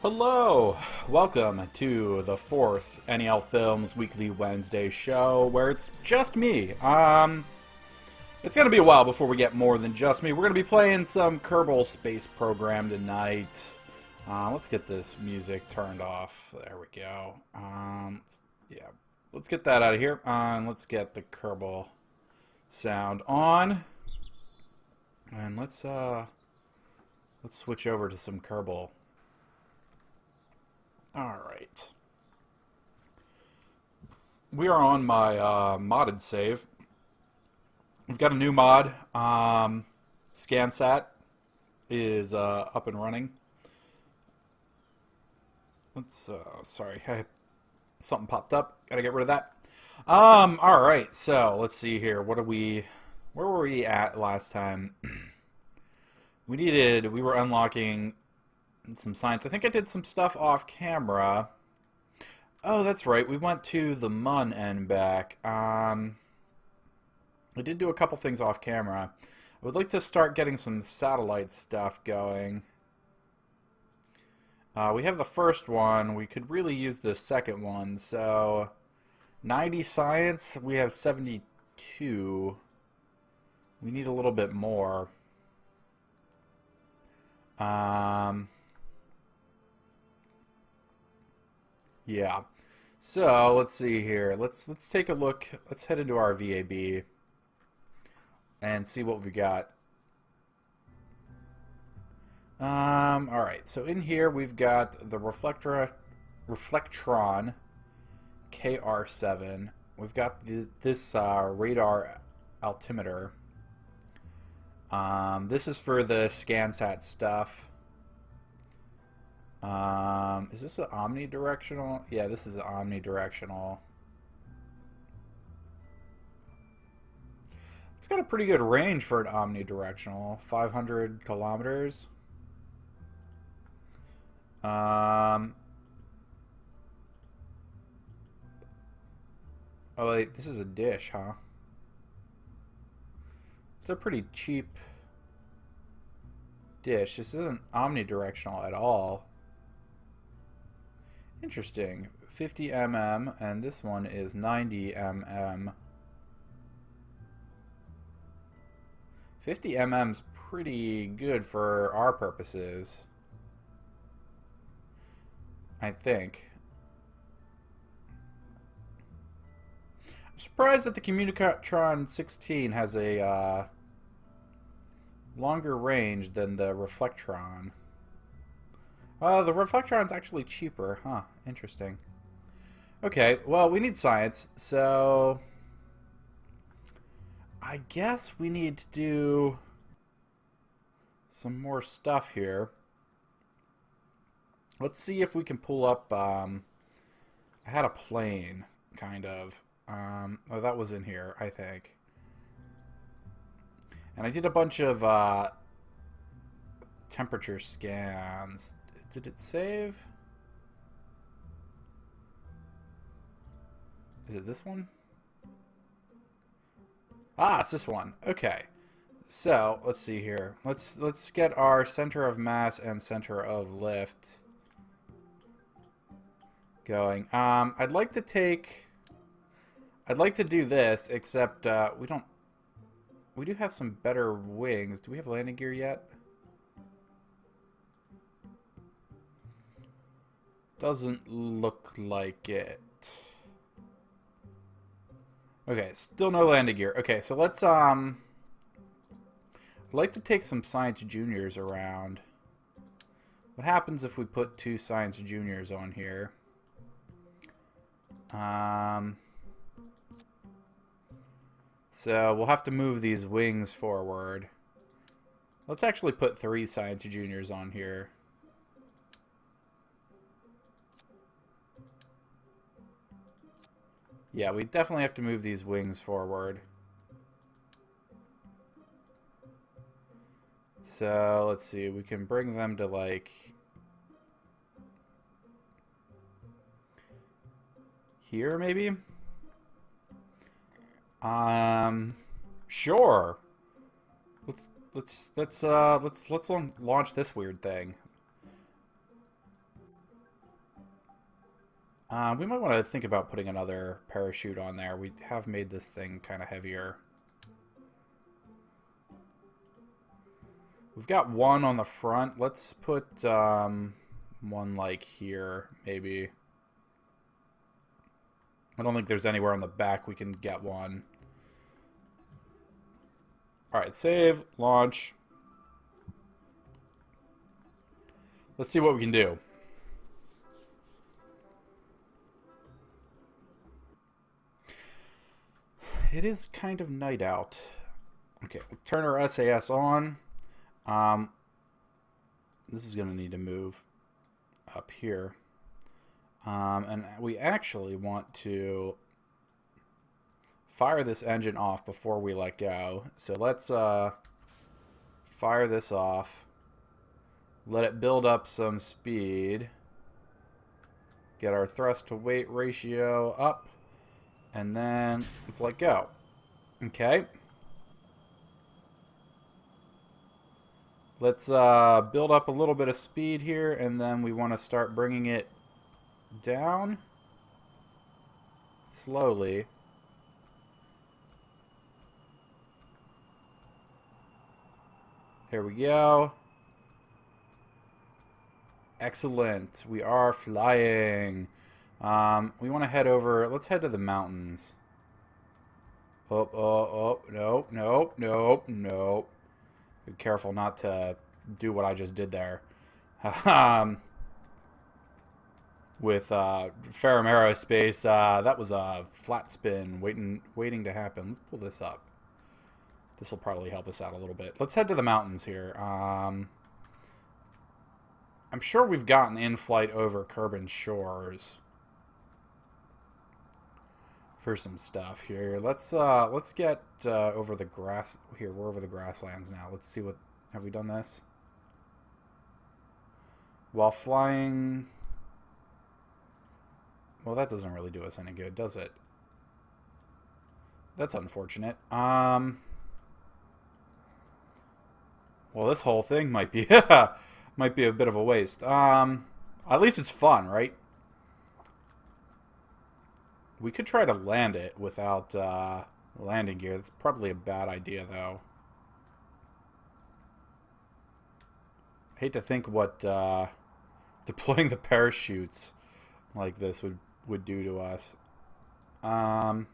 Hello! Welcome to the fourth NEL Films Weekly Wednesday show, where it's just me. It's gonna be a while before we get more than just me. We're gonna be playing some Kerbal Space Program tonight. Let's get this music turned off. There we go. Let's get that out of here. Let's get the Kerbal sound on. And let's switch over to some Kerbal. Alright. We are on my modded save. We've got a new mod. ScanSat is up and running. Let's, sorry, something popped up. Gotta get rid of that. Alright, so let's see here. Where were we at last time? We were unlocking some science. I think I did some stuff off camera. Oh, that's right. We went to the Mun and back. I did do a couple things off camera. I would like to start getting some satellite stuff going. We have the first one. We could really use the second one. So, 90 science. We have 72. We need a little bit more. Yeah. So let's see here. Let's take a look. Let's head into our VAB and see what we got. All right. So in here we've got the Reflectron KR7. We've got this radar altimeter. This is for the ScanSat stuff. Is this an omnidirectional? Yeah, this is omnidirectional. It's got a pretty good range for an omnidirectional. 500 kilometers. Oh, wait, this is a dish, huh? It's a pretty cheap dish. This isn't omnidirectional at all. Interesting. 50 mm, and this one is 90 mm. 50 mm's pretty good for our purposes, I think. I'm surprised that the Communicatron 16 has a longer range than the Reflectron. The Reflectron's actually cheaper, huh? Interesting. Okay, well, we need science, so I guess we need to do some more stuff here. Let's see if we can pull up, I had a plane, kind of. Oh, that was in here, I think. And I did a bunch of temperature scans. Did it save? Is it this one? Ah, it's this one. Okay. So, let's see here. Let's get our center of mass and center of lift going. I'd like to do this, except we do have some better wings. Do we have landing gear yet? Doesn't look like it. Okay, still no landing gear. Okay, so let's I'd like to take some science juniors around. What happens if we put 2 science juniors on here? So we'll have to move these wings forward. Let's actually put 3 science juniors on here. Yeah, we definitely have to move these wings forward. So, let's see. We can bring them to, like, here, maybe? Sure. Let's launch this weird thing. We might want to think about putting another parachute on there. We have made this thing kind of heavier. We've got one on the front. Let's put one like here, maybe. I don't think there's anywhere on the back we can get one. Alright, save, launch. Let's see what we can do. It is kind of night out. Okay, let's turn our SAS on. This is going to need to move up here. And we actually want to fire this engine off before we let go. So let's fire this off. Let it build up some speed. Get our thrust to weight ratio up. And then let's let go. Okay. Let's build up a little bit of speed here, and then we want to start bringing it down slowly. There we go. Excellent. We are flying. We want to head over. Let's head to the mountains. Oh, no. Be careful not to do what I just did there. With Ferrum Aerospace, that was a flat spin waiting to happen. Let's pull this up. This will probably help us out a little bit. Let's head to the mountains here. I'm sure we've gotten in flight over Kerbal shores for some stuff here. Let's get over the grass here. We're over the grasslands now. Let's see what have we done this while flying. Well, that doesn't really do us any good, does it? That's unfortunate. Well, this whole thing might be might be a bit of a waste. At least it's fun, right? We could try to land it without landing gear. That's probably a bad idea, though. I hate to think what deploying the parachutes like this would do to us. Let's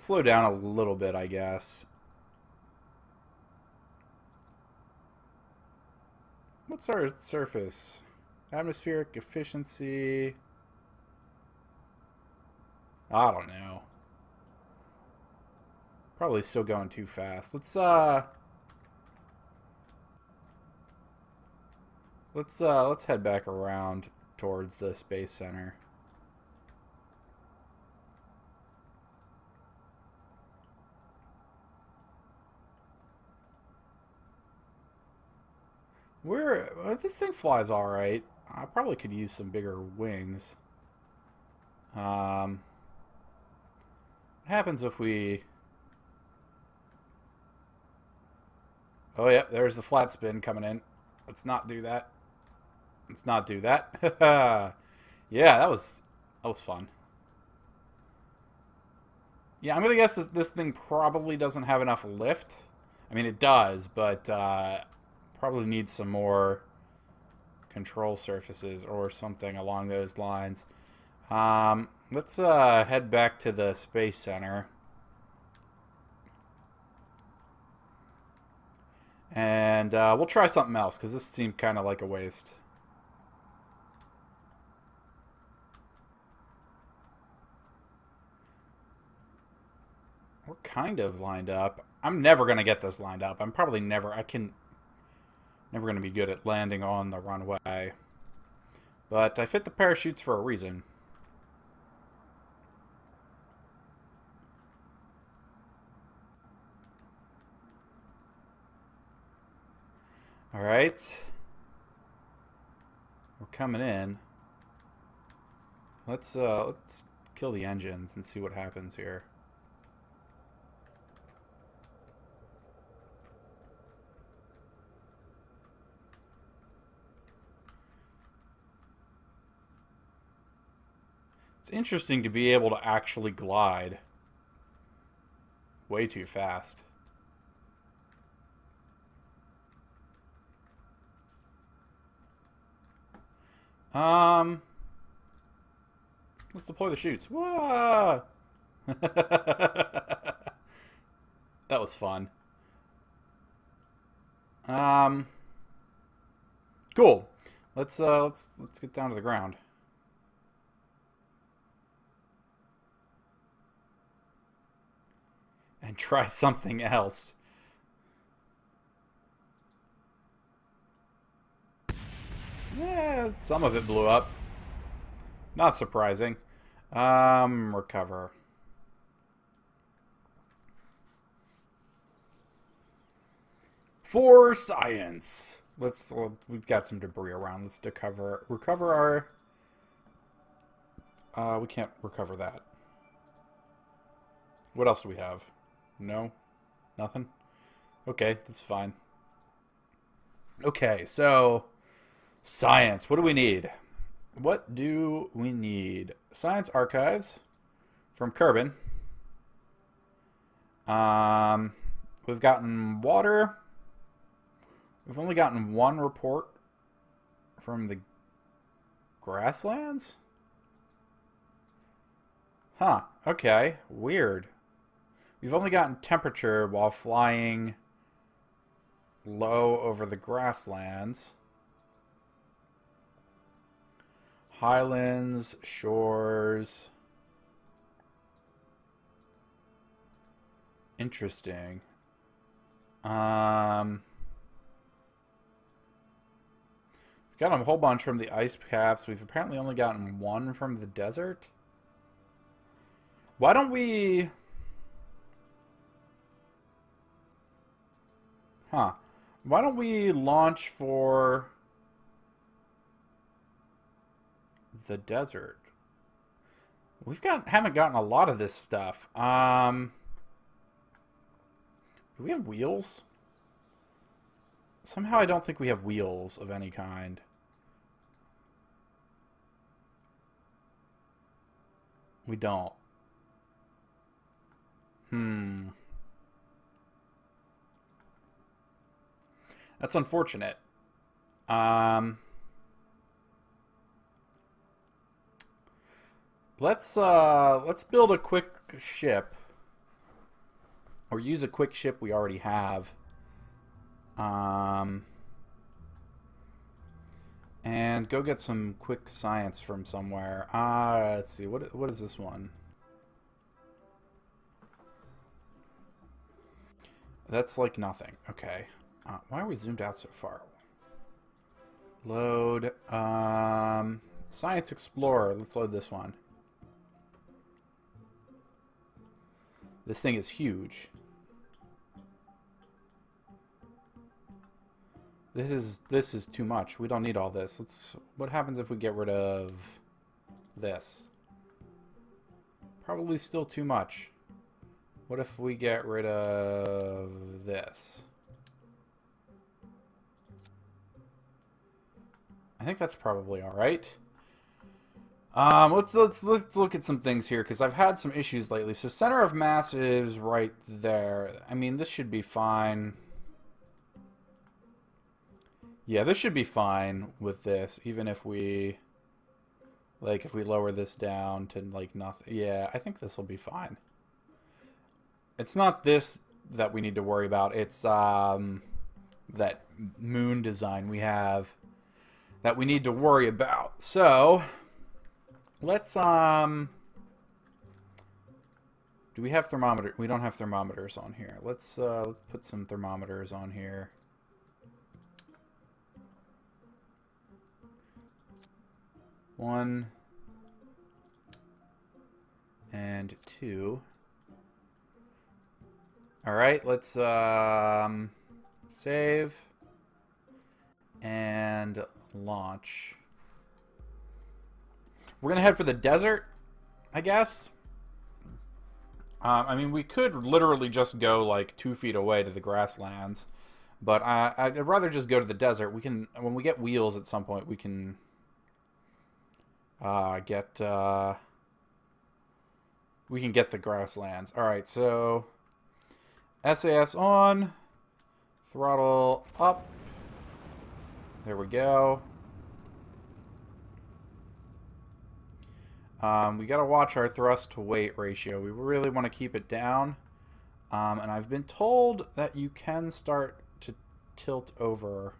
slow down a little bit, I guess. What's our surface? Atmospheric efficiency. I don't know. Probably still going too fast. Let's head back around towards the Space Center. This thing flies all right. I probably could use some bigger wings. What happens if we... Oh, yeah, there's the flat spin coming in. Let's not do that. Let's not do that. Yeah, that was fun. Yeah, I'm going to guess that this thing probably doesn't have enough lift. I mean, it does, but probably needs some more control surfaces or something along those lines. Let's head back to the Space Center. And we'll try something else, because this seemed kind of like a waste. We're kind of lined up. I'm never going to get this lined up. I'm probably never going to be good at landing on the runway. But I fit the parachutes for a reason. Alright. We're coming in. Let's kill the engines and see what happens here. It's interesting to be able to actually glide. Way too fast. Let's deploy the chutes. Whoa! That was fun. Cool. Let's get down to the ground. And try something else. Yeah, some of it blew up. Not surprising. Recover. For science. We've got some debris around. Let's recover our... we can't recover that. What else do we have? No? Nothing? Okay, that's fine. Okay, so... Science. What do we need? What do we need? Science archives from Kerbal. We've gotten water. We've only gotten one report from the grasslands? Huh. Okay. Weird. We've only gotten temperature while flying low over the grasslands. Highlands, shores. Interesting. We've got a whole bunch from the ice caps. We've apparently only gotten one from the desert. Why don't we... Huh. Why don't we launch for... the desert? Haven't gotten a lot of this stuff. Do we have wheels? Somehow I don't think we have wheels of any kind. We don't. That's unfortunate. Let's build a quick ship, or use a quick ship we already have. And go get some quick science from somewhere. Let's see. What is this one? That's like nothing. Okay. Why are we zoomed out so far? Load. Science Explorer. Let's load this one. This thing is huge. This is too much. We don't need all this. What happens if we get rid of this? Probably still too much. What if we get rid of this? I think that's probably all right. Let's look at some things here, because I've had some issues lately. So center of mass is right there. I mean, this should be fine. Yeah, this should be fine with this, even if we lower this down to like nothing. Yeah, I think this will be fine. It's not this that we need to worry about. It's that moon design we have that we need to worry about. So let's do we have thermometer? We don't have thermometers on here. Let's put some thermometers on here. One and two. All right, let's save and launch. We're gonna head for the desert, I guess. I mean, we could literally just go like 2 feet away to the grasslands, but I'd rather just go to the desert. We can, when we get wheels at some point, we can get we can get the grasslands. All right, so SAS on, throttle up. There we go. We got to watch our thrust to weight ratio. We really want to keep it down. And I've been told that you can start to tilt over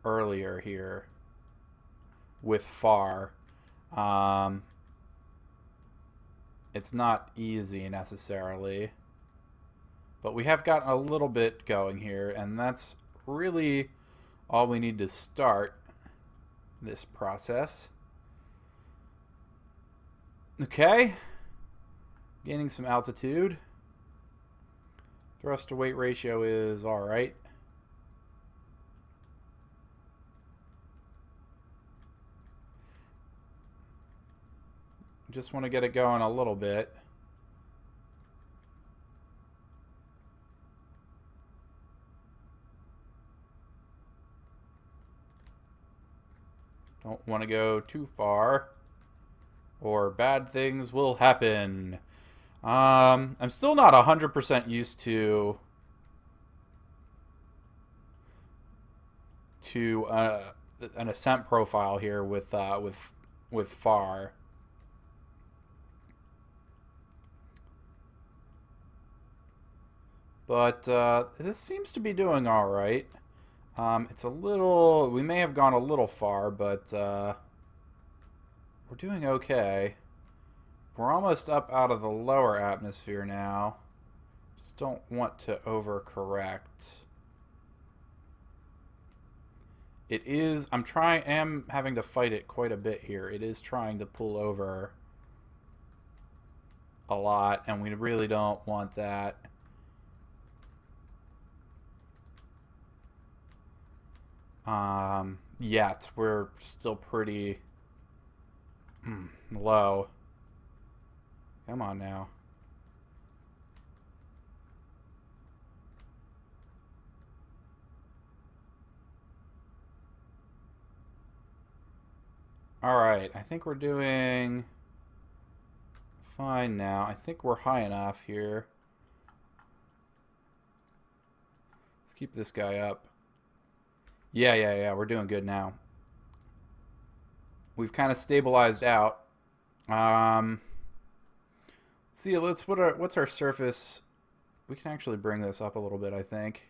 earlier here with FAR. It's not easy necessarily, but we have gotten a little bit going here, and that's really all we need to start this process. Okay, gaining some altitude. Thrust to weight ratio is all right. Just want to get it going a little bit. Don't want to go too far, or bad things will happen. I'm still not 100% used to an ascent profile here with FAR. But this seems to be doing all right. It's a little... We may have gone a little far, but we're doing okay. We're almost up out of the lower atmosphere now. Just don't want to overcorrect. It is... am having to fight it quite a bit here. It is trying to pull over a lot, and we really don't want that. Yet we're still pretty low. Come on now. Alright, I think we're doing fine now. I think we're high enough here. Let's keep this guy up. Yeah, we're doing good now. We've kind of stabilized out. Let's see, what's our surface? We can actually bring this up a little bit, I think.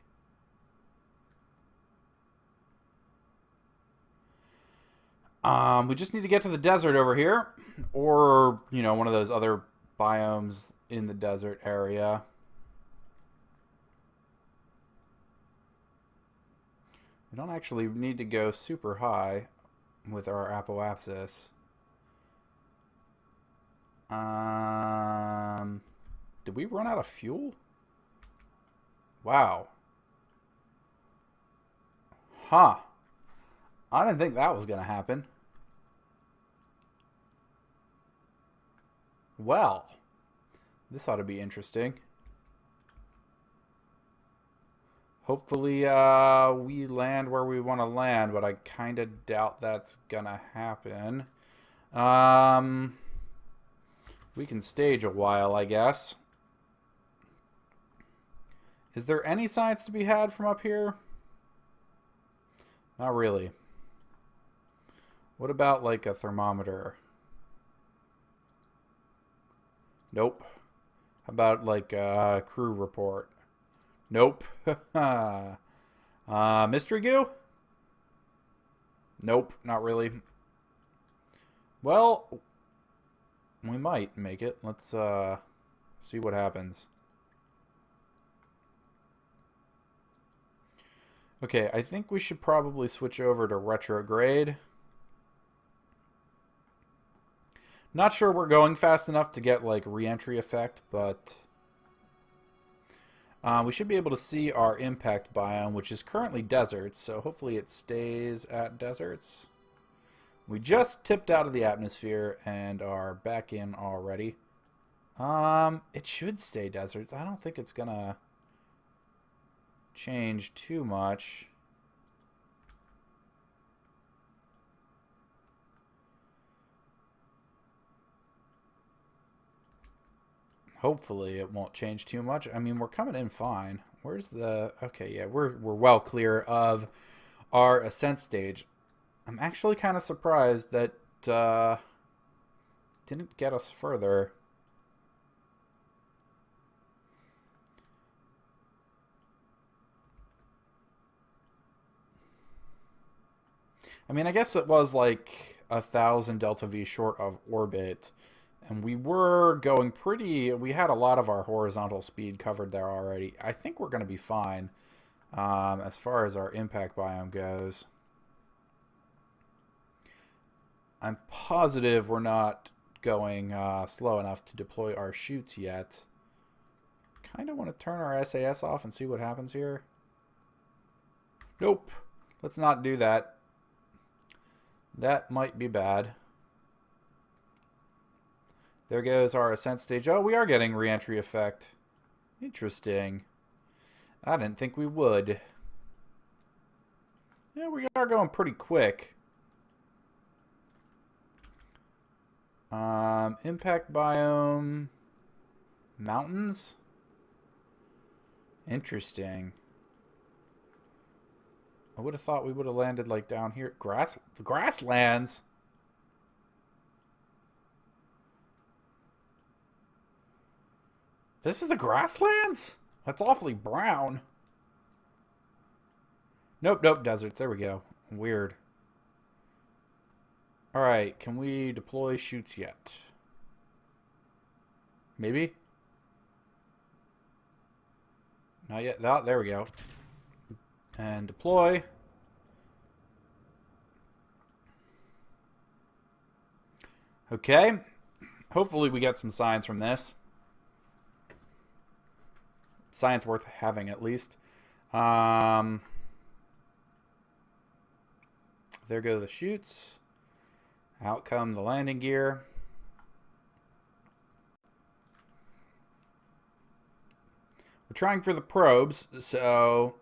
We just need to get to the desert over here, or, you know, one of those other biomes in the desert area. We don't actually need to go super high with our apoapsis. Did we run out of fuel? Wow. Huh. I didn't think that was going to happen. Well, this ought to be interesting. Hopefully we land where we want to land, but I kind of doubt that's going to happen. We can stage a while, I guess. Is there any science to be had from up here? Not really. What about like a thermometer? Nope. How about like a crew report? Nope. Mystery goo? Nope, not really. Well, we might make it. Let's see what happens. Okay, I think we should probably switch over to retrograde. Not sure we're going fast enough to get like re-entry effect, but we should be able to see our impact biome, which is currently deserts, so hopefully it stays at deserts. We just tipped out of the atmosphere and are back in already. It should stay deserts. I don't think it's gonna change too much. Hopefully it won't change too much. I mean, we're coming in fine. Where's the... Okay, yeah, we're well clear of our ascent stage. I'm actually kind of surprised that didn't get us further. I mean, I guess it was like 1,000 delta V short of orbit. And we were going pretty... We had a lot of our horizontal speed covered there already. I think we're going to be fine as far as our impact biome goes. I'm positive we're not going slow enough to deploy our chutes yet. Kind of want to turn our SAS off and see what happens here. Nope. Let's not do that. That might be bad. There goes our ascent stage. Oh, we are getting re-entry effect. Interesting. I didn't think we would. Yeah, we are going pretty quick. Impact biome. Mountains? Interesting. I would have thought we would have landed like down here. The grasslands? This is the grasslands? That's awfully brown. Nope, nope, deserts. There we go. Weird. Alright, can we deploy chutes yet? Maybe? Not yet. Oh, there we go. And deploy. Okay. Hopefully we get some science from this. Science worth having, at least. There go the chutes. Out come the landing gear. We're trying for the probes, so...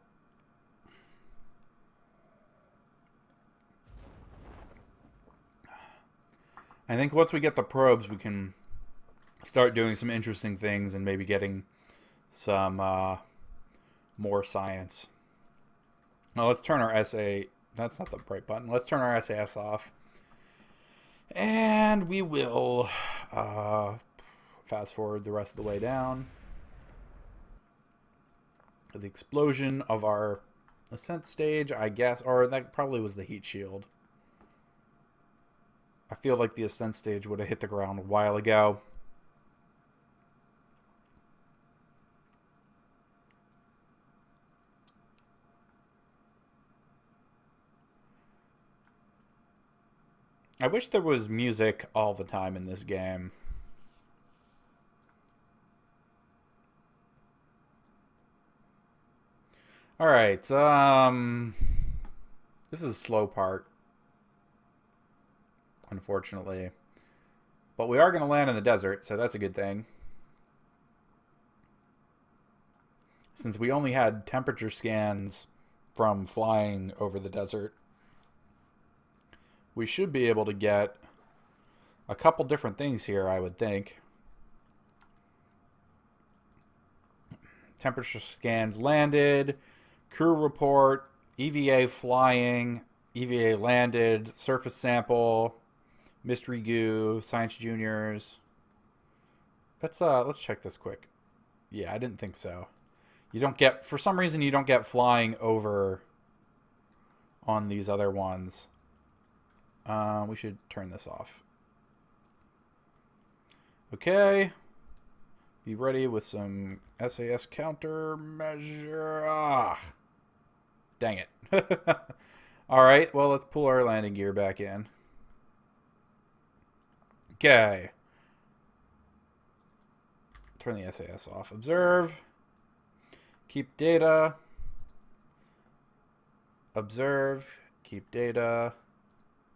I think once we get the probes, we can start doing some interesting things and maybe getting some more science. Now let's turn our SA... That's not the right button. Let's turn our SAS off. And we will fast forward the rest of the way down. The explosion of our ascent stage, I guess, or that probably was the heat shield. I feel like the ascent stage would have hit the ground a while ago. I wish there was music all the time in this game. Alright, this is a slow part, unfortunately. But we are going to land in the desert, so that's a good thing. Since we only had temperature scans from flying over the desert, we should be able to get a couple different things here, I would think. Temperature scans landed, crew report, EVA flying, EVA landed, surface sample, mystery goo, science juniors. Let's check this quick. Yeah, I didn't think so. You don't get, for some reason, you don't get flying over on these other ones. We should turn this off. Okay. Be ready with some SAS countermeasure. Ah. Dang it. Alright, well, let's pull our landing gear back in. Okay. Turn the SAS off. Observe. Keep data. Observe. Keep data.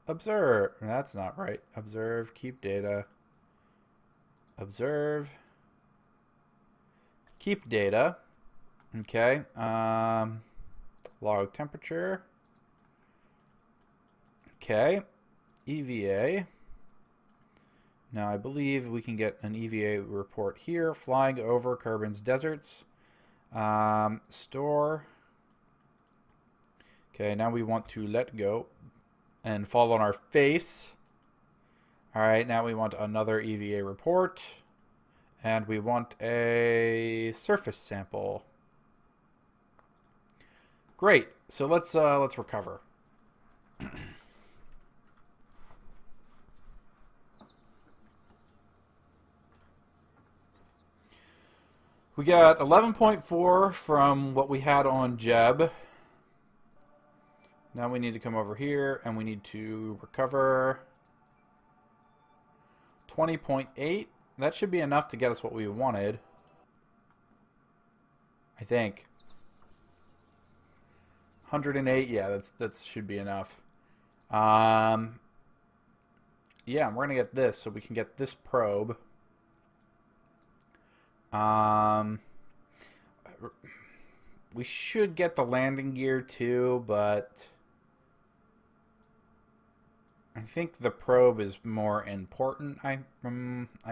Observe. That's not right. Observe. Keep data. Observe. Keep data. Okay. Log temperature. Okay. EVA. Now, I believe we can get an EVA report here, flying over Kerbin's deserts. Store. Okay, now we want to let go and fall on our face. All right, now we want another EVA report. And we want a surface sample. Great. So let's recover. We got 11.4 from what we had on Jeb. Now we need to come over here and we need to recover 20.8. That should be enough to get us what we wanted, I think. 108, yeah, that should be enough. Yeah, we're gonna get this so we can get this probe. We should get the landing gear too, but I think the probe is more important. I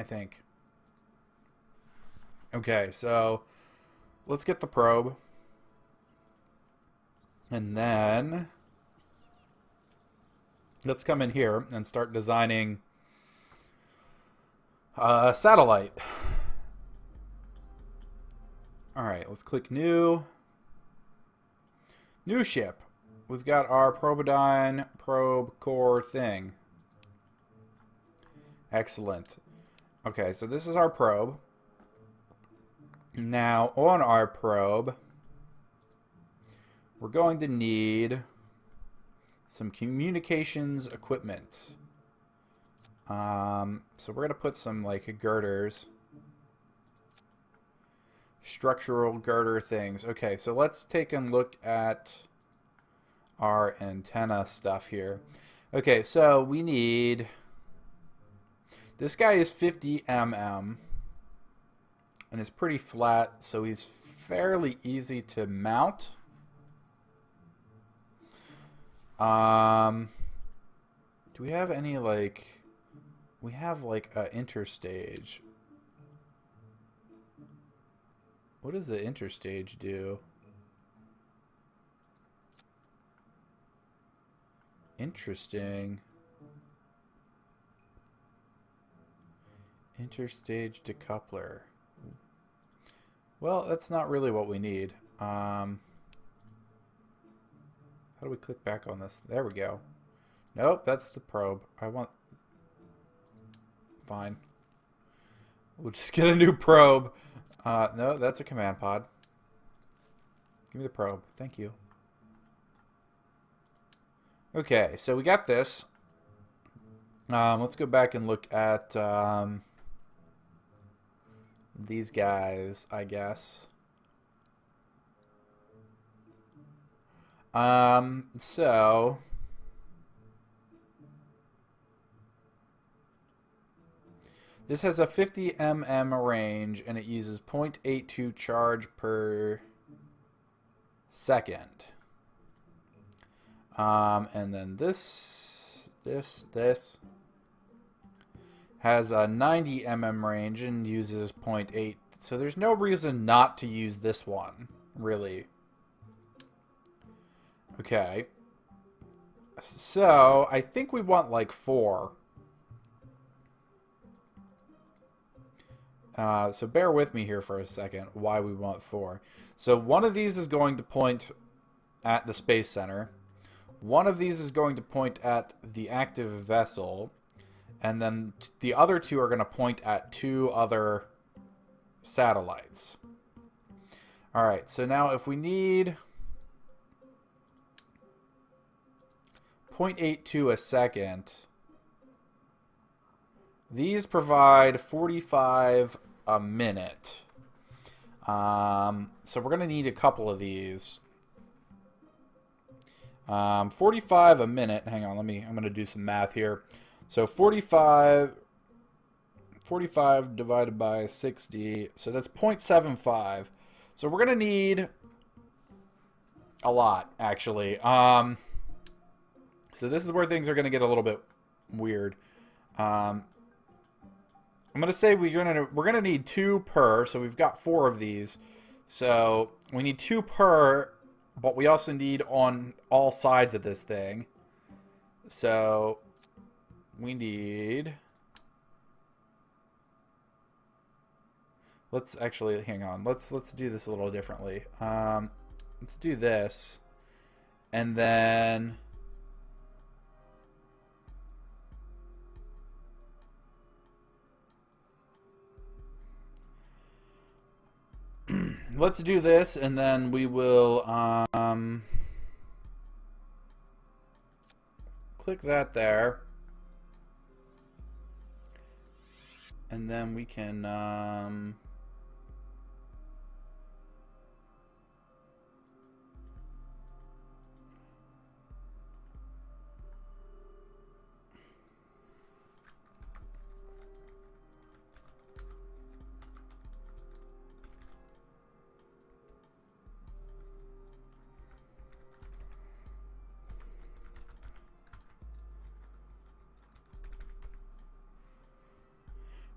think. Okay, so let's get the probe, and then let's come in here and start designing a satellite. All right, let's click new. New ship. We've got our Probodyne probe core thing. Excellent. Okay, so this is our probe. Now, on our probe, we're going to need some communications equipment. So we're going to put some, like, girders. Structural girder things. Okay, so let's take a look at our antenna stuff here. Okay, so we need... This guy is 50 mm and is pretty flat, so he's fairly easy to mount. Do we have any, like... We have, like, a interstage. What does the interstage do? Interesting. Interstage decoupler. Well, that's not really what we need. How do we click back on this? There we go. Nope, that's the probe. I want... Fine. We'll just get a new probe. No, that's a command pod. Give me the probe. Thank you. Okay, so we got this. Let's go back and look at these guys, I guess. So... This has a 50 mm range, and it uses 0.82 charge per second. And then this has a 90 mm range and uses 0.8. So there's no reason not to use this one, really. Okay. So I think we want like 4. So bear with me here for a second why we want 4. So one of these is going to point at the Space Center. One of these is going to point at the active vessel. And then the other 2 are going to point at 2 other satellites. Alright, so now if we need 0.82 a second... These provide 45 a minute. So we're going to need a couple of these. 45 a minute. Hang on, I'm going to do some math here. So 45 divided by 60. So that's 0.75. So we're going to need a lot, actually. So this is where things are going to get a little bit weird. I'm gonna say we're gonna need 2 per. So we've got 4 of these. So we need 2 per, but we also need on all sides of this thing. So we need. Let's actually hang on. Let's do this a little differently. Let's do this, and then let's do this, and then we will click that there, and then we can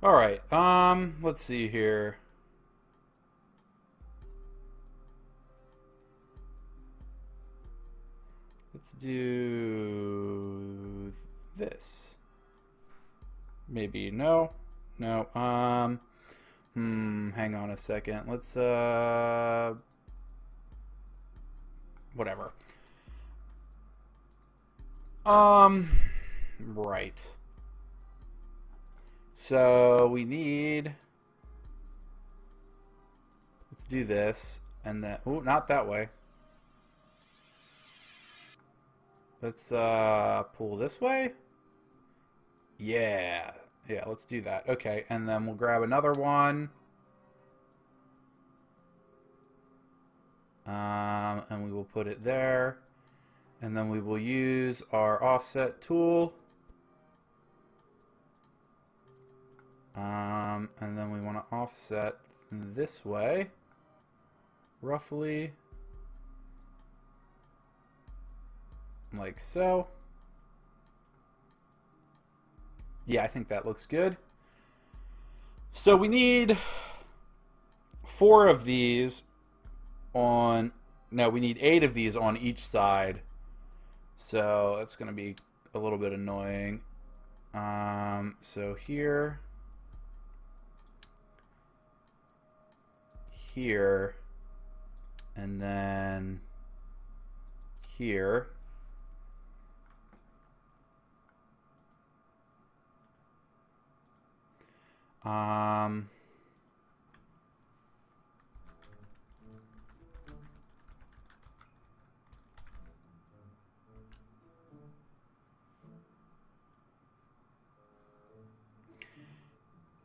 all right. Let's see here. Let's do this. Maybe no. Hang on a second. Let's whatever. Right. So we need. Let's do this, and then. Oh, not that way. Let's pull this way. Yeah, let's do that. Okay, and then we'll grab another one. And we will put it there. And then we will use our offset tool. And then we want to offset this way, roughly. Like so. Yeah, I think that looks good. So we need 4 of these on. No, we need 8 of these on each side. So that's going to be a little bit annoying. So here, and then here.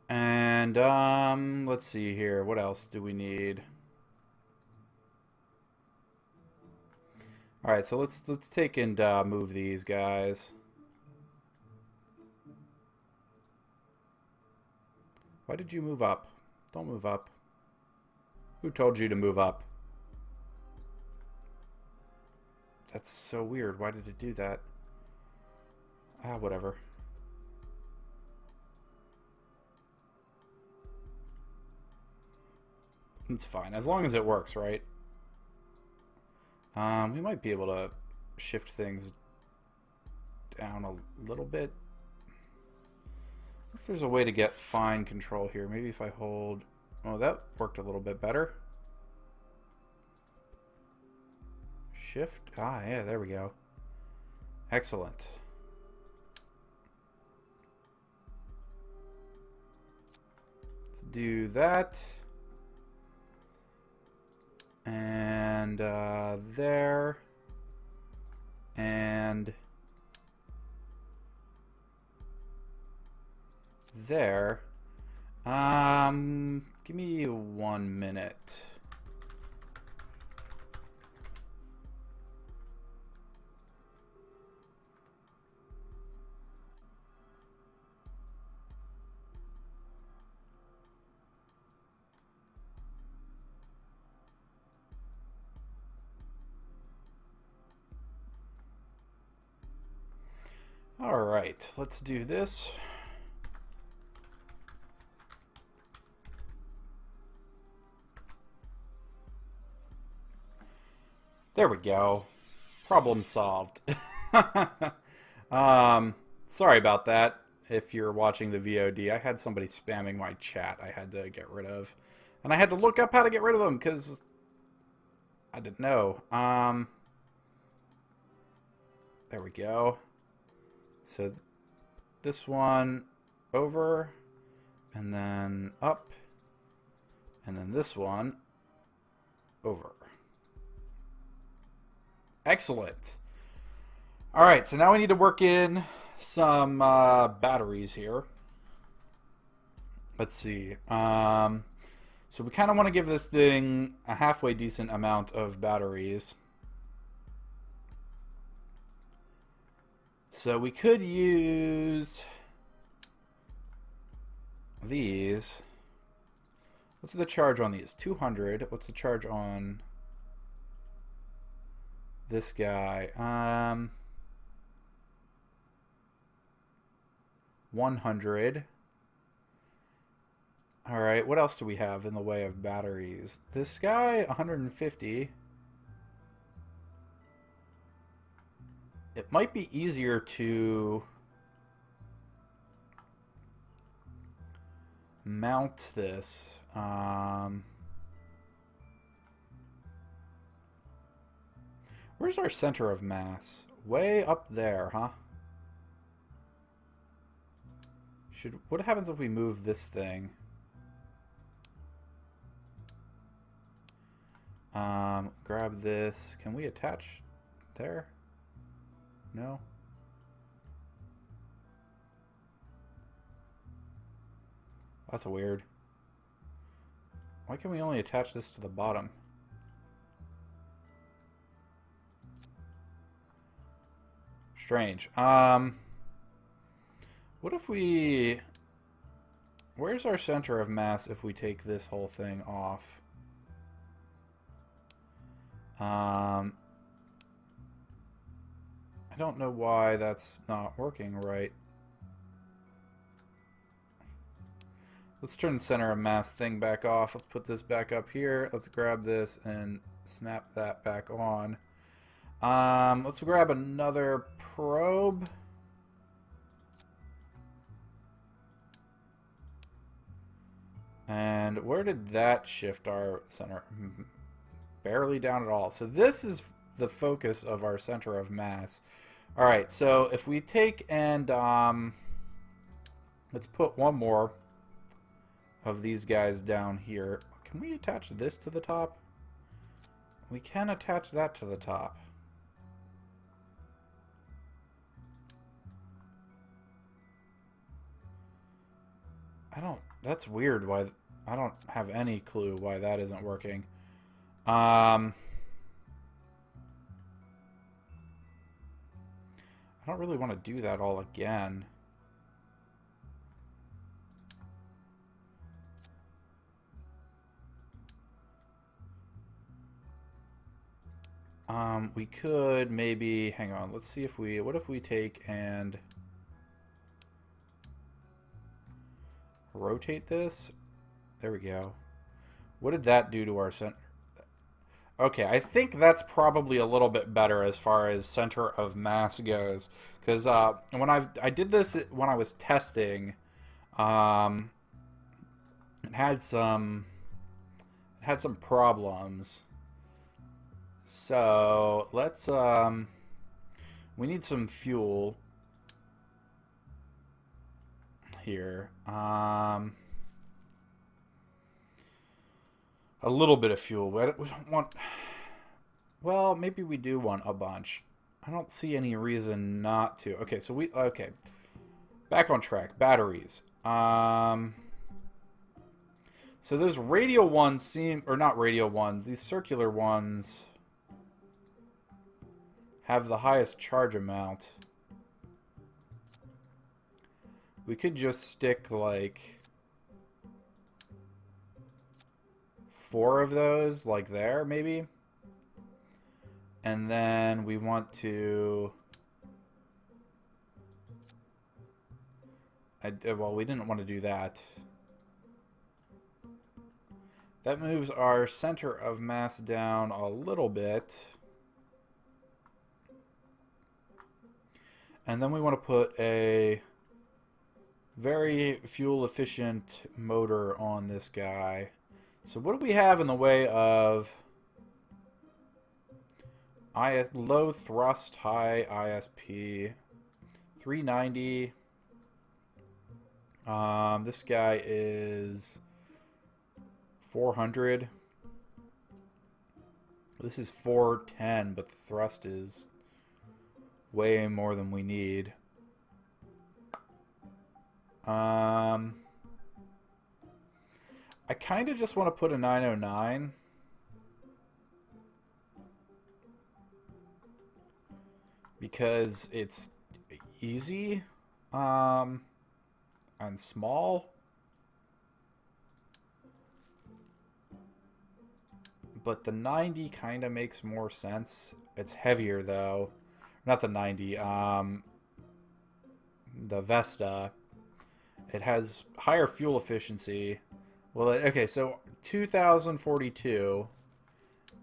And let's see here. What else do we need? All right, so let's take and move these guys. Why did you move up? Don't move up. Who told you to move up? That's so weird. Why did it do that? Ah, whatever. It's fine, as long as it works, right? We might be able to shift things down a little bit. If there's a way to get fine control here, maybe if I hold. Oh, that worked a little bit better. Shift. Ah, yeah, there we go. Excellent. Let's do that. And there. And there. Give me 1 minute. All right, let's do this. There we go. Problem solved. Sorry about that. If you're watching the VOD, I had somebody spamming my chat I had to get rid of. And I had to look up how to get rid of them because I didn't know. There we go. So this one over, and then up, and then this one over. Excellent. All right, so now we need to work in some batteries here. Let's see. So we kind of want to give this thing a halfway decent amount of batteries. So we could use these. What's the charge on these? 200. What's the charge on this guy? 100. Alright, what else do we have in the way of batteries? This guy, 150. It might be easier to mount this. Where's our center of mass? Way up there, huh? What happens if we move this thing? Grab this. Can we attach there? No? That's weird. Why can we only attach this to the bottom? Strange. What if we... Where's our center of mass if we take this whole thing off? I don't know why that's not working right. Let's turn the center of mass thing back off. Let's put this back up here. Let's grab this and snap that back on. Let's grab another probe. And where did that shift our center? Barely down at all. So this is the focus of our center of mass. Alright, so if we take and let's put one more of these guys down here. Can we attach this to the top? We can attach that to the top. That's weird why, I don't have any clue why that isn't working. I don't really want to do that all again. We could maybe, hang on, let's see if we, what if we take and rotate this? There we go. What did that do to our center? Okay, I think that's probably a little bit better as far as center of mass goes, because when I did this when I was testing, it had some problems. So let's we need some fuel here. A little bit of fuel. We don't want... Well, maybe we do want a bunch. I don't see any reason not to. Okay, so we... Okay. Back on track. Batteries. So those radial ones seem... Or not radial ones. These circular ones have the highest charge amount. We could just stick, like... 4 of those, like there, maybe. And then we want to... well, we didn't want to do that. That moves our center of mass down a little bit. And then we want to put a very fuel efficient motor on this guy. So what do we have in the way of low thrust, high ISP? 390. This guy is 400. This is 410, but the thrust is way more than we need. I kind of just want to put a 909. Because it's easy and small. But the 90 kind of makes more sense. It's heavier though. Not the 90, the Vesta. It has higher fuel efficiency. Well, okay, so 2042,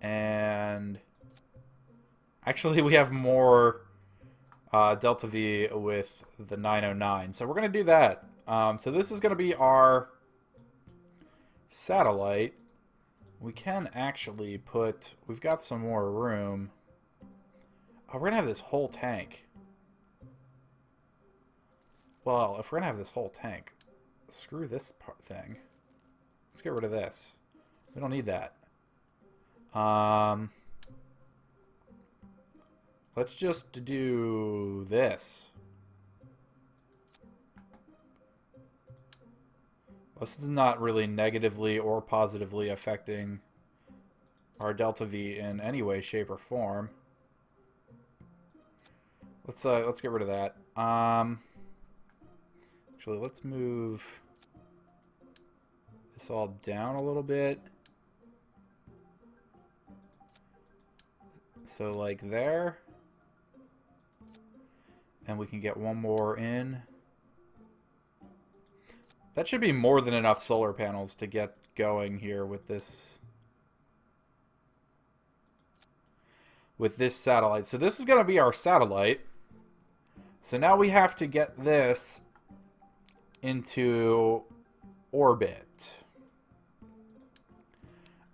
and actually we have more Delta V with the 909, so we're going to do that. So this is going to be our satellite. We can actually put, we've got some more room. Oh, we're going to have this whole tank. Well, if we're going to have this whole tank, screw this thing. Let's get rid of this. We don't need that. Let's just do this. This is not really negatively or positively affecting our Delta V in any way, shape, or form. Let's get rid of that. Actually, let's move this all down a little bit. So like there. And we can get one more in. That should be more than enough solar panels to get going here with this satellite. So this is going to be our satellite. So now we have to get this into orbit.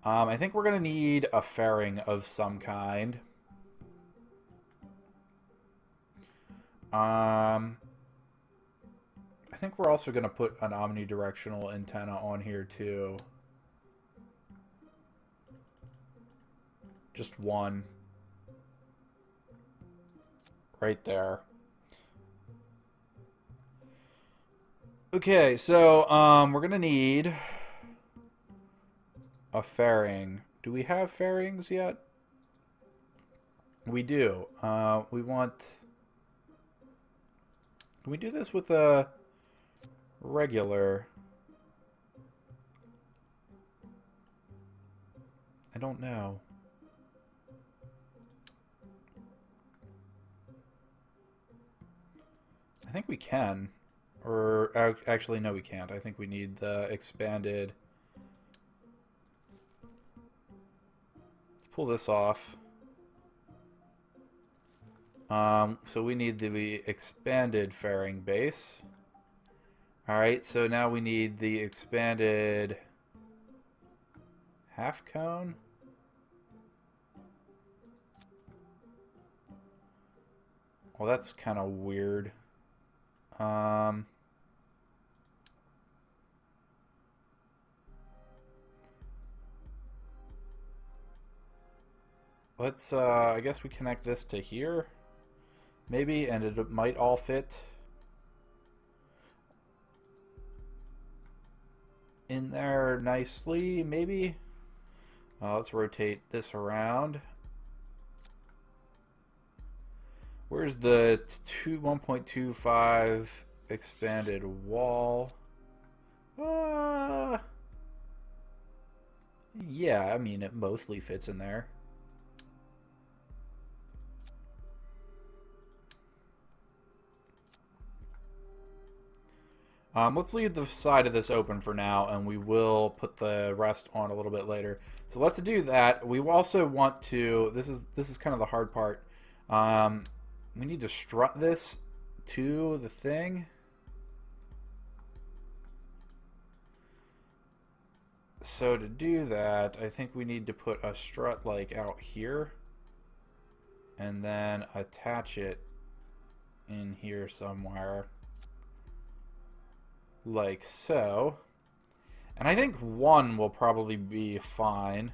I think we're going to need a fairing of some kind. I think we're also going to put an omnidirectional antenna on here too. Just one. Right there. Okay, so we're going to need a fairing. Do we have fairings yet? We do. We want... Can we do this with a regular? I don't know. I think we can. Or actually, no, we can't. I think we need the expanded. Let's pull this off. So we need the expanded fairing base. Alright, so now we need the expanded half cone. Well, that's kind of weird. Let's, I guess we connect this to here. Maybe, and it might all fit in there nicely, maybe. Let's rotate this around. Where's the 1.25 expanded wall? Yeah, I mean, it mostly fits in there. Let's leave the side of this open for now, and we will put the rest on a little bit later. So let's do that. We also want to. This is kind of the hard part. We need to strut this to the thing. So to do that, I think we need to put a strut like out here and then attach it in here somewhere like so. And I think one will probably be fine.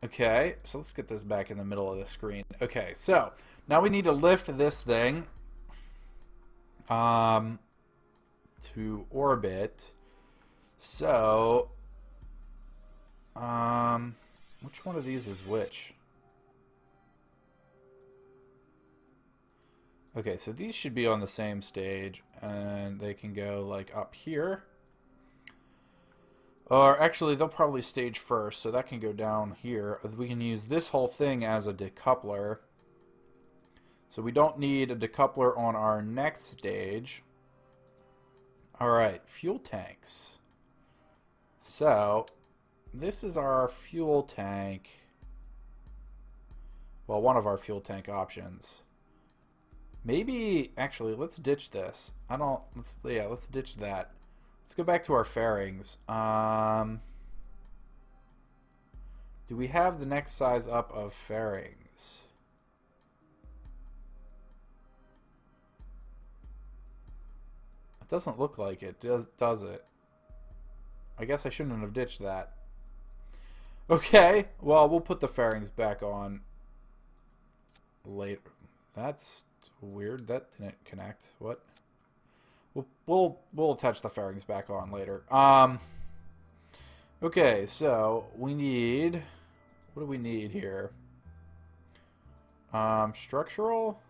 Okay, so let's get this back in the middle of the screen. Okay, so now we need to lift this thing to orbit. So, which one of these is which? Okay, so these should be on the same stage, and they can go like up here. Or actually, they'll probably stage first, so that can go down here. We can use this whole thing as a decoupler. So we don't need a decoupler on our next stage. Alright, fuel tanks. So, this is our fuel tank. Well, one of our fuel tank options. Maybe, actually, let's ditch this. Let's ditch that. Let's go back to our fairings. Do we have the next size up of fairings? It doesn't look like it, does it? I guess I shouldn't have ditched that. Okay, well, we'll put the fairings back on later. That's weird. That didn't connect. What? We'll attach the fairings back on later. Okay, so we need, what do we need here? Structural.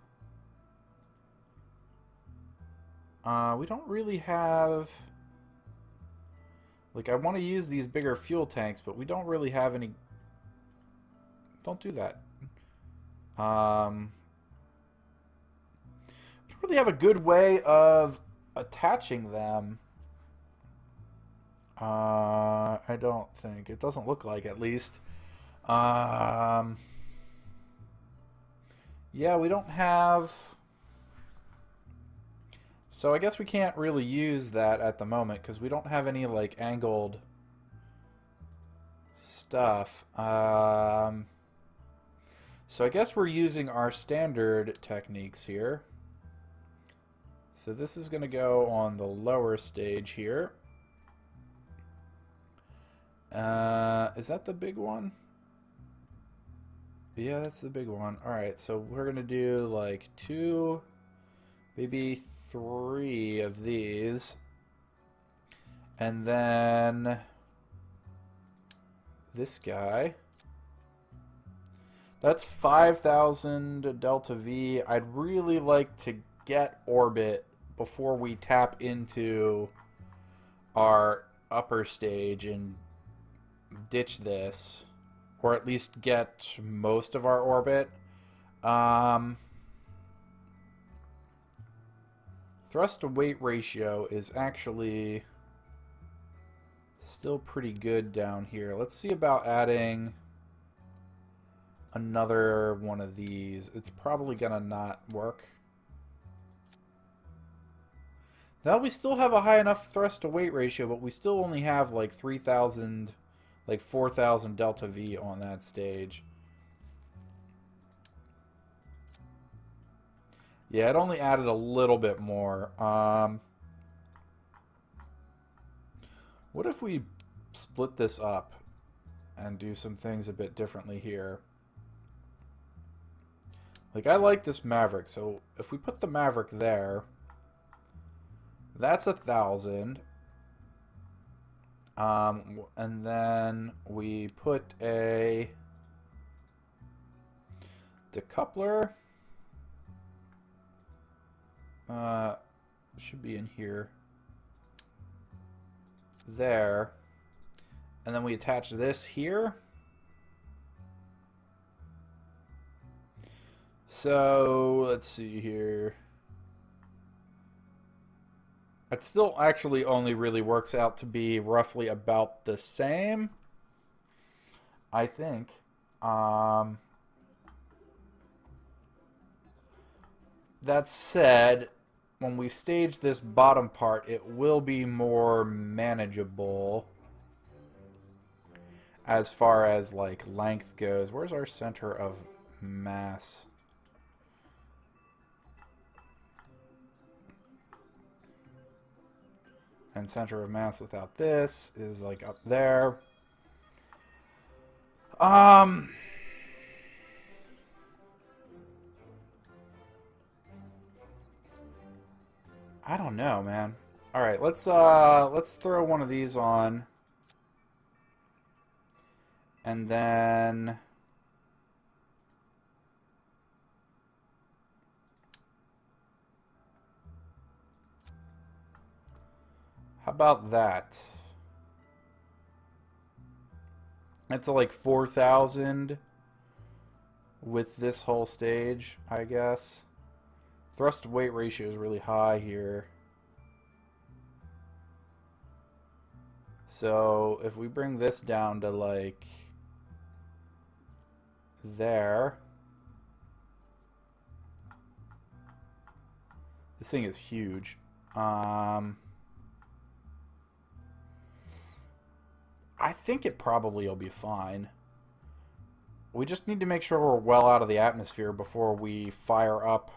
We don't really have. Like, I want to use these bigger fuel tanks, but we don't really have any. Don't do that. Don't really have a good way of attaching them. I don't think. It doesn't look like, at least. Yeah, we don't have. So I guess we can't really use that at the moment because we don't have any like angled stuff. So I guess we're using our standard techniques here. So this is going to go on the lower stage here. Is that the big one? Yeah, that's the big one. Alright, so we're going to do like 2, maybe 3 of these. And then this guy. That's 5,000 delta V. I'd really like to get orbit before we tap into our upper stage and ditch this, or at least get most of our orbit. Thrust to weight ratio is actually still pretty good down here. Let's see about adding another one of these. It's probably gonna not work. Now we still have a high enough thrust to weight ratio, but we still only have like 3,000, like 4,000 delta V on that stage. Yeah, it only added a little bit more. What if we split this up and do some things a bit differently here? Like, I like this Maverick, so if we put the Maverick there, that's 1,000. And then we put a decoupler. Should be in here. There. And then we attach this here. So, let's see here. It still actually only really works out to be roughly about the same, I think. that said, when we stage this bottom part, it will be more manageable as far as like length goes. Where's our center of mass? And center of mass without this is like up there. I don't know, man. All right, let's throw one of these on, and then how about that? That's like 4,000 with this whole stage, I guess. Thrust to weight ratio is really high here. So if we bring this down to like there, this thing is huge. I think it probably will be fine. We just need to make sure we're well out of the atmosphere before we fire up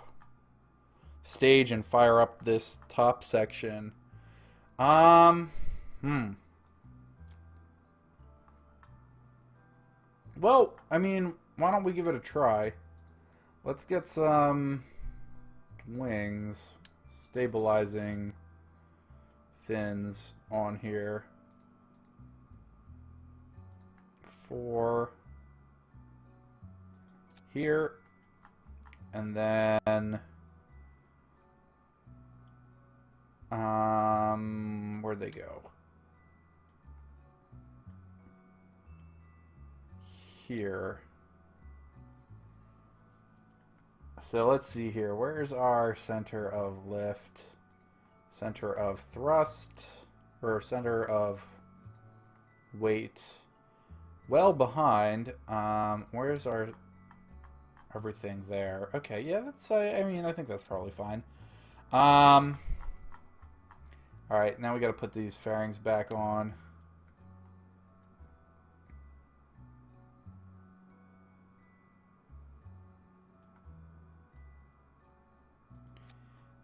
stage and fire up this top section. Well, I mean, why don't we give it a try? Let's get some wings, stabilizing fins on here. For here, and then where'd they go? Here. So let's see here. Where's our center of lift? Center of thrust, or center of weight? Well behind. Where's our everything there? Okay, yeah, that's. I mean, I think that's probably fine. All right, now we got to put these fairings back on.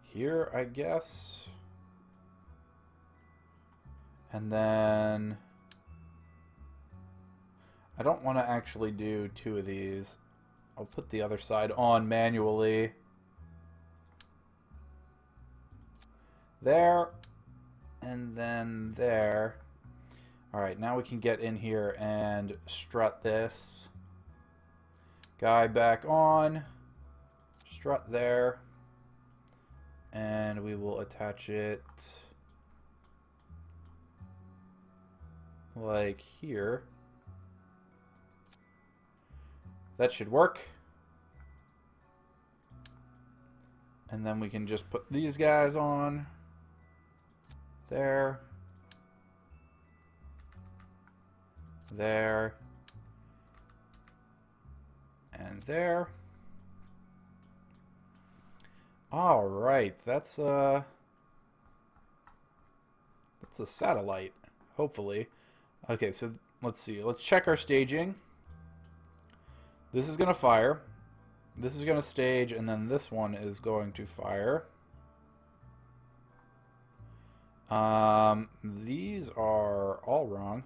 Here, I guess. And then I don't want to actually do two of these. I'll put the other side on manually. There. And then there. Alright, now we can get in here and strut this guy back on. Strut there. And we will attach it like here. That should work. And then we can just put these guys on. There. There. And there. All right, that's a satellite, hopefully. Okay, so let's see. Let's check our staging. This is going to fire. This is going to stage, and then this one is going to fire. These are all wrong.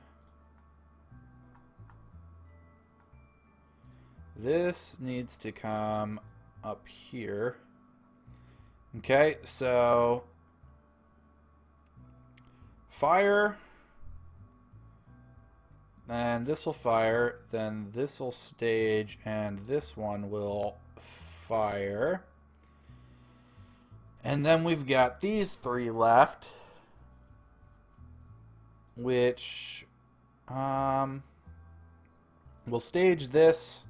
This needs to come up here. Okay, so fire, and this will fire, then this will stage, and this one will fire. And then we've got these three left, which will stage this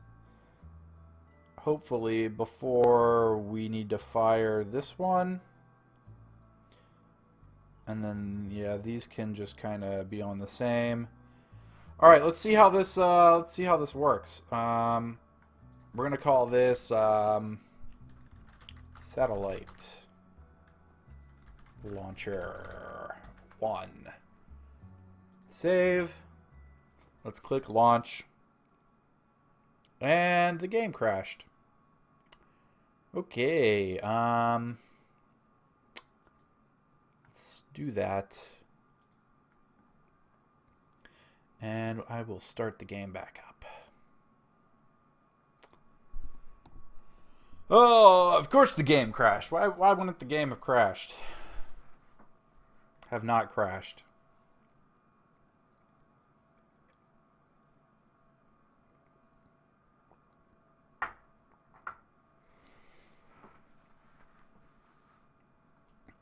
hopefully before we need to fire this one. And then yeah, these can just kind of be on the same. All right, let's see how this works. We're gonna call this Satellite launcher 1. Save. Let's click launch. And the game crashed. Okay, let's do that. And I will start the game back up. Oh, of course the game crashed. Why wouldn't the game have crashed? Have not crashed.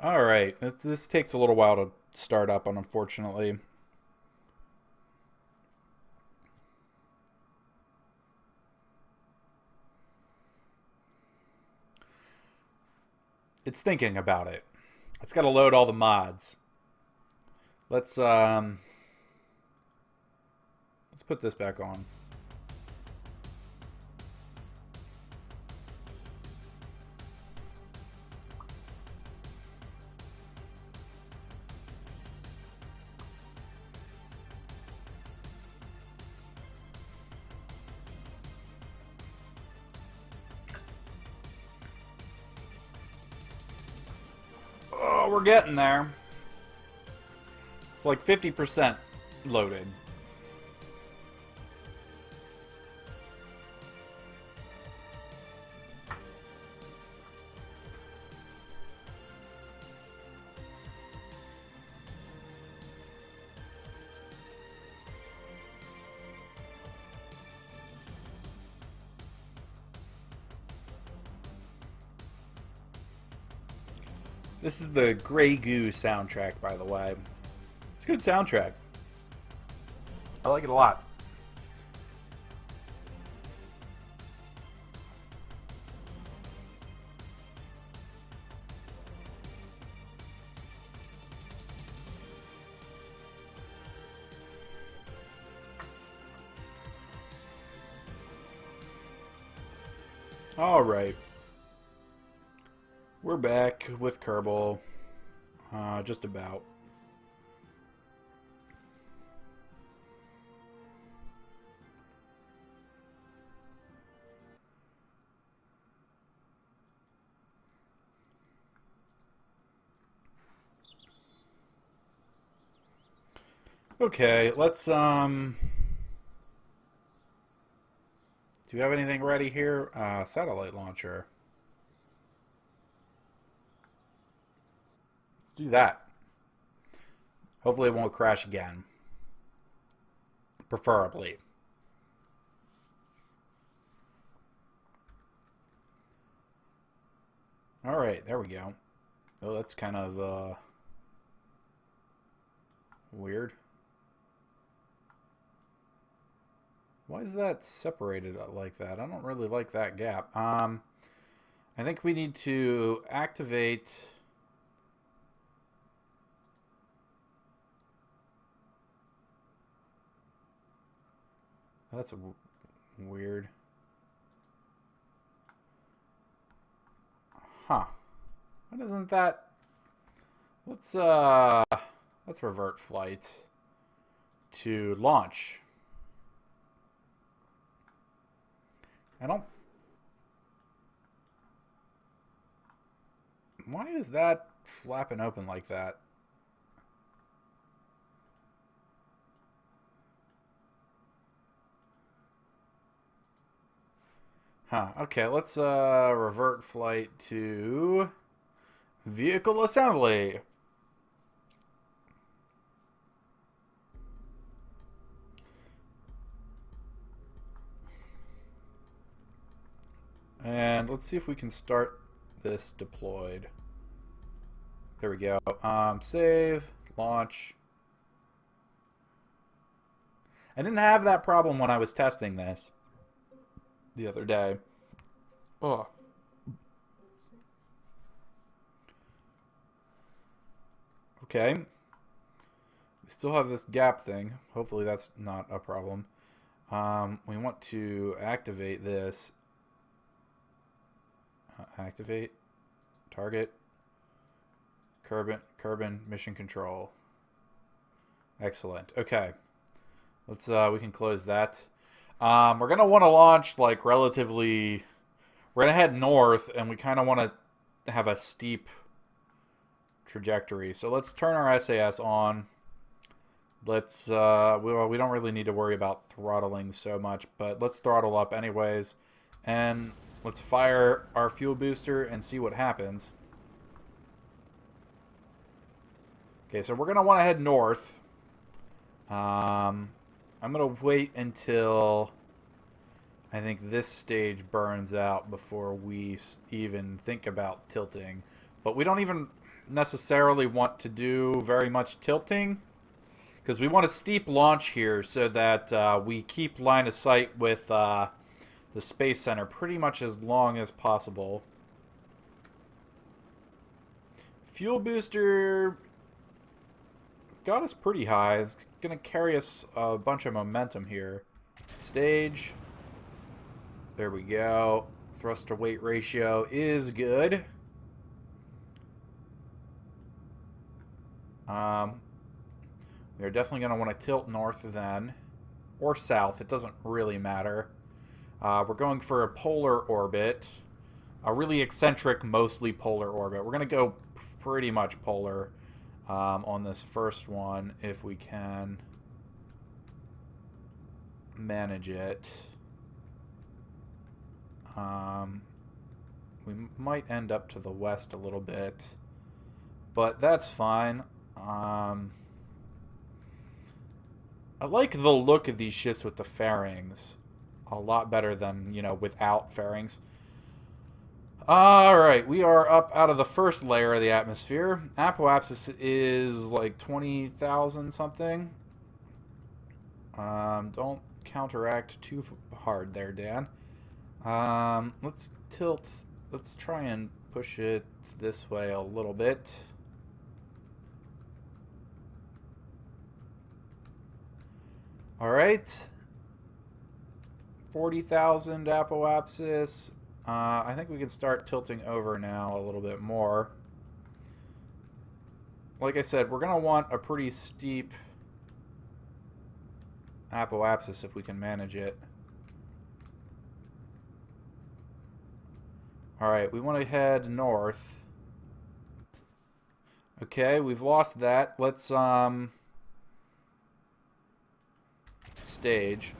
Alright, this takes a little while to start up, unfortunately. It's thinking about it. It's got to load all the mods. Let's put this back on. Oh, we're getting there. It's like 50% loaded. This is the Grey Goo soundtrack, by the way. It's a good soundtrack. I like it a lot. All right. We're back with Kerbal. Just about. Okay, let's do you have anything ready here? Satellite launcher. Let's do that. Hopefully it won't crash again. Preferably. Alright, there we go. Oh, that's kind of weird. Why is that separated like that? I don't really like that gap. I think we need to activate... That's weird. Huh. Why doesn't that... Let's revert flight to launch. I don't... Why is that flapping open like that? Huh. Okay, let's revert flight to vehicle assembly. And let's see if we can start this deployed. There we go. Save, launch. I didn't have that problem when I was testing this the other day. Oh. Okay. We still have this gap thing. Hopefully that's not a problem. We want to activate this. Activate. Target. Kerbal mission control. Excellent. Okay. Let's we can close that. We're gonna want to launch like relatively. We're gonna head north, and we kind of want to have a steep trajectory. So let's turn our SAS on. Let's we don't really need to worry about throttling so much, but let's throttle up anyways, and let's fire our fuel booster and see what happens. Okay, so we're gonna want to head north. I'm gonna wait until I think this stage burns out before we even think about tilting, but we don't even necessarily want to do very much tilting because we want a steep launch here so that we keep line of sight with the Space Center pretty much as long as possible. Fuel booster got us pretty high. It's going to carry us a bunch of momentum here. Stage. There we go. Thrust to weight ratio is good. We're definitely going to want to tilt north then. Or south. It doesn't really matter. We're going for a polar orbit. A really eccentric, mostly polar orbit. We're going to go pretty much polar on this first one if we can manage it. We might end up to the west a little bit, but that's fine. I like the look of these ships with the fairings a lot better than, you know, without fairings. Alright, we are up out of the first layer of the atmosphere. Apoapsis is like 20,000 something. Don't counteract too hard there, Dan. Let's tilt. Let's try and push it this way a little bit. Alright. 40,000 apoapsis. I think we can start tilting over now a little bit more. Like I said, we're going to want a pretty steep apoapsis if we can manage it. Alright, we want to head north. Okay, we've lost that. Let's, stage.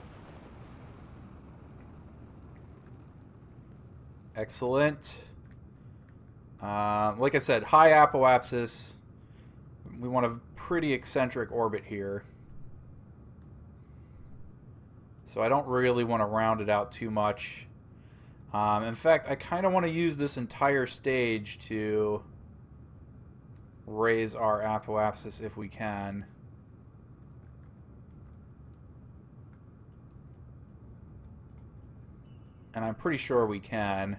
Excellent. Like I said, high apoapsis. We want a pretty eccentric orbit here. So I don't really want to round it out too much. In fact, I kind of want to use this entire stage to raise our apoapsis if we can. And I'm pretty sure we can.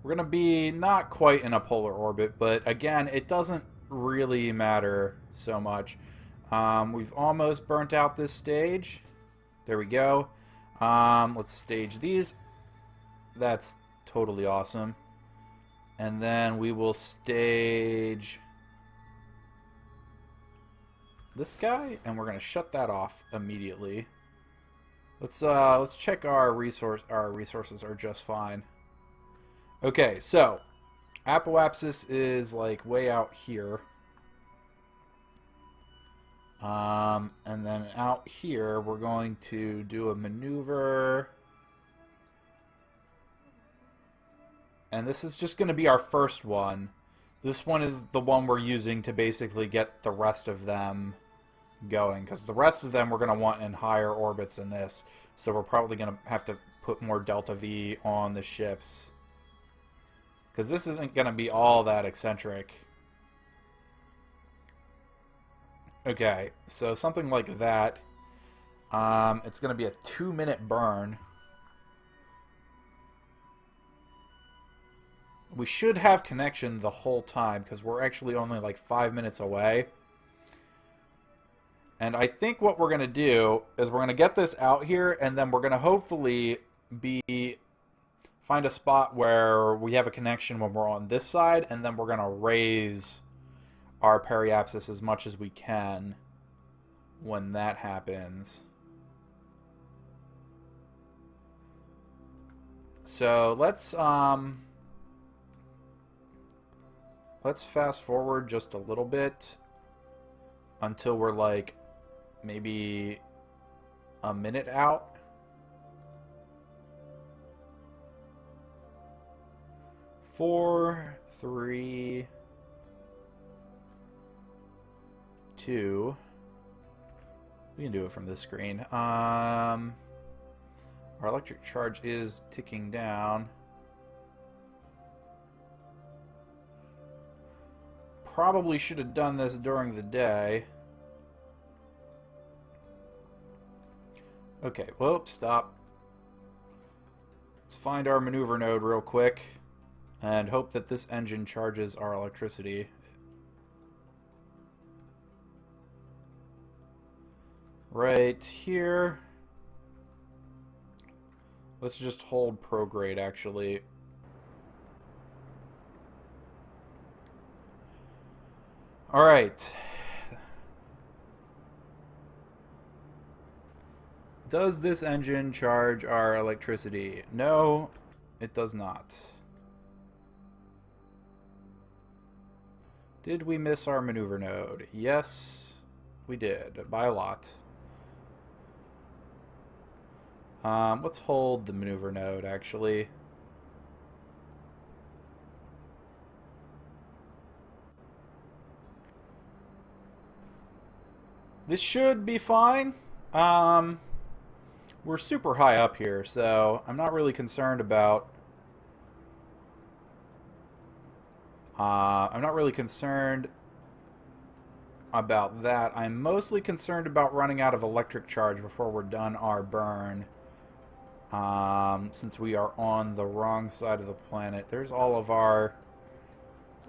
We're going to be not quite in a polar orbit, but again, it doesn't really matter so much. We've almost burnt out this stage. There we go. Let's stage these. That's totally awesome. And then we will stage this guy, and we're gonna shut that off immediately. Let's check our resources are just fine. Okay, so apoapsis is like way out here. And then out here, we're going to do a maneuver. And this is just going to be our first one. This one is the one we're using to basically get the rest of them going. Because the rest of them we're going to want in higher orbits than this. So we're probably going to have to put more Delta V on the ships. Because this isn't going to be all that eccentric. Okay, so something like that. It's going to be a 2-minute burn. We should have connection the whole time because we're actually only like 5 minutes away. And I think what we're going to do is we're going to get this out here, and then we're going to hopefully be find a spot where we have a connection when we're on this side, and then we're going to raise our periapsis as much as we can when that happens. So let's fast forward just a little bit until we're like maybe a minute out. Four, three, two. We can do it from this screen. Our electric charge is ticking down. Probably should have done this during the day. Okay, whoops, stop. Let's find our maneuver node real quick and hope that this engine charges our electricity. Right here. Let's just hold prograde, actually. Alright. Does this engine charge our electricity? No, it does not. Did we miss our maneuver node? Yes, we did, by a lot. Let's hold the maneuver node, actually. This should be fine. We're super high up here, so I'm not really concerned about... I'm not really concerned about that. I'm mostly concerned about running out of electric charge before we're done our burn. Since we are on the wrong side of the planet. There's all of our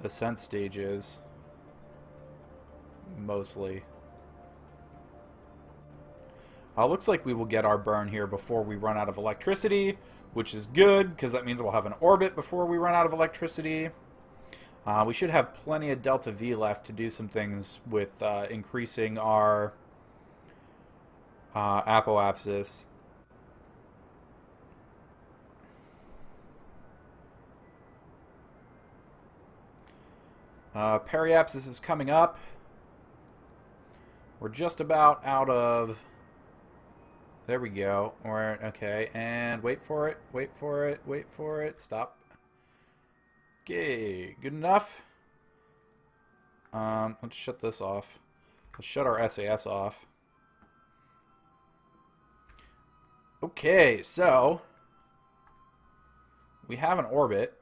ascent stages. Mostly. Looks like we will get our burn here before we run out of electricity, which is good, because that means we'll have an orbit before we run out of electricity. We should have plenty of delta V left to do some things with increasing our apoapsis. Periapsis is coming up. We're just about out of... There we go. We're okay, and wait for it, wait for it, wait for it. Stop. Okay, good enough. Let's shut this off. Let's shut our SAS off. Okay, so we have an orbit.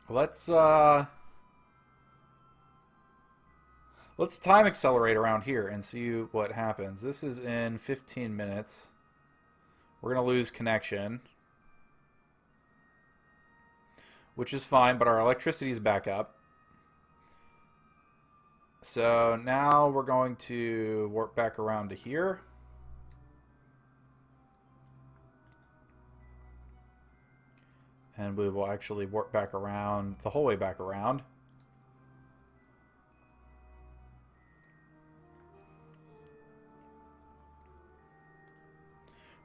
Let's time accelerate around here and see what happens. This is in 15 minutes. We're going to lose connection, which is fine, but our electricity is back up. So now we're going to warp back around to here. And we will actually warp back around, the whole way back around.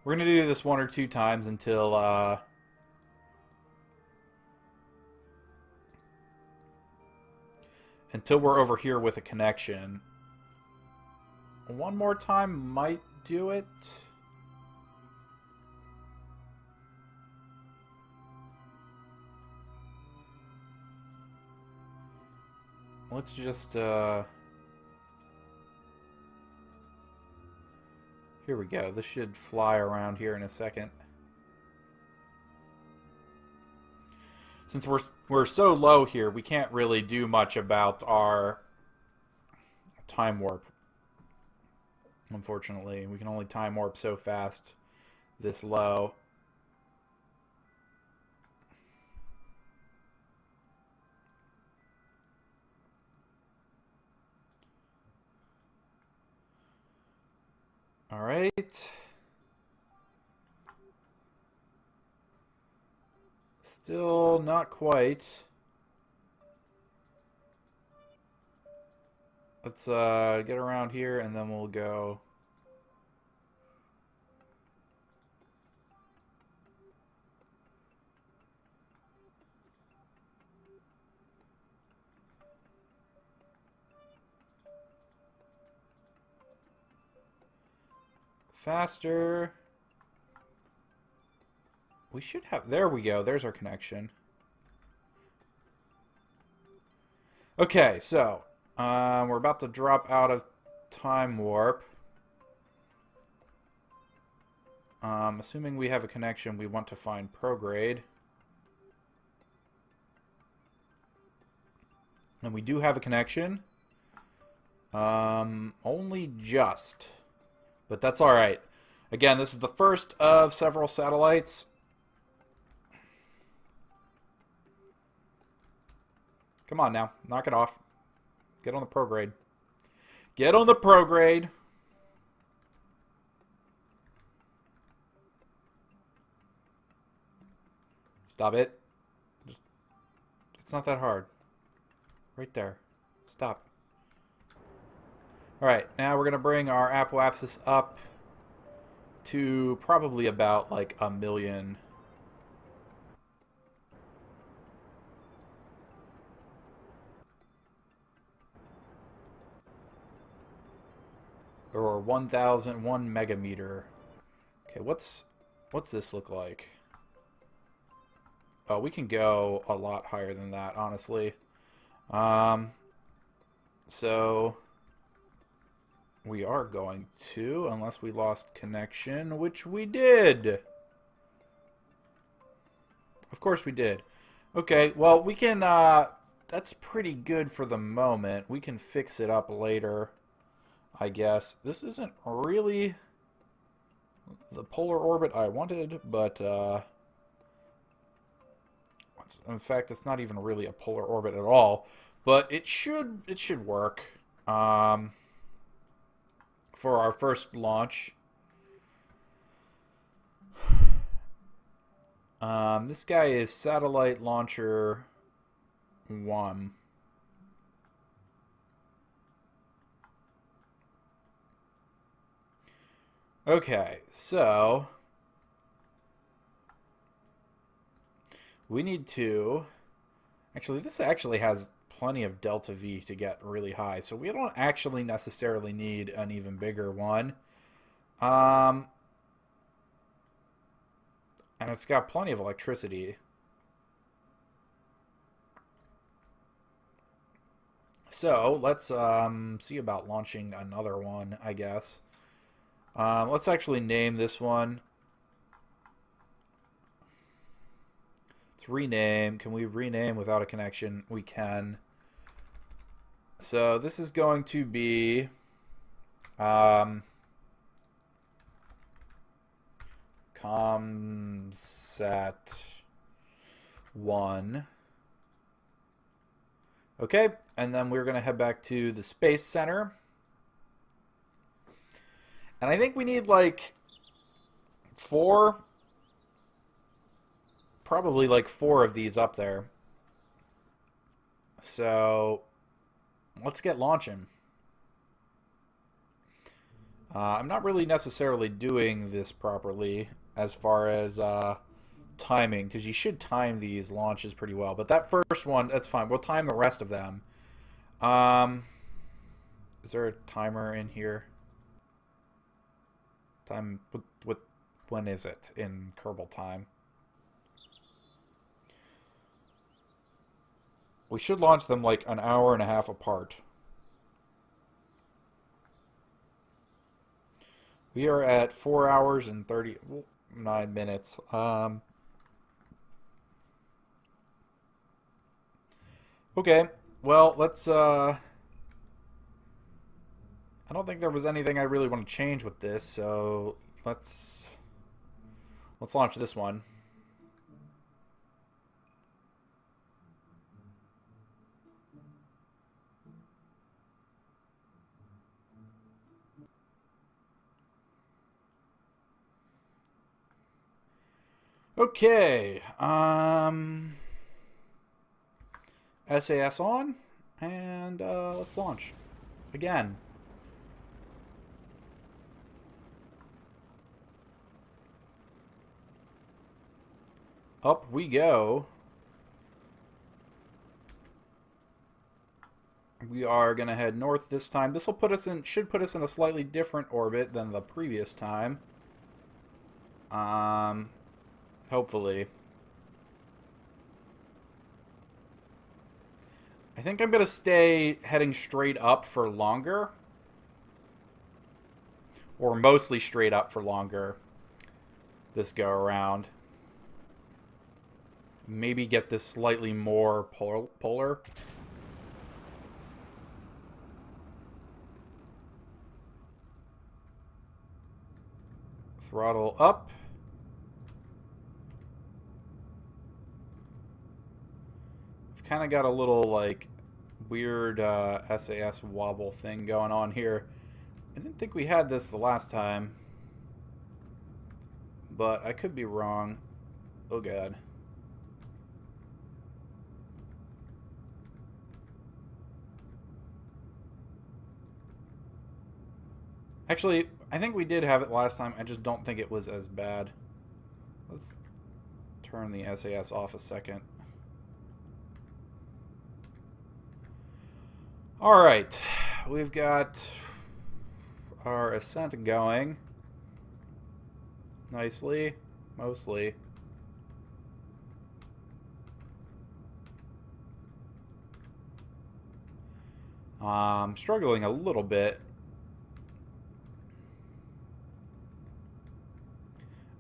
We're going to do this 1 or 2 times until we're over here with a connection. One more time might do it. Let's just here we go. This should fly around here in a second. Since we're so low here, we can't really do much about our time warp. Unfortunately, we can only time warp so fast this low. All right. Still not quite. Let's get around here and then we'll go. Faster. We should have... There we go. There's our connection. Okay, so... we're about to drop out of time warp. Assuming we have a connection, we want to find prograde. And we do have a connection. Only just. But that's alright. Again, this is the first of several satellites. Come on now. Knock it off. Get on the prograde. Get on the prograde. Stop it. It's not that hard. Right there. Stop. Alright, now we're going to bring our apoapsis up to probably about like 1 million. Or 1,001 megameter. Okay, what's this look like? Oh, we can go a lot higher than that, honestly. So we are going to, unless we lost connection, which we did. Of course we did. Okay, well, we can, that's pretty good for the moment. We can fix it up later, I guess. This isn't really the polar orbit I wanted, but, in fact, it's not even really a polar orbit at all. But it should work. For our first launch. This guy is Satellite Launcher 1. Okay, so we need to... Actually, this actually has plenty of delta V to get really high, so we don't actually necessarily need an even bigger one. And it's got plenty of electricity. So, let's see about launching another one, I guess. Let's actually name this one. Let's rename. Can we rename without a connection? We can. So this is going to be ComSat 1. Okay, and then we're going to head back to the Space Center. And I think we need like 4, probably like 4 of these up there. So let's get launching. I'm not really necessarily doing this properly as far as timing, because you should time these launches pretty well. But that first one, that's fine. We'll time the rest of them. Is there a timer in here? Time, when is it in Kerbal time? We should launch them like an hour and a half apart. We are at 4 hours and 39 minutes. Okay, well, let's, I don't think there was anything I really want to change with this, so let's launch this one. Okay. SAS on, and let's launch again. Up we go. We are going to head north this time. This will put us in, should put us in a slightly different orbit than the previous time. Hopefully. I think I'm going to stay heading straight up for longer. Or mostly straight up for longer this go around. Maybe get this slightly more polar. Throttle up. I've kind of got a little, like, weird SAS wobble thing going on here. I didn't think we had this the last time. But I could be wrong. Oh, God. Actually, I think we did have it last time. I just don't think it was as bad. Let's turn the SAS off a second. Alright. We've got our ascent going nicely. Mostly. Struggling a little bit.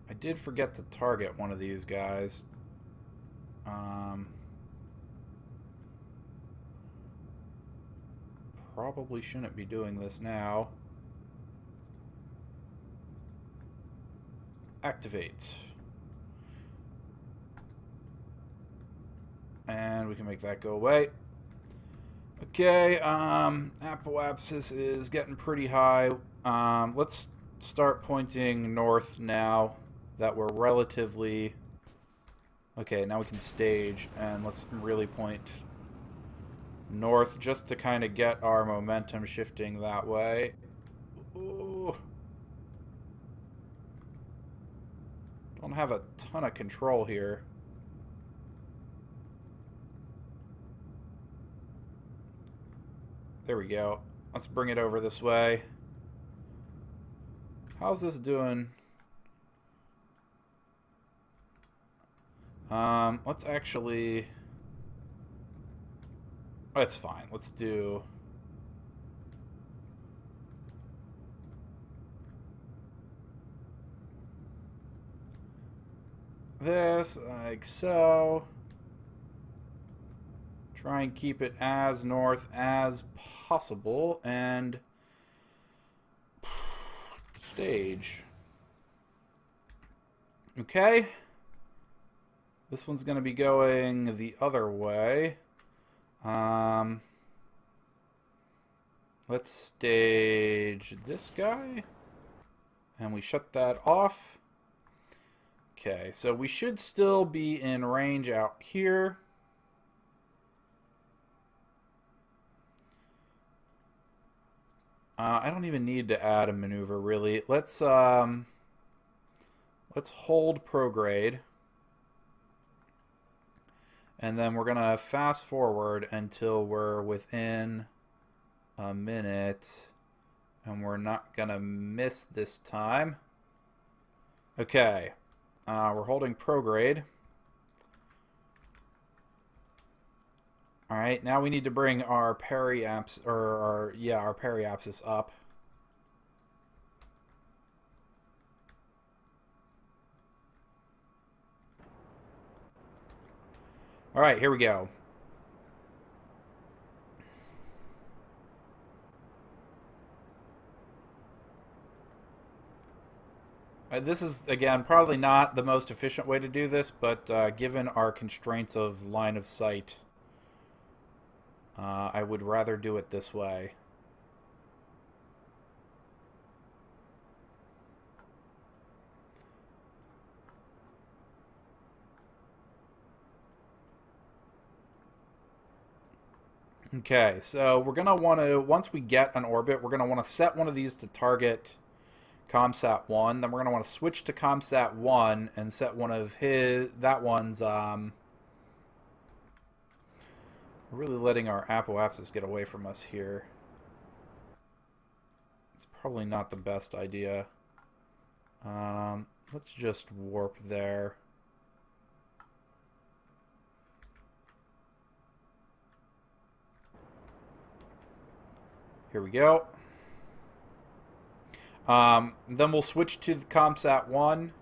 I did forget to target one of these guys. Probably shouldn't be doing this now. Activate. And we can make that go away. Okay, apoapsis is getting pretty high. Let's start pointing north now that we're relatively... Okay, now we can stage, and let's really point north just to kind of get our momentum shifting that way. Ooh. Don't have a ton of control here. There we go. Let's bring it over this way. How's this doing? Let's actually... Oh, it's fine. Let's do... this, like so. Try and keep it as north as possible, and stage. Okay. This one's going to be going the other way. Let's stage this guy, and we shut that off. Okay, so we should still be in range out here. I don't even need to add a maneuver, really. Let's hold prograde. And then we're going to fast forward until we're within a minute. And we're not going to miss this time. Okay. We're holding prograde. Alright, now we need to bring our periapsis, or our periapsis up. Alright, here we go. This is, again, probably not the most efficient way to do this, but given our constraints of line of sight, I would rather do it this way. Okay, so we're going to want to, once we get an orbit, we're going to want to set one of these to target ComSat 1. Then we're going to want to switch to ComSat 1 and set one of that one's, we're really letting our apoapsis get away from us here. It's probably not the best idea. Let's just warp there. Here we go. Then we'll switch to the ComSat 1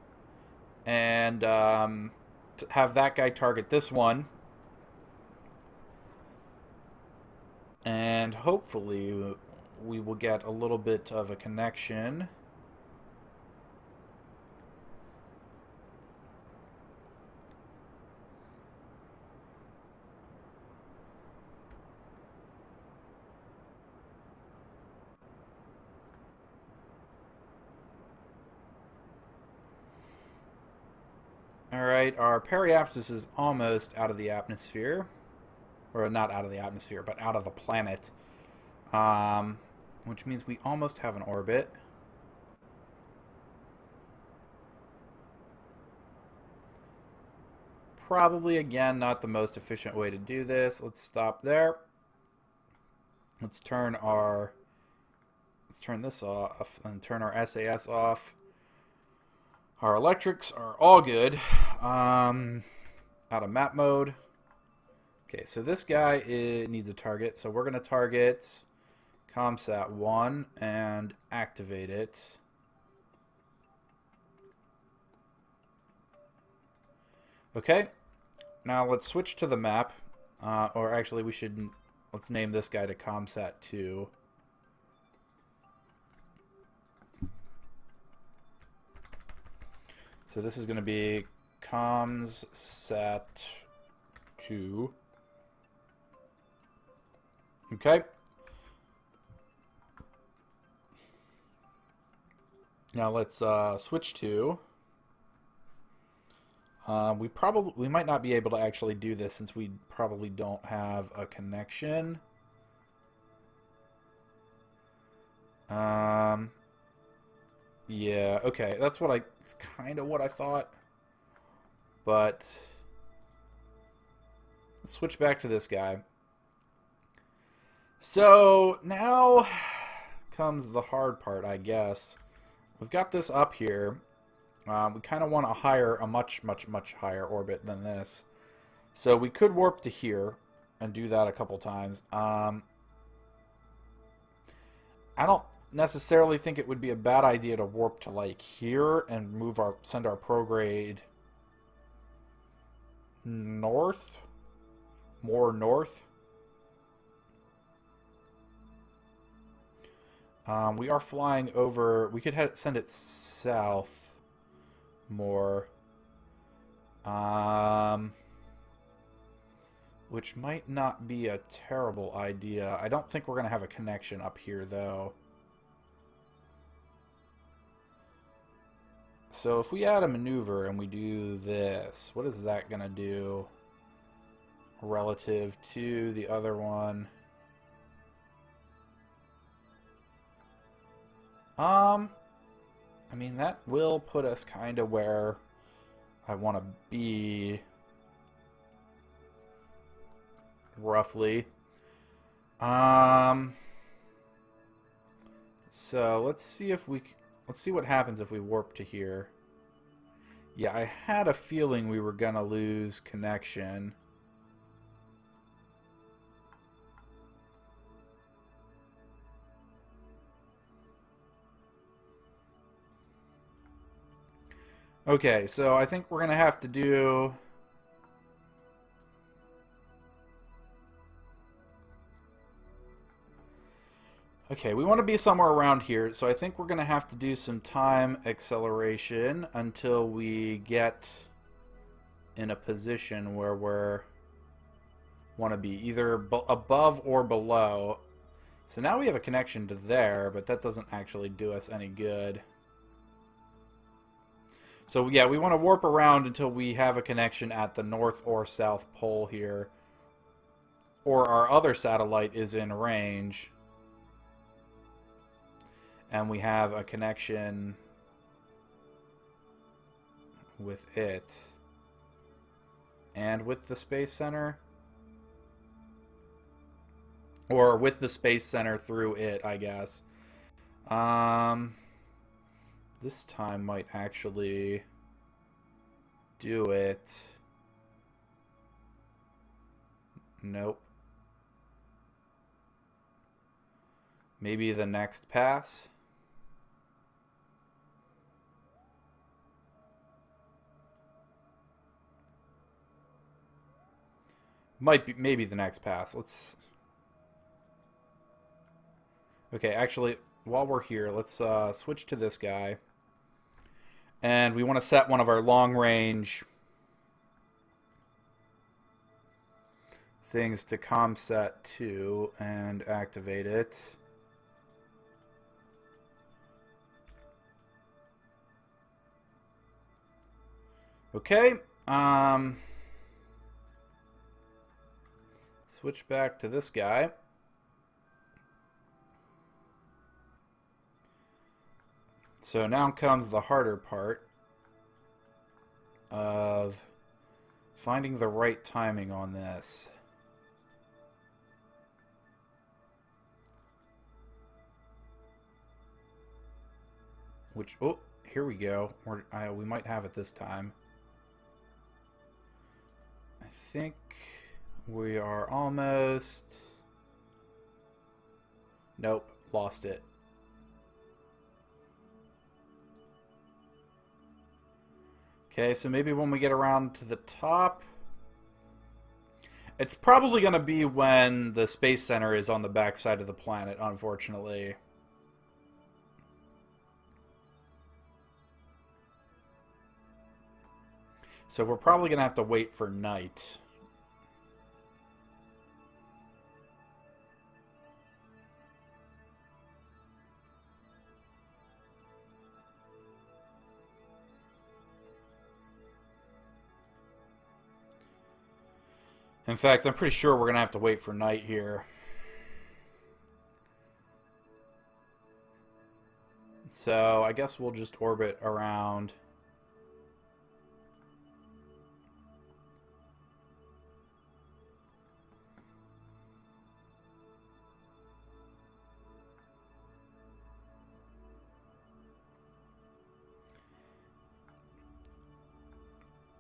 and have that guy target this one. And hopefully we will get a little bit of a connection. Alright, our periapsis is almost out of the atmosphere. Or not out of the atmosphere, but out of the planet. Which means we almost have an orbit. Probably, again, not the most efficient way to do this. Let's stop there. Let's turn this off and turn our SAS off. Our electrics are all good. Out of map mode. Okay, so this guy needs a target. So we're going to target ComSat 1 and activate it. Okay, now let's switch to the map. Or actually, let's name this guy to ComSat 2. So this is going to be ComSat 2. Okay. Now let's switch to. We might not be able to actually do this since we probably don't have a connection. Yeah, okay, it's kind of what I thought. But let's switch back to this guy. So now comes the hard part, I guess. We've got this up here. We kind of want a much higher orbit than this. So we could warp to here and do that a couple times. I don't necessarily think it would be a bad idea to warp to like here and send our prograde north, more north. We are flying over. We could send it south more, which might not be a terrible idea. I don't think we're gonna have a connection up here though. So if we add a maneuver and we do this, what is that gonna do relative to the other one? I mean, that will put us kind of where I want to be, roughly. So let's see what happens if we warp to here. Yeah, I had a feeling we were gonna lose connection. Okay, so I think we're going to have to do... Okay, we want to be somewhere around here, so I think we're going to have to do some time acceleration until we get in a position where we're want to be either above or below. So now we have a connection to there, but that doesn't actually do us any good. So yeah, we want to warp around until we have a connection at the north or south pole here. or our other satellite is in range, and we have a connection with it and with the Space Center, or with the Space Center through it, I guess. This time might actually do it. Nope. Maybe the next pass? Might be, maybe the next pass. Let's... Okay, actually, while we're here, let's switch to this guy. And we want to set one of our long-range things to ComSat 2 and activate it. Okay, switch back to this guy. So now comes the harder part of finding the right timing on this. Which, oh, here we go. We might have it this time. I think we are almost... Nope, lost it. Okay, so maybe when we get around to the top... It's probably going to be when the Space Center is on the backside of the planet, unfortunately. So we're probably going to have to wait for night. In fact, I'm pretty sure we're going to have to wait for night here. So I guess we'll just orbit around.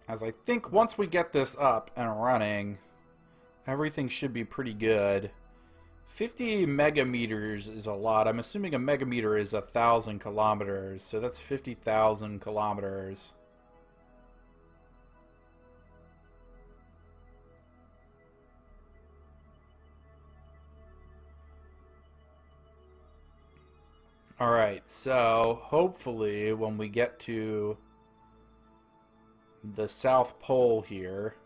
As I think once we get this up and running, everything should be pretty good. 50 megameters is a lot. I'm assuming a megameter is 1,000 kilometers, so that's 50,000 kilometers. Alright, so hopefully when we get to the South Pole here,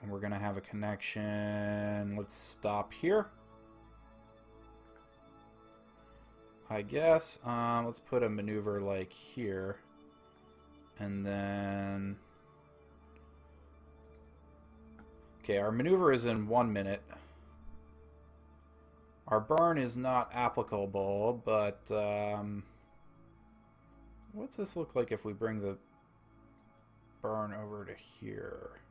and we're gonna have a connection. Let's stop here, I guess. Let's put a maneuver like here, and then okay, our maneuver is in 1 minute. Our burn is not applicable, but what's this look like if we bring the burn over to here?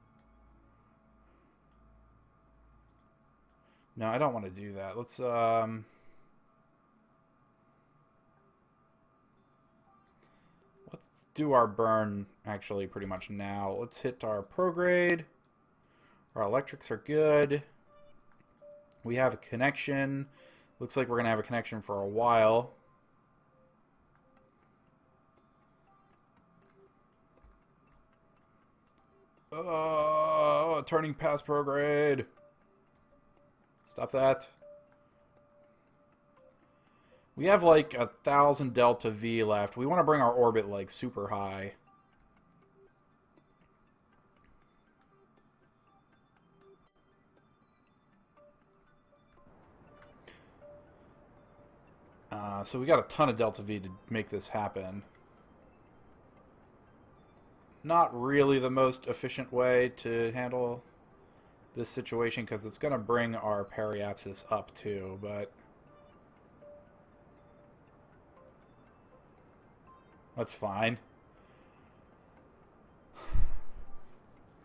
No, I don't want to do that. Let's do our burn actually pretty much now. Let's hit our prograde. Our electrics are good. We have a connection. Looks like we're going to have a connection for a while. Turning past prograde. Stop that. We have like 1,000 delta V left. We want to bring our orbit like super high. So we got a ton of delta V to make this happen. not really the most efficient way to handle this situation because it's going to bring our periapsis up too, but that's fine.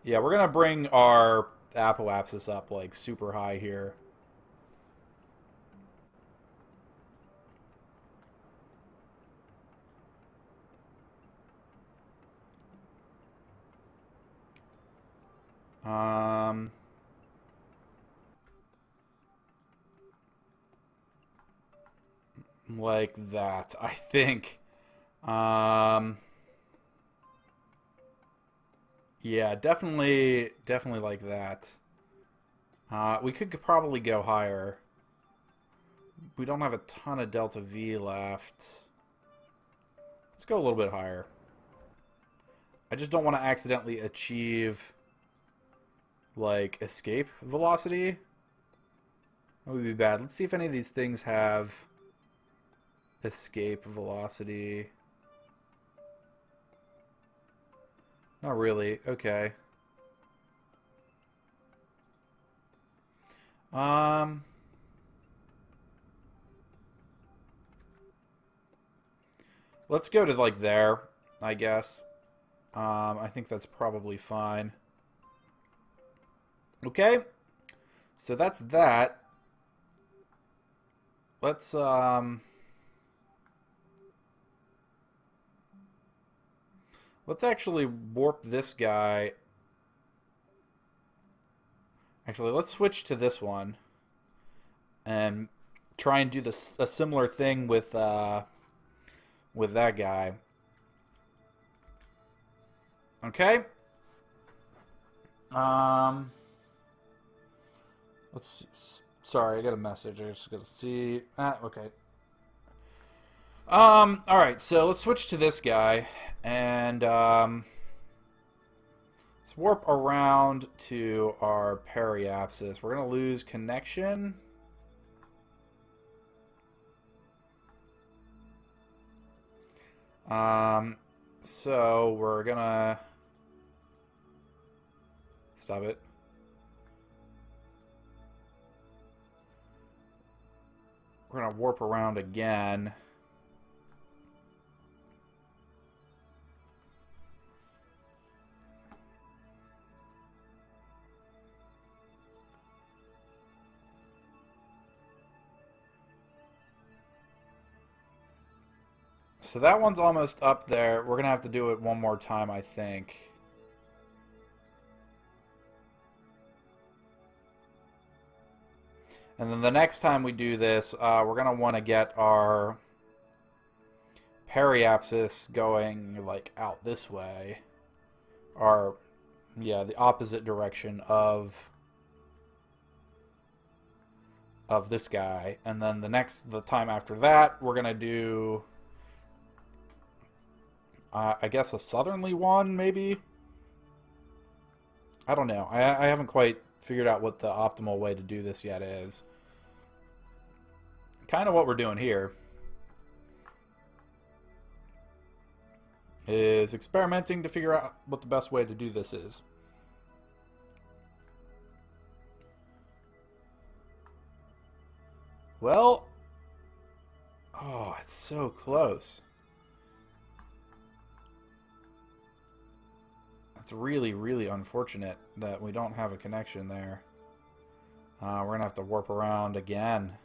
Yeah, we're going to bring our apoapsis up like super high here. Like that, I think. Yeah, definitely like that. We could probably go higher. We don't have a ton of delta V left. Let's go a little bit higher. I just don't want to accidentally achieve, like, escape velocity. That would be bad. Let's see if any of these things have escape velocity. Not really. Okay. Let's go to, like, there, I guess. I think that's probably fine. Okay. So that's that. Let's actually warp this guy. Actually, let's switch to this one and try and do this a similar thing with that guy. Okay. Let's see. Sorry, I got a message. I just gotta see. Okay. All right. So let's switch to this guy and let's warp around to our periapsis. We're gonna lose connection. So we're gonna stop it. We're gonna warp around again. So that one's almost up there. We're gonna have to do it one more time, I think. And then the next time we do this, we're going to want to get our periapsis going, like, out this way. Or, yeah, the opposite direction of this guy. And then the time after that, we're going to do, I guess, a southerly one, maybe? I don't know. I haven't quite figured out what the optimal way to do this yet is. Kind of what we're doing here is experimenting to figure out what the best way to do this is. Well, oh, it's so close. It's really, really unfortunate that we don't have a connection there. We're going to have to warp around again.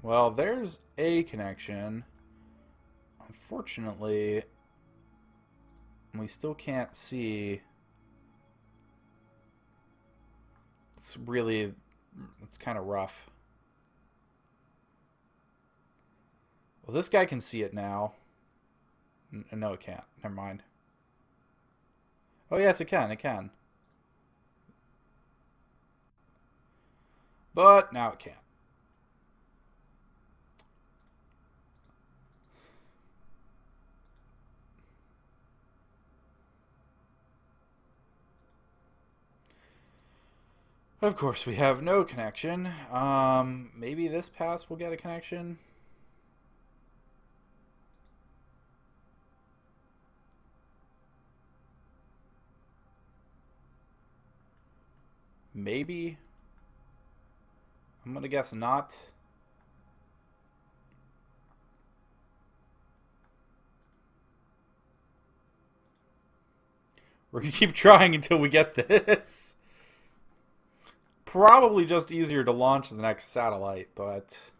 Well, there's a connection. Unfortunately, we still can't see. It's kind of rough. Well, this guy can see it now. No, it can't. Never mind. Oh, yes, it can. It can. But now it can't. Of course, we have no connection. Maybe this pass will get a connection. Maybe. I'm gonna guess not. We're gonna keep trying until we get this. Probably just easier to launch the next satellite, but...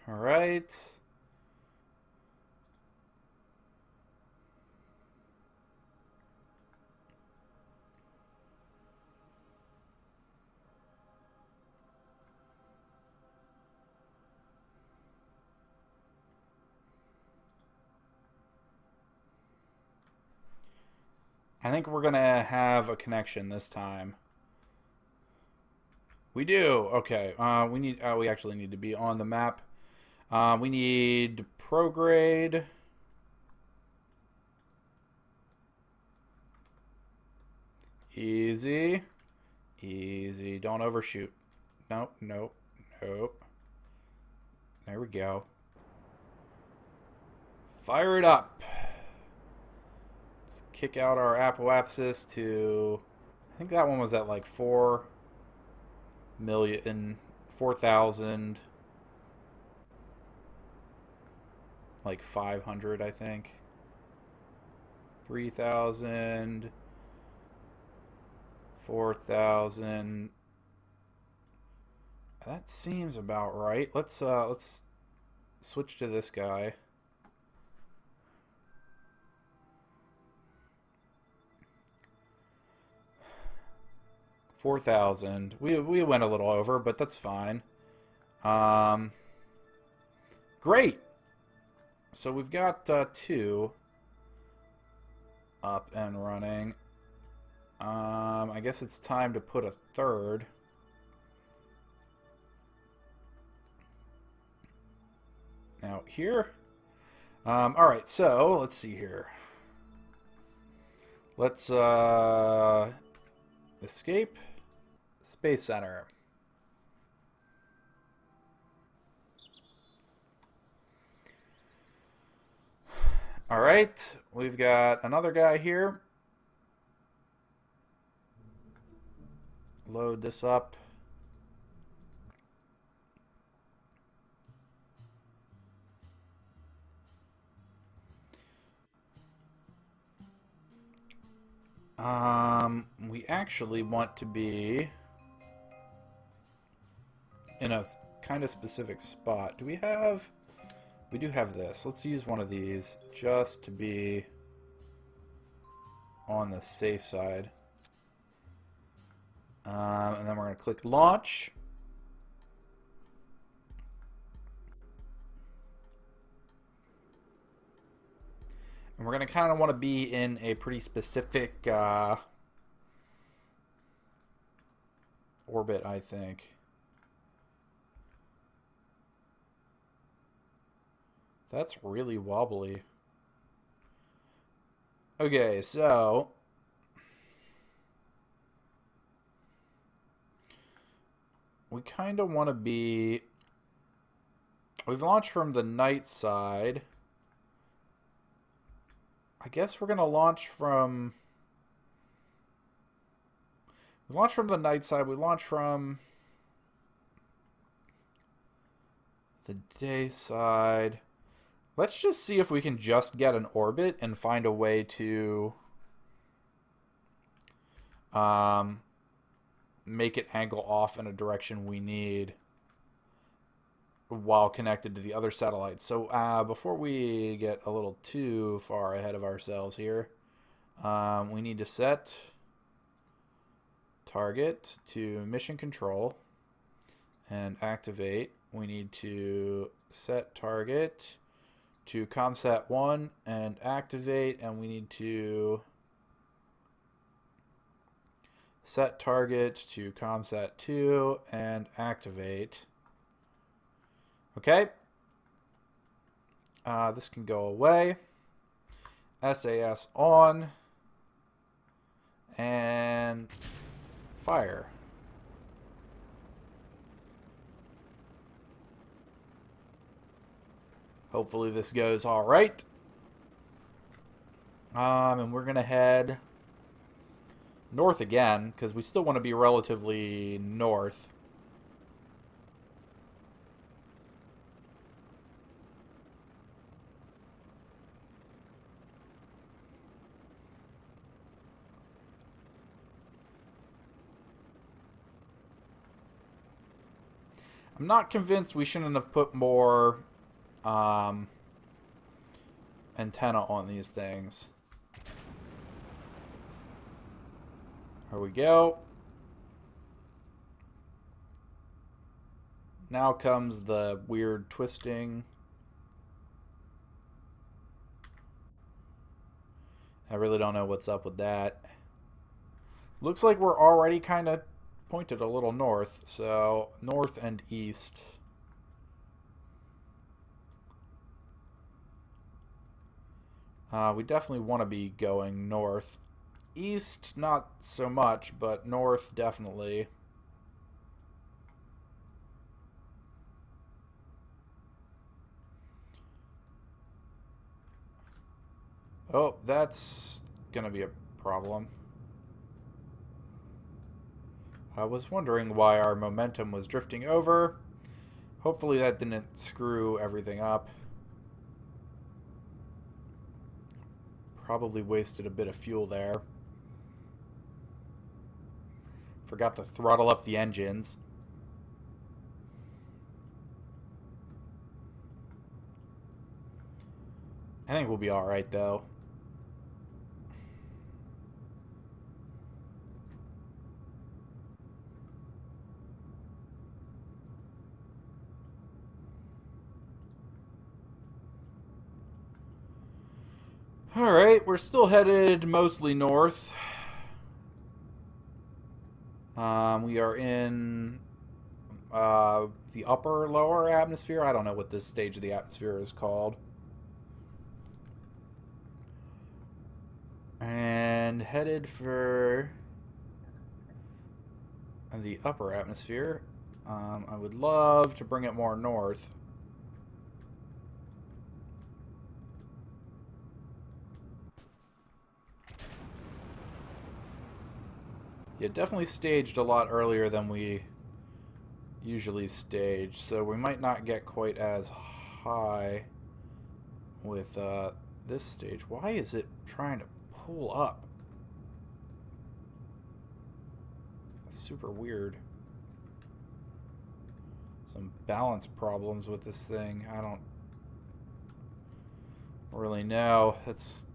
All right. I think we're gonna have a connection this time. We do. Okay. We need. We actually need to be on the map. We need prograde. Easy. Easy. Don't overshoot. Nope. Nope. Nope. There we go. Fire it up. Let's kick out our apoapsis to... I think that one was at like 4 million... 4,000... like 500, I think. 3,000... 4,000... That seems about right. Let's switch to this guy. $4,000. We went a little over, but that's fine. Great. So we've got 2 up and running. I guess it's time to put a 3rd. Now here. Alright, so let's see here. Let's escape Space Center. Alright, we've got another guy here. Load this up. We actually want to be in a kind of specific spot. Do we have... We do have this. Let's use one of these just to be on the safe side. And then we're going to click launch. And we're going to kind of want to be in a pretty specific orbit, I think. That's really wobbly. Okay, so... we kind of want to be... We've launched from the night side. I guess we're going to launch from... We launched from the night side. We launched from the day side. Let's just see if we can just get an orbit and find a way to make it angle off in a direction we need while connected to the other satellites. So before we get a little too far ahead of ourselves here, we need to set target to mission control and activate. We need to set target to ComSat 1 and activate, and we need to set target to ComSat 2 and activate. Okay. This can go away. SAS on and fire. Hopefully this goes all right. And we're gonna head north again because we still want to be relatively north. I'm not convinced we shouldn't have put more antenna on these things. Here we go. Now comes the weird twisting. I really don't know what's up with that. Looks like we're already kind of pointed a little north, so north and east. We definitely want to be going north. East, not so much, but north, definitely. Oh, that's gonna be a problem. I was wondering why our momentum was drifting over. Hopefully that didn't screw everything up. Probably wasted a bit of fuel there. Forgot to throttle up the engines. I think we'll be alright though. Alright, we're still headed mostly north. We are in the upper, lower atmosphere. I don't know what this stage of the atmosphere is called. And headed for the upper atmosphere. I would love to bring it more north. Yeah, definitely staged a lot earlier than we usually stage, so we might not get quite as high with this stage. Why is it trying to pull up? That's super weird. Some balance problems with this thing. I don't really know. It's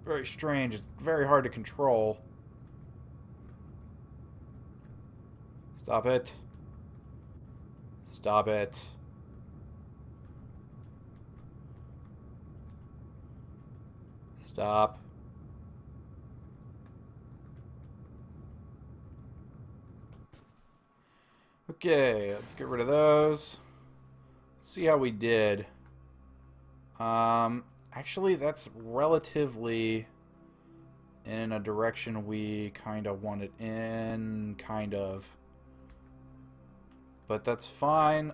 very strange. It's very hard to control. Stop it. Stop it. Stop. Okay, let's get rid of those. See how we did. Actually, that's relatively in a direction we kind of want it in, kind of. But that's fine.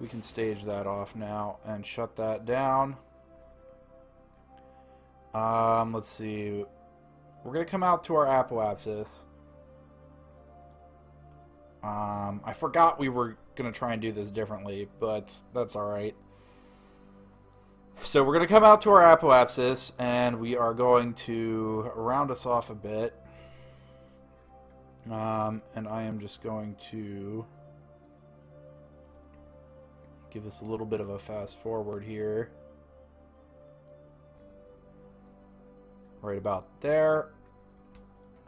We can stage that off now and shut that down. Let's see. We're gonna come out to our apoapsis. I forgot we were gonna try and do this differently, but that's alright. So we're gonna come out to our apoapsis and we are going to round us off a bit. And I am just going to give us a little bit of a fast forward here. Right about there.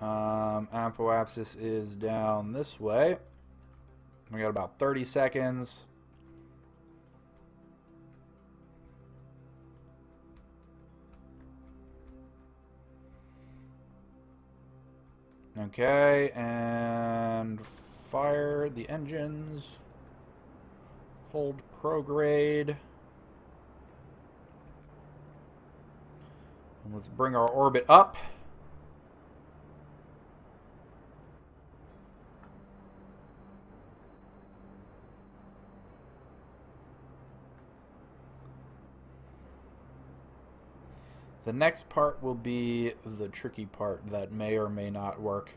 Apoapsis is down this way. We got about 30 seconds. Okay, and fire the engines. Hold prograde. And let's bring our orbit up. The next part will be the tricky part that may or may not work.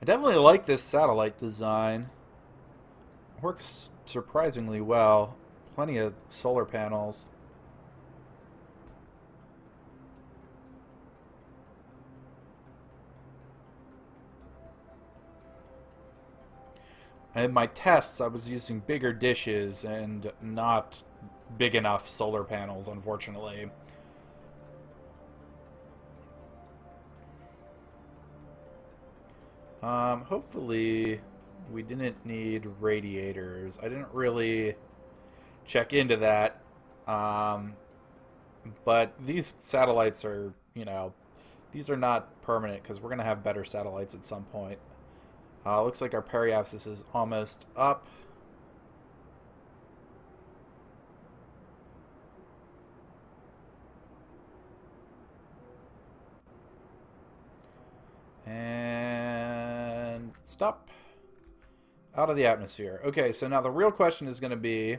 I definitely like this satellite design. Works surprisingly well. Plenty of solar panels. And in my tests, I was using bigger dishes and not big enough solar panels, unfortunately. Hopefully we didn't need radiators. I didn't really check into that. But these satellites are, these are not permanent because we're going to have better satellites at some point. Looks like our periapsis is almost up. And stop. Out of the atmosphere. Okay, so now the real question is going to be,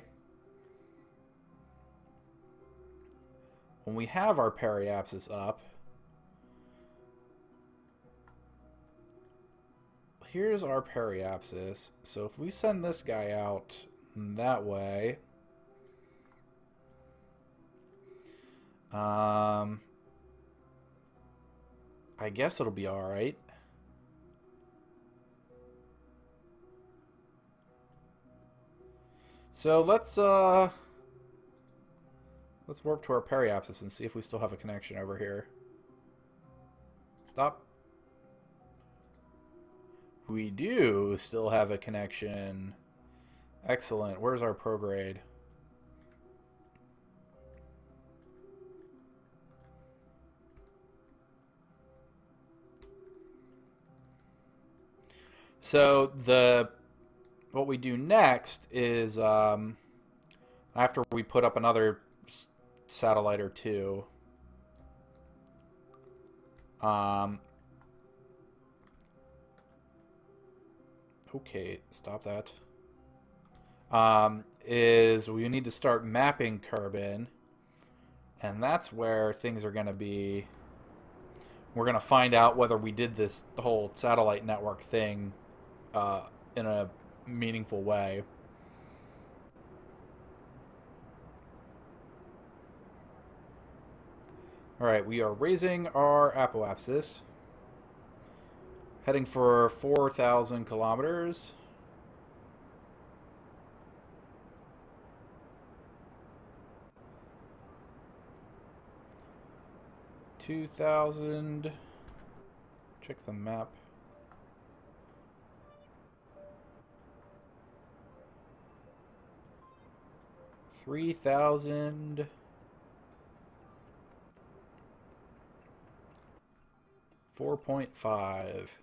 when we have our periapsis up, here's our periapsis. So if we send this guy out that way, I guess it'll be all right. So let's warp to our periapsis and see if we still have a connection over here. Stop. We do still have a connection. Excellent. Where's our prograde? So what we do next is after we put up another satellite or two, okay, stop that. Is we need to start mapping Kerbal, and that's where things are going to be. We're going to find out whether we did the whole satellite network thing in a meaningful way. Alright, we are raising our apoapsis. Heading for 4,000 kilometers. $2,000. Check the map. $3,000. 4.5.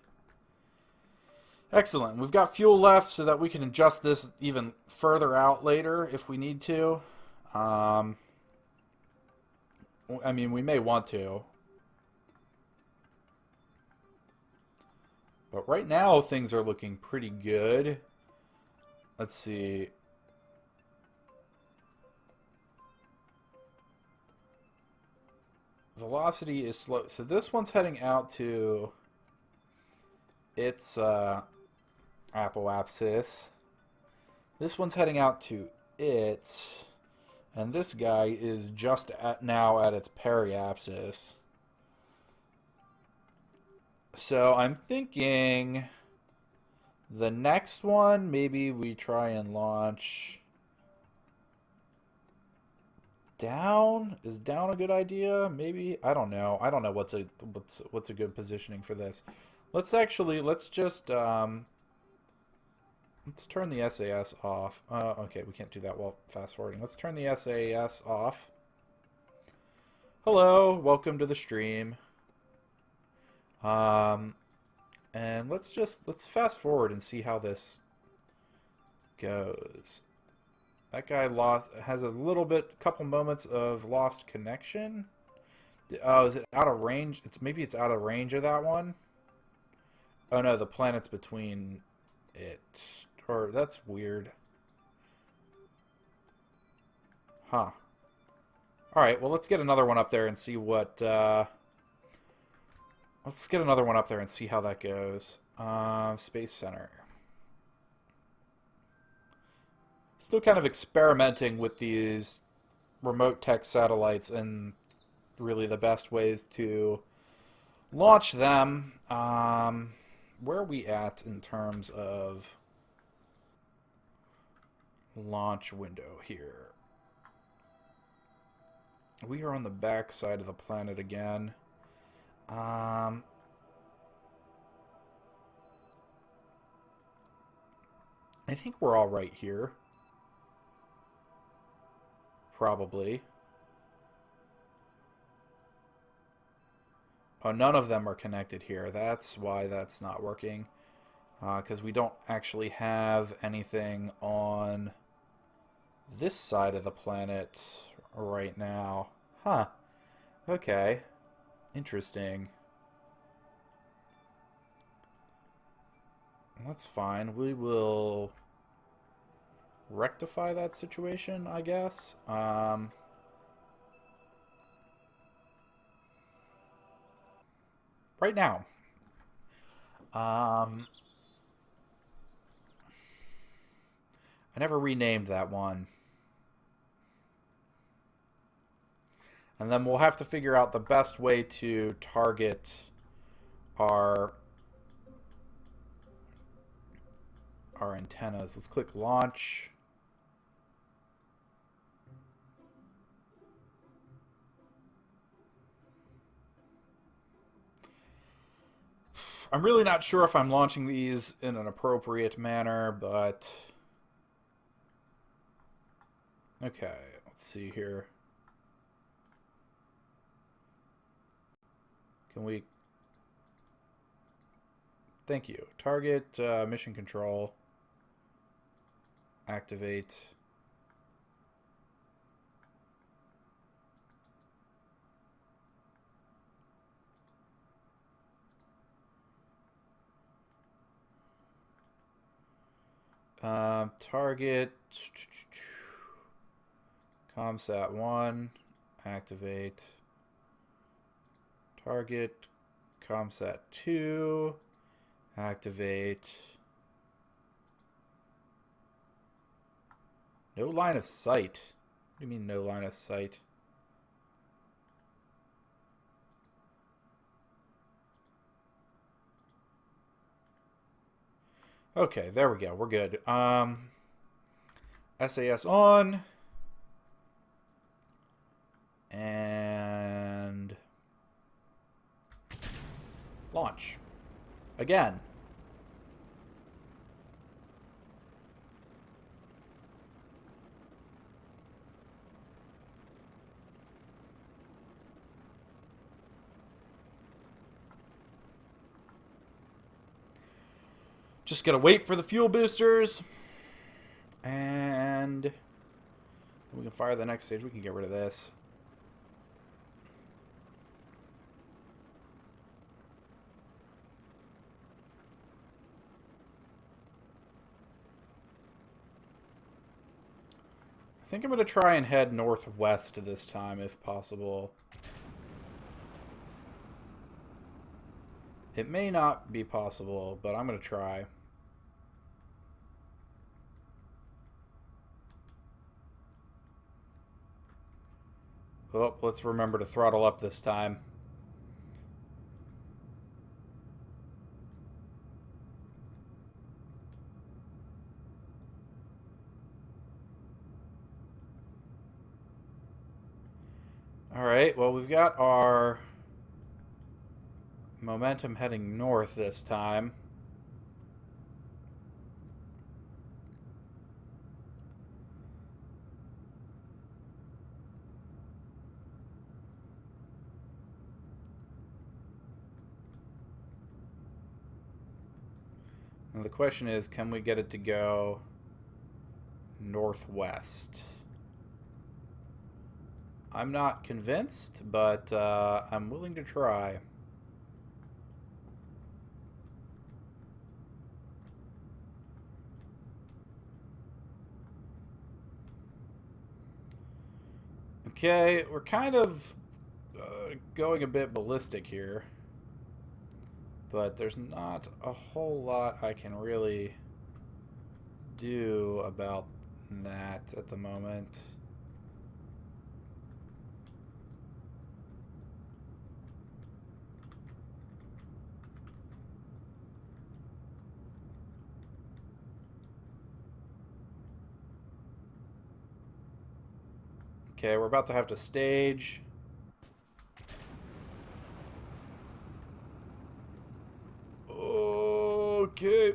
Excellent. We've got fuel left so that we can adjust this even further out later if we need to. I mean, we may want to. But right now, things are looking pretty good. Let's see. Velocity is slow. So this one's heading out to its apoapsis. This one's heading out to its, and this guy is just now at its periapsis. So I'm thinking the next one, maybe we try and launch down. Is down a good idea? Maybe. I don't know. I don't know what's a good positioning for this. Let's just let's Let's turn the SAS off. Okay, we can't do that while fast forwarding. Let's turn the SAS off. Hello, welcome to the stream. And let's fast forward and see how this goes. That guy has a couple moments of lost connection. Oh, is it out of range? Maybe it's out of range of that one. Oh no, the planet's between it. Or that's weird. Huh. Alright, well let's get another one up there and see what let's get another one up there and see how that goes. Space Center. Still kind of experimenting with these remote tech satellites and really the best ways to launch them. Where are we at in terms of launch window here? We are on the back side of the planet again. I think we're all right here. Probably. Oh, none of them are connected here. That's why that's not working. Because we don't actually have anything on this side of the planet right now. Huh. Okay. Interesting. That's fine. We will rectify that situation, I guess. Right now. I never renamed that one. And then we'll have to figure out the best way to target our antennas. Let's click launch. I'm really not sure if I'm launching these in an appropriate manner, but okay, let's see here. Can we... Thank you. Target, mission control. Activate. Target. ComSat 1. Activate. Target. ComSat 2. Activate. No line of sight. What do you mean no line of sight? Okay, there we go. We're good. SAS on. And launch. Again. Just gotta wait for the fuel boosters. And we can fire the next stage. We can get rid of this. I think I'm going to try and head northwest this time if possible. It may not be possible, but I'm going to try. Oh, let's remember to throttle up this time. Alright, well we've got our momentum heading north this time. Now the question is, can we get it to go northwest? I'm not convinced, but I'm willing to try. Okay, we're kind of going a bit ballistic here, but there's not a whole lot I can really do about that at the moment. Okay, we're about to have to stage. Okay.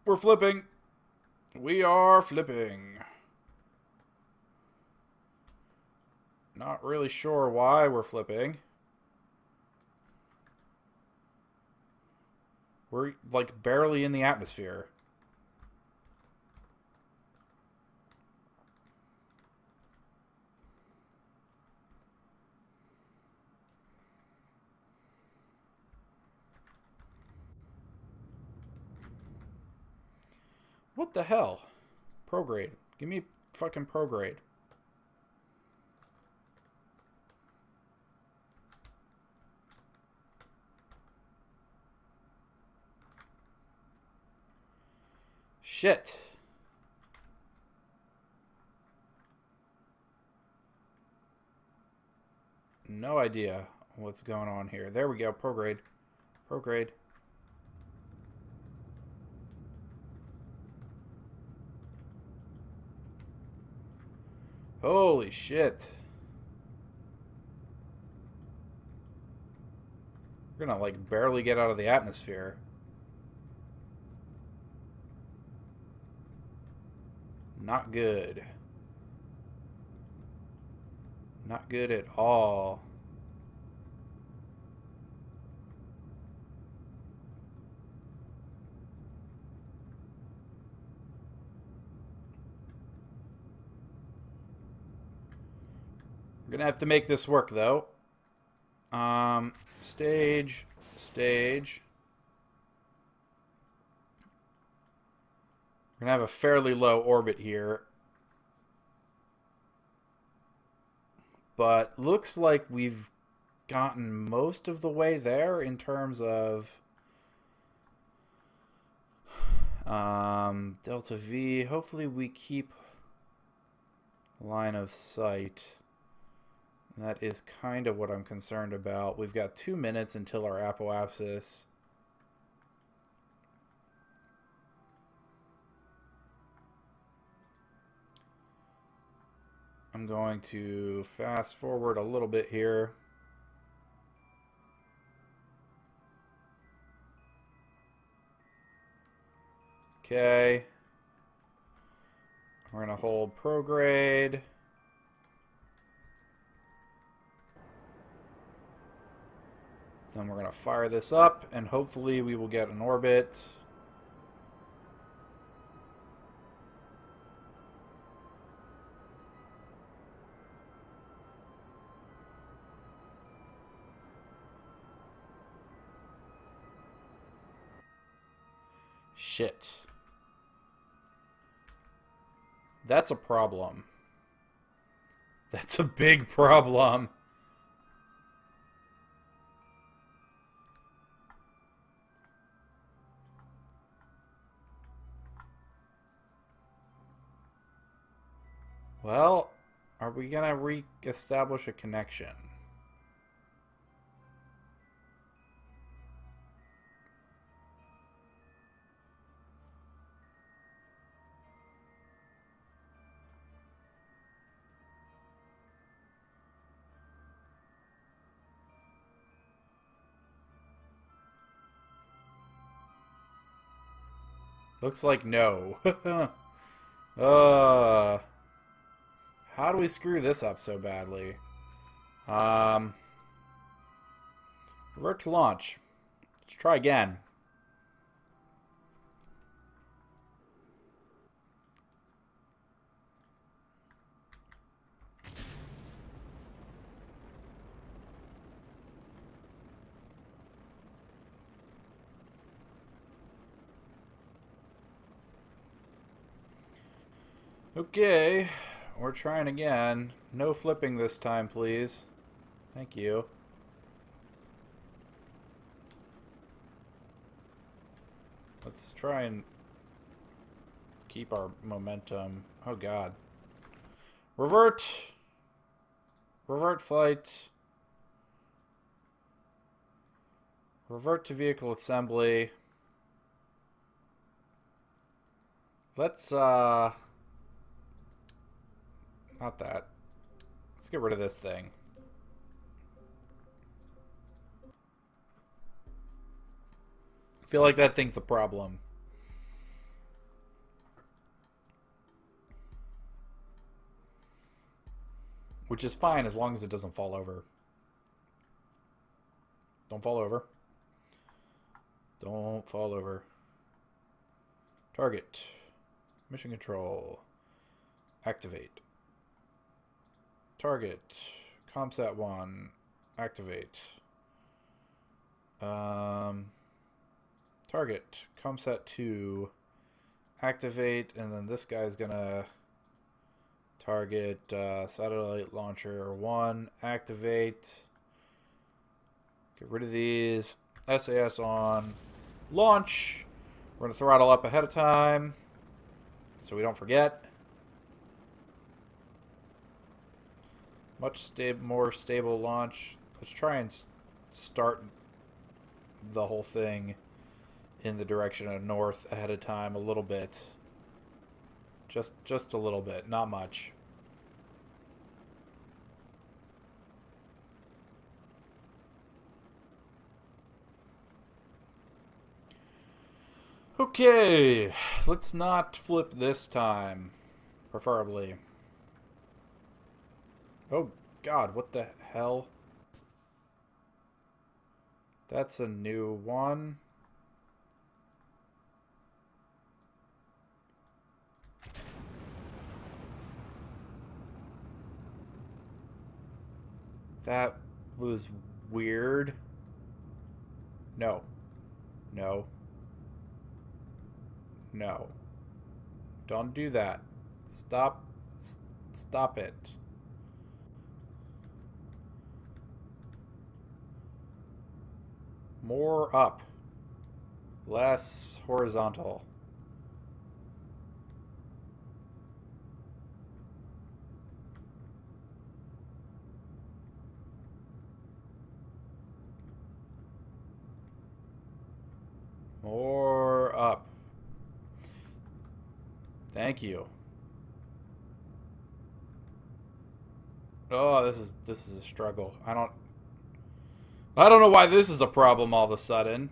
We're flipping. We are flipping. Not really sure why we're flipping. We're like barely in the atmosphere. What the hell? Prograde. Give me fucking prograde. Shit. No idea what's going on here. There we go. Prograde. Prograde. Holy shit. We're gonna like barely get out of the atmosphere. Not good. Not good at all. We're gonna have to make this work though. Stage. We're gonna have a fairly low orbit here. But looks like we've gotten most of the way there in terms of Delta V. Hopefully we keep line of sight. That is kind of what I'm concerned about. We've got 2 minutes until our apoapsis. I'm going to fast forward a little bit here. Okay. We're going to hold prograde. Then we're going to fire this up, and hopefully we will get an orbit. Shit. That's a problem. That's a big problem. Well, are we gonna re-establish a connection? Looks like no. How do we screw this up so badly? Revert to launch. Let's try again. Okay, we're trying again. No flipping this time, please. Thank you. Let's try and keep our momentum. Oh god. Revert! Revert flight. Revert to vehicle assembly. Let's, not that. Let's get rid of this thing. I feel like that thing's a problem. Which is fine as long as it doesn't fall over. Don't fall over. Don't fall over. Target. Mission control. Activate. Target. Comsat 1. Activate. Target. Comsat 2. Activate. And then this guy's gonna target satellite launcher 1. Activate. Get rid of these. SAS on. Launch. We're going to throttle up ahead of time so we don't forget. Much more stable launch. Let's try and start the whole thing in the direction of north ahead of time a little bit. Just a little bit, not much. Okay, let's not flip this time, preferably. Oh god, what the hell? That's a new one. That was weird. No. No. No. Don't do that. Stop. Stop it. More up. Less horizontal. More up. Thank you. Oh, this is a struggle. I don't know why this is a problem all of a sudden.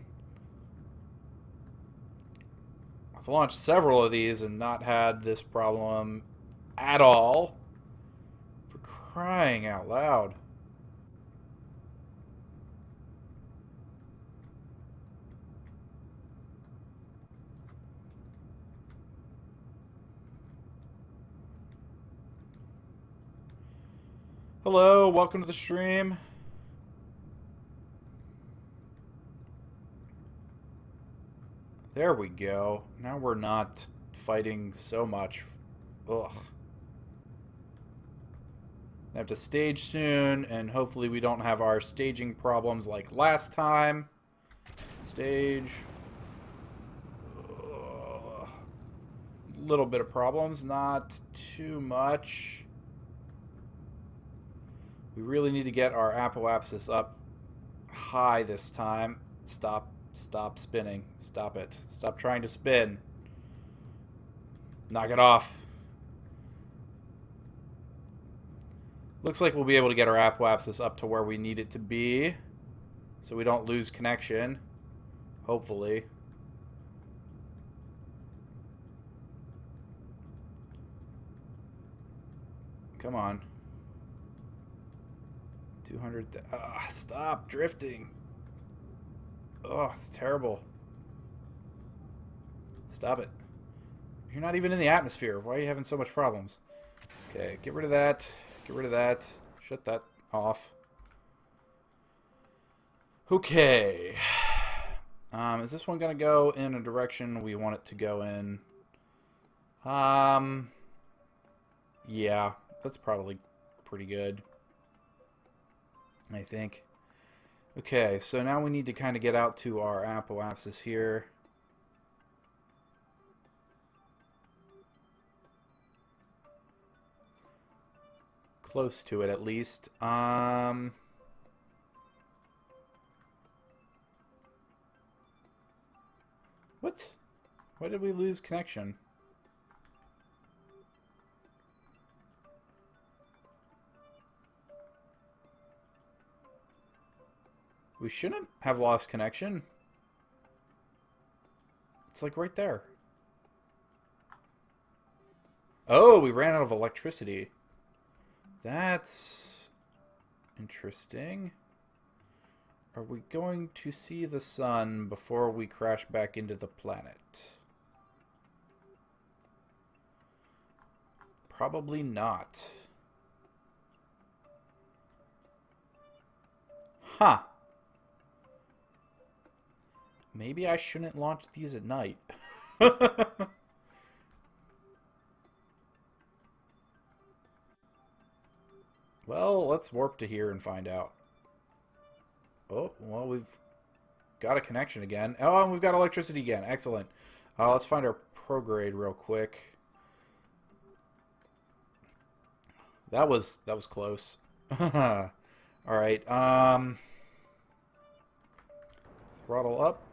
I've launched several of these and not had this problem at all. For crying out loud. Hello, welcome to the stream. There we go. Now we're not fighting so much. Ugh. I have to stage soon, and hopefully we don't have our staging problems like last time. Stage. Little bit of problems, not too much. We really need to get our apoapsis up high this time. Stop spinning. Stop it. Stop trying to spin. Knock it off. Looks like we'll be able to get our apoapsis up to where we need it to be, so we don't lose connection. Hopefully. Come on. 200. Stop drifting. Oh, it's terrible. Stop it. You're not even in the atmosphere. Why are you having so much problems? Okay, get rid of that. Get rid of that. Shut that off. Okay. Is this one going to go in a direction we want it to go in? Yeah, that's probably pretty good, I think. Okay, so now we need to kind of get out to our apoapsis here. Close to it, at least. What? Why did we lose connection? We shouldn't have lost connection. It's like right there. Oh, we ran out of electricity. That's interesting. Are we going to see the sun before we crash back into the planet? Probably not. Huh. Maybe I shouldn't launch these at night. Well, let's warp to here and find out. Oh, well, we've got a connection again. Oh, and we've got electricity again. Excellent. Let's find our prograde real quick. That was close. All right. Throttle up.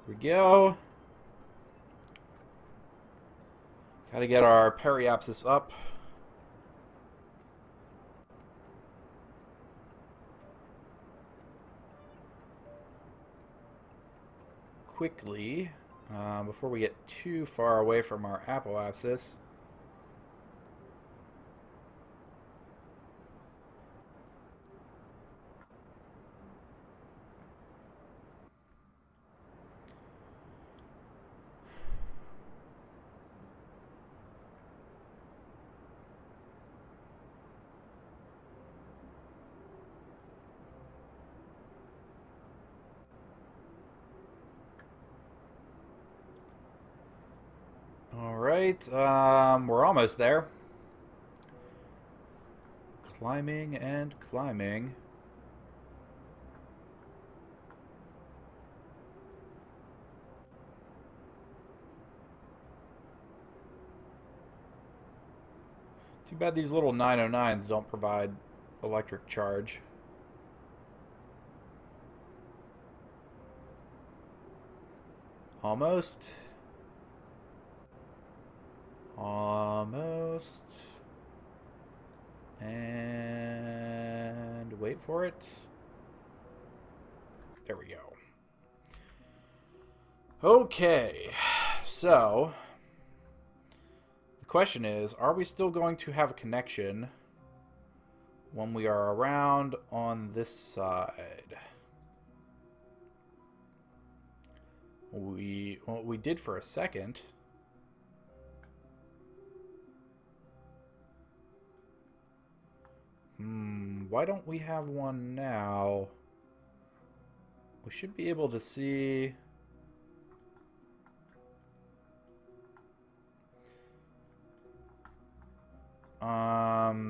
Here we go. Got to get our periapsis up. Quickly, before we get too far away from our apoapsis. Alright, we're almost there. Climbing and climbing. Too bad these little 909s don't provide electric charge. Almost. Almost. And wait for it. There we go. Okay, so the question is, are we still going to have a connection when we are around on this side? We did for a second. Why don't we have one now? We should be able to see.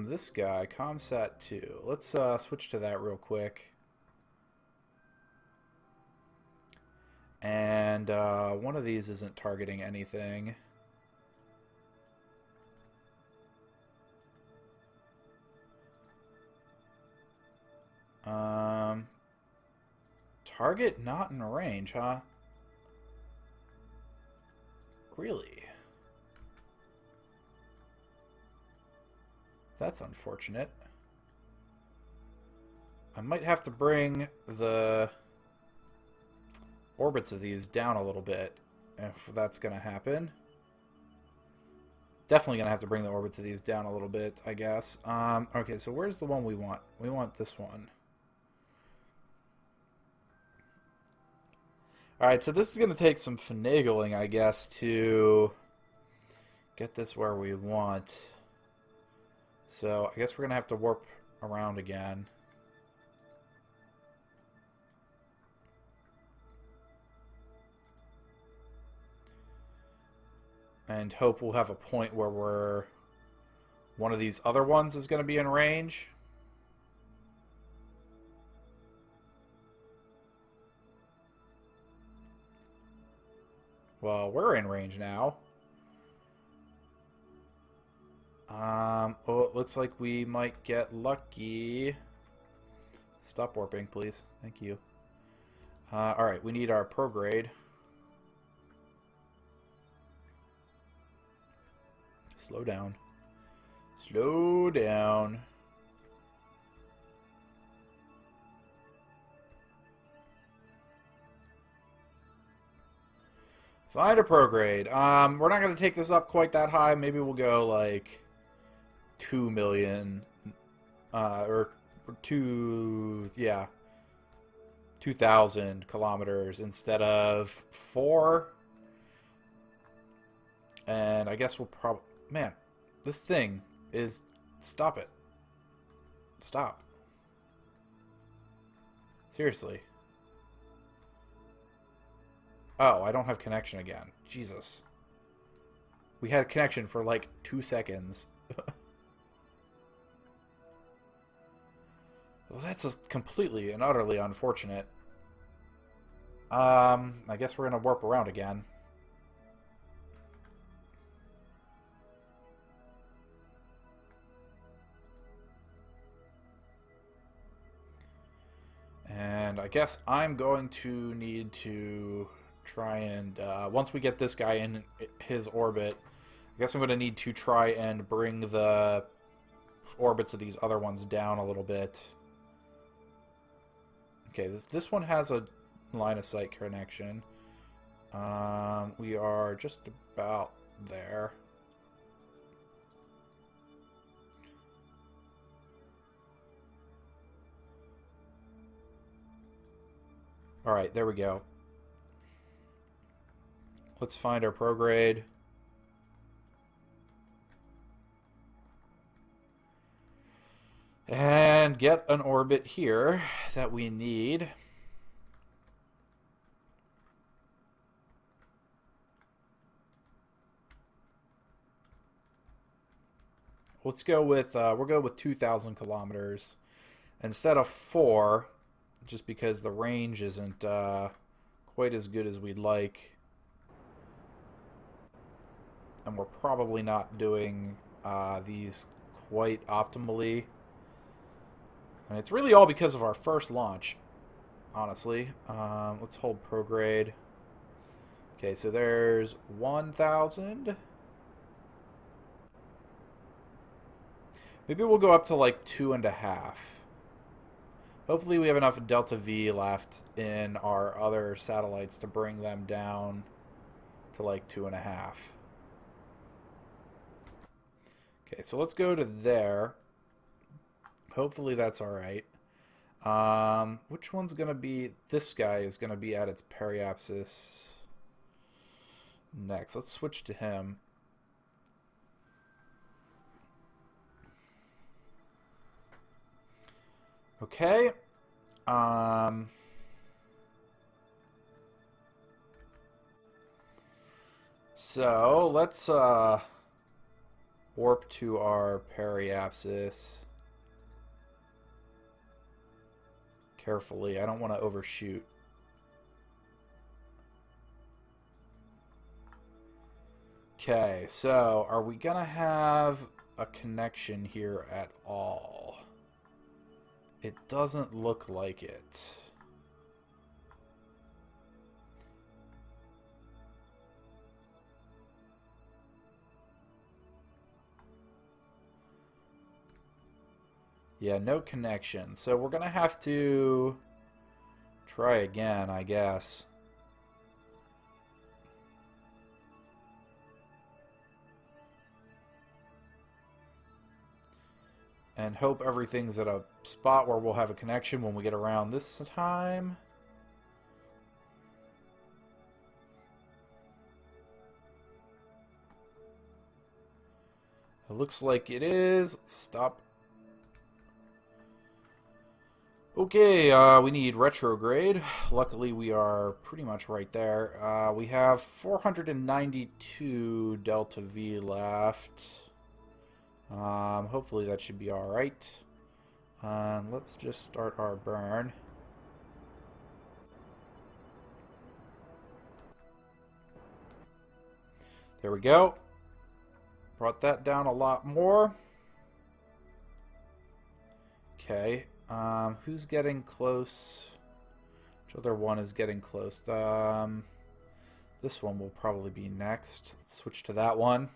This guy, Comsat 2. Let's switch to that real quick. And one of these isn't targeting anything. Target not in range, huh? Really? That's unfortunate. I might have to bring the orbits of these down a little bit if that's going to happen. Definitely going to have to bring the orbits of these down a little bit, I guess. Okay, so where's the one we want? We want this one. Alright, so this is going to take some finagling, I guess, to get this where we want. So I guess we're going to have to warp around again. And hope we'll have a point where one of these other ones is going to be in range. Well, we're in range now. Oh, it looks like we might get lucky. Stop warping, please. Thank you. Alright, we need our prograde. Slow down. Slow down. Find a prograde. We're not going to take this up quite that high. Maybe we'll go like 2 million. Or 2,000 kilometers instead of 4. And I guess we'll probably... Man, this thing is... Stop it. Stop. Seriously. Oh, I don't have connection again. Jesus. We had connection for like 2 seconds. Well, that's completely and utterly unfortunate. I guess we're going to warp around again. And I guess I'm going to need to try and, once we get this guy in his orbit, I guess I'm going to need to try and bring the orbits of these other ones down a little bit. Okay, this one has a line of sight connection. We are just about there. Alright, there we go. Let's find our prograde. And get an orbit here that we need. Let's go with, we'll go with 2,000 kilometers instead of 4, just because the range isn't quite as good as we'd like. And we're probably not doing these quite optimally. And it's really all because of our first launch, honestly. Let's hold prograde. Okay, so there's 1,000. Maybe we'll go up to like 2.5. Hopefully we have enough Delta V left in our other satellites to bring them down to like 2.5. Okay, so let's go to there. Hopefully that's alright. Which one's going to be... This guy is going to be at its periapsis next. Let's switch to him. Okay. So, let's warp to our periapsis. Carefully. I don't want to overshoot. Okay, so are we going to have a connection here at all? It doesn't look like it. Yeah, no connection. So we're going to have to try again, I guess. And hope everything's at a spot where we'll have a connection when we get around this time. It looks like it is. Stop. Okay, we need retrograde. Luckily, we are pretty much right there. We have 492 delta V left. Hopefully that should be alright. Let's just start our burn. There we go. Brought that down a lot more. Okay. Who's getting close? Which other one is getting close? This one will probably be next. Let's switch to that one.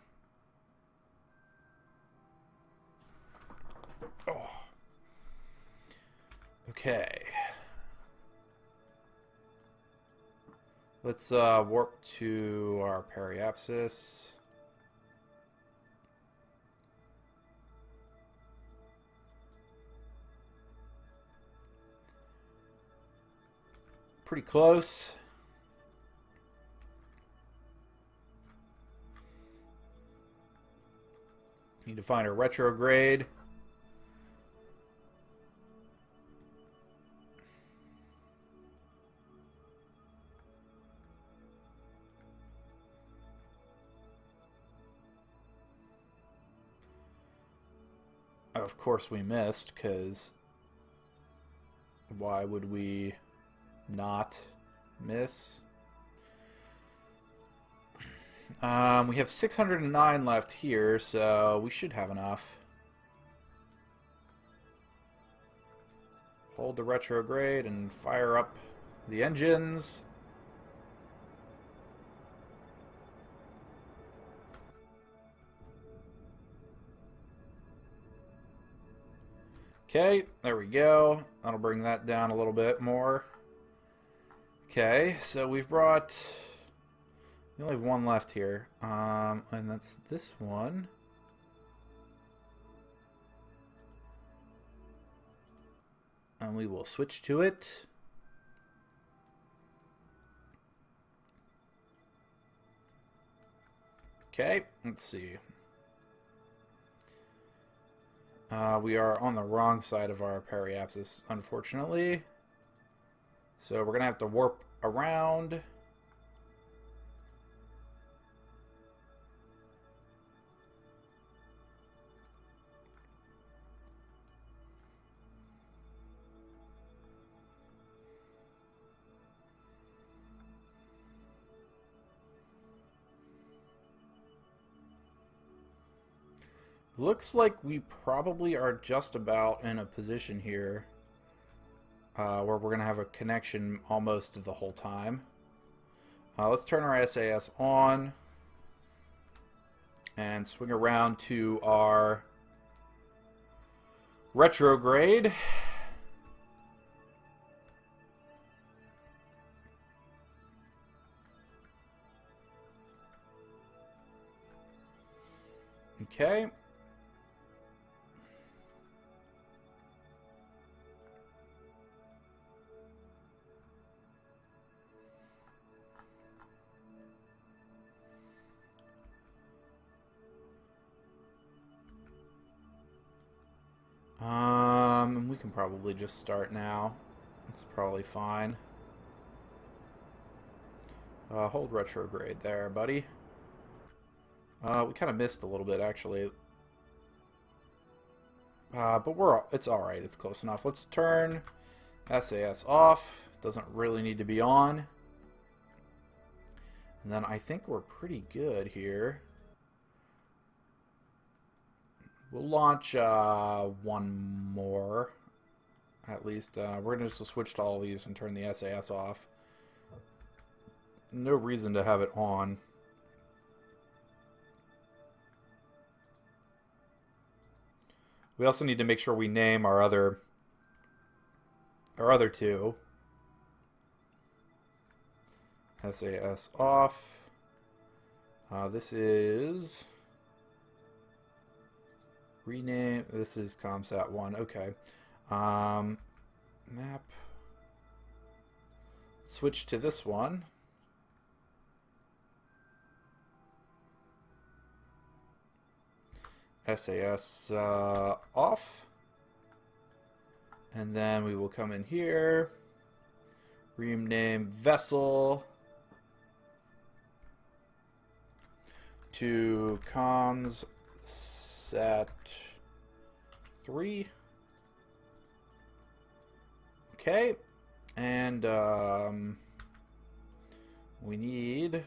Oh. Okay. Let's warp to our periapsis. Pretty close. Need to find a retrograde. Of course we missed, because why would we not miss? We have 609 left here, so we should have enough. Hold the retrograde and fire up the engines. Okay, there we go. That'll bring that down a little bit more. Okay, so we've brought... We only have one left here. And that's this one. And we will switch to it. Okay, let's see. We are on the wrong side of our periapsis, unfortunately. So we're going to have to warp around. Looks like we probably are just about in a position here where we're going to have a connection almost the whole time. Let's turn our SAS on and swing around to our retrograde. Okay. We can probably just start now. It's probably fine. Hold retrograde there, buddy. We kind of missed a little bit, actually. But it's alright. It's close enough. Let's turn SAS off. Doesn't really need to be on. And then I think we're pretty good here. We'll launch one more, at least. We're going to just switch to all these and turn the SAS off. No reason to have it on. We also need to make sure we name our other two. SAS off. This is... rename. This is ComSat 1. Okay. Map. Switch to this one. SAS off. And then we will come in here, rename vessel to comms set 3. Okay, and we need,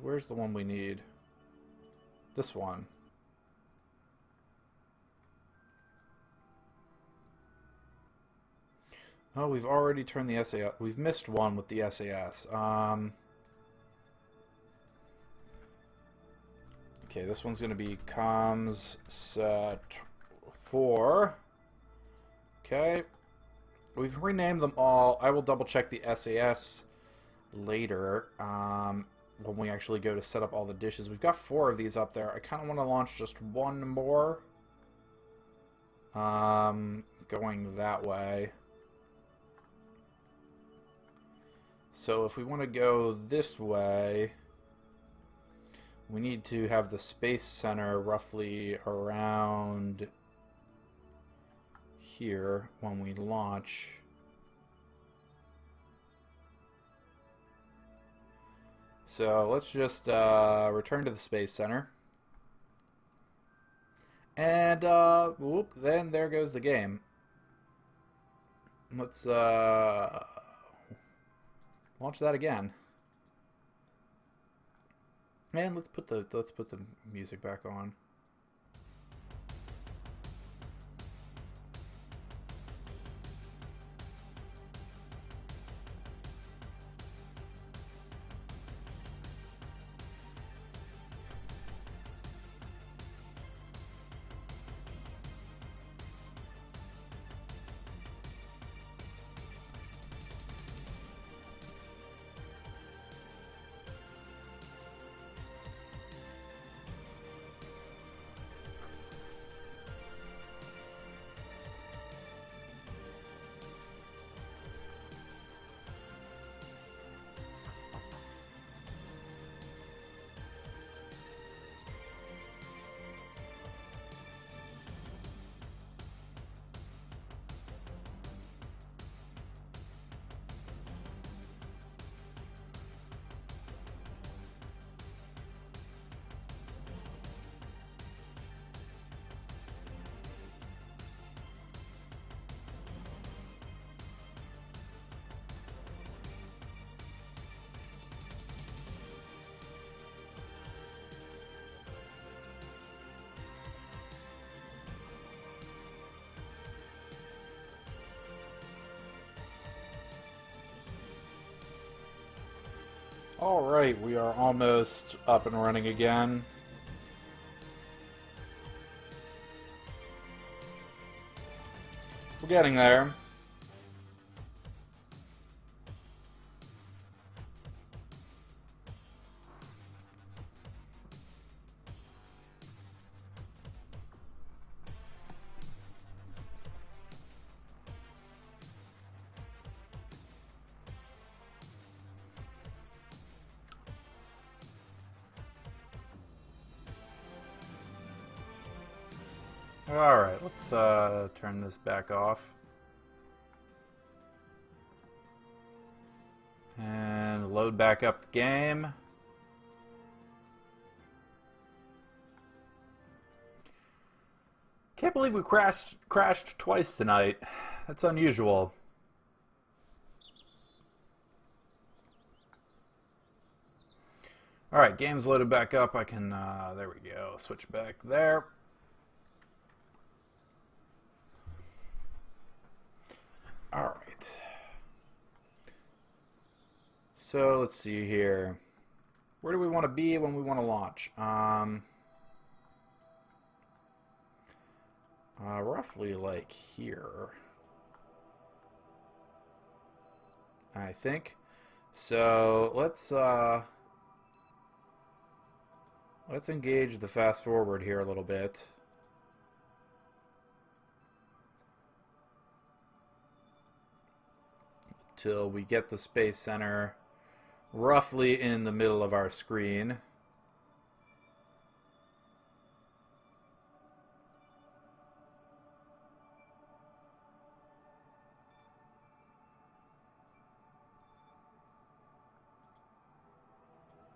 where's the one we need? This one. Oh, we've already turned the SAS. We've missed one with the SAS. Okay, this one's going to be comms set 4. Okay. We've renamed them all. I will double check the SAS later when we actually go to set up all the dishes. We've got 4 of these up there. I kind of want to launch just one more. Going that way. So if we want to go this way, we need to have the Space Center roughly around here when we launch. So let's just return to the Space Center. And whoop, then there goes the game. Let's launch that again. And let's put the music back on. Alright, we are almost up and running again. We're getting there. Alright, let's turn this back off. And load back up the game. Can't believe we crashed twice tonight. That's unusual. Alright, game's loaded back up. I can, there we go, switch back there. Alright. So, let's see here. Where do we want to be when we want to launch? Roughly like here, I think. So, let's engage the fast forward here a little bit. Till we get the Space Center roughly in the middle of our screen.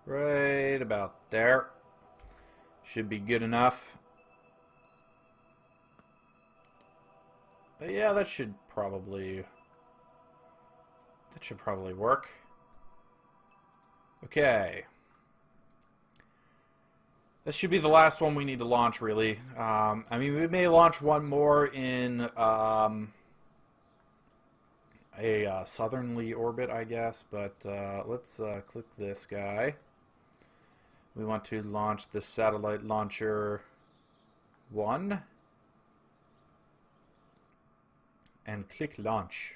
Right about there. Should be good enough. But yeah, that should probably work. Okay. This should be the last one we need to launch, really. I mean, we may launch one more in a southerly orbit, I guess, but let's click this guy. We want to launch the satellite launcher 1 and click launch.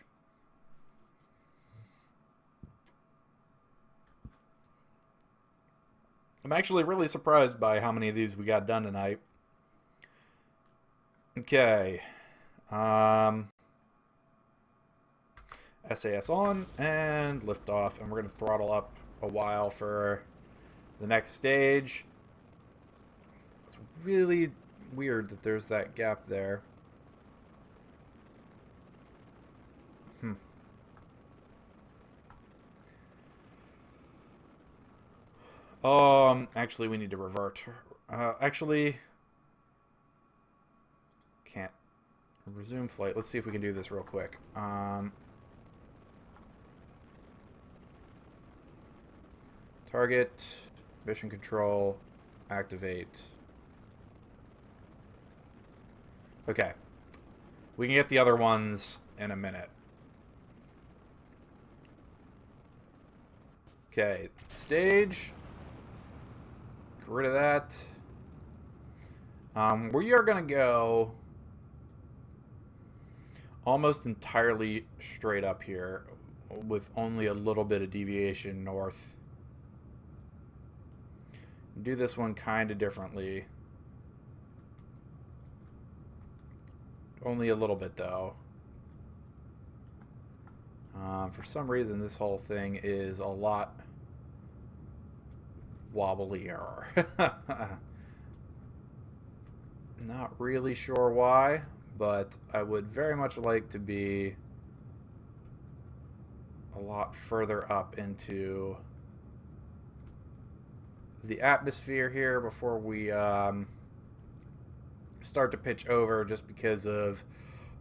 I'm actually really surprised by how many of these we got done tonight. Okay. SAS on and lift off, and we're going to throttle up a while for the next stage. It's really weird that there's that gap there. Actually, we need to revert. Actually, can't. Resume flight. Let's see if we can do this real quick. Target, mission control, activate. Okay. We can get the other ones in a minute. Okay, stage. Get rid of that. We are going to go almost entirely straight up here with only a little bit of deviation north. Do this one kind of differently. Only a little bit, though. For some reason, this whole thing is a lot wobblier. Not really sure why, but I would very much like to be a lot further up into the atmosphere here before we start to pitch over, just because of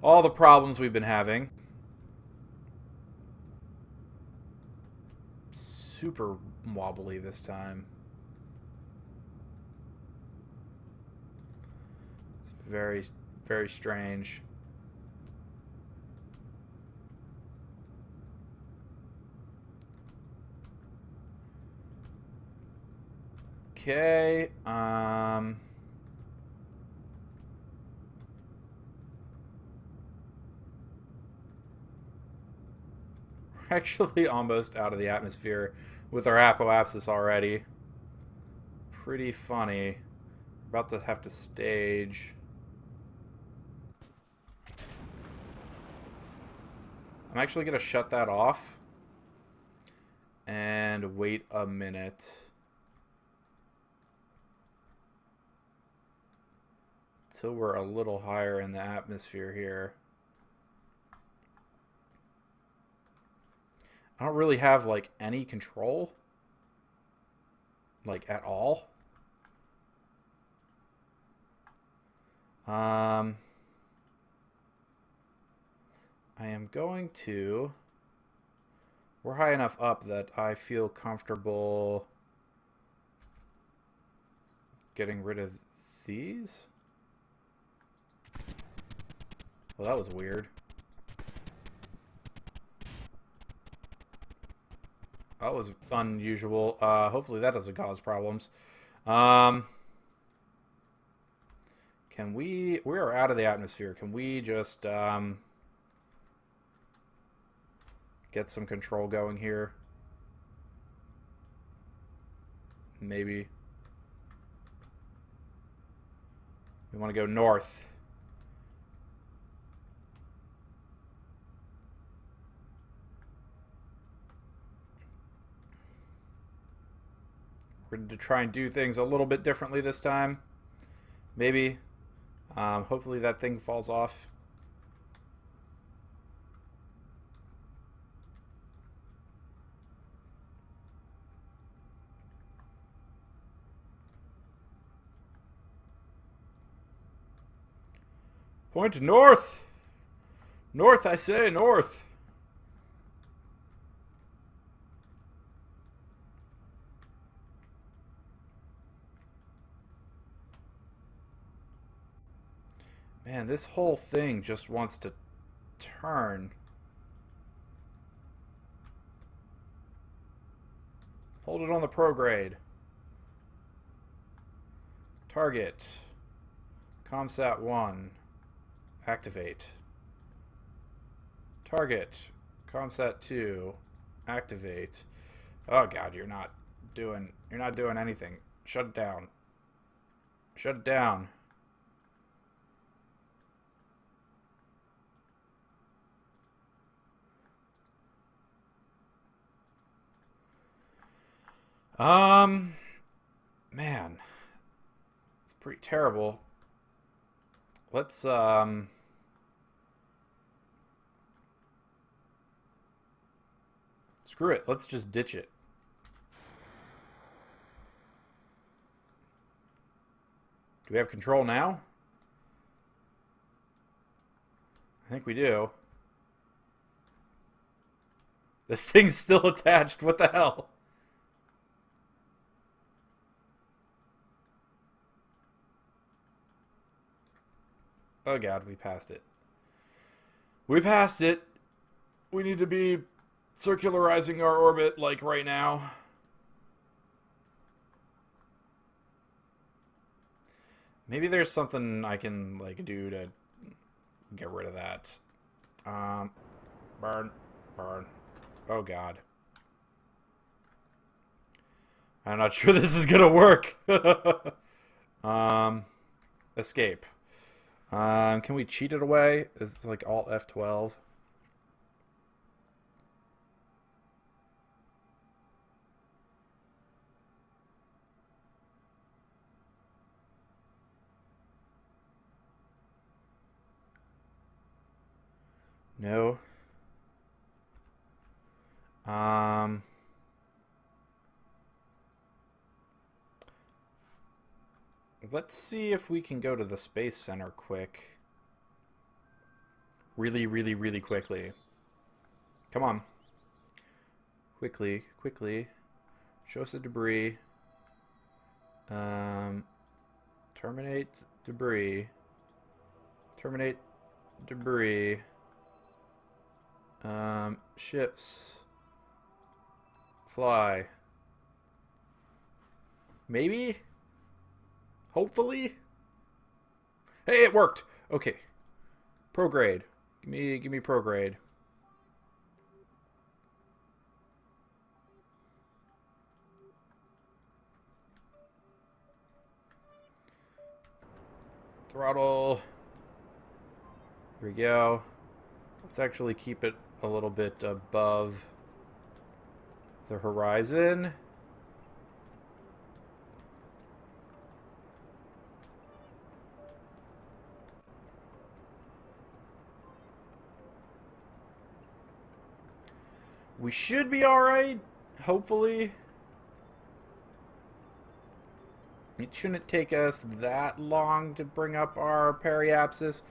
all the problems we've been having. Super wobbly this time. It's very, very strange. Okay, we're actually almost out of the atmosphere with our apoapsis already. Pretty funny. We're about to have to stage. I'm actually going to shut that off and wait a minute until we're a little higher in the atmosphere here. I don't really have, like, any control. Like, at all. I am going to... We're high enough up that I feel comfortable getting rid of these. Well, that was weird. That was unusual. Hopefully that doesn't cause problems. Can we... We are out of the atmosphere. Can we just get some control going here? Maybe. We want to go north. We're going to try and do things a little bit differently this time. Maybe. Hopefully that thing falls off. Point north! North, I say, north! Man, this whole thing just wants to turn. Hold it on the prograde. Target. Comsat 1. Activate. Target. Comsat 2. Activate. Oh god, you're not doing anything. Shut it down. Shut it down. Man, it's pretty terrible. Let's, screw it. Let's just ditch it. Do we have control now? I think we do. This thing's still attached. What the hell? Oh god, we passed it. We passed it. We need to be circularizing our orbit, like, right now. Maybe there's something I can, like, do to get rid of that. Burn. Burn. Oh god. I'm not sure this is gonna work. Escape. Can we cheat it away? Is it like Alt F12? No. Let's see if we can go to the Space Center quick. Really, really, really quickly. Come on. Quickly, quickly. Show us the debris. Terminate debris. Terminate debris. Ships. Fly. Maybe? Hopefully? Hey, it worked! Okay. Prograde. Give me prograde. Throttle. Here we go. Let's actually keep it a little bit above the horizon. We should be alright, hopefully. It shouldn't take us that long to bring up our periapsis.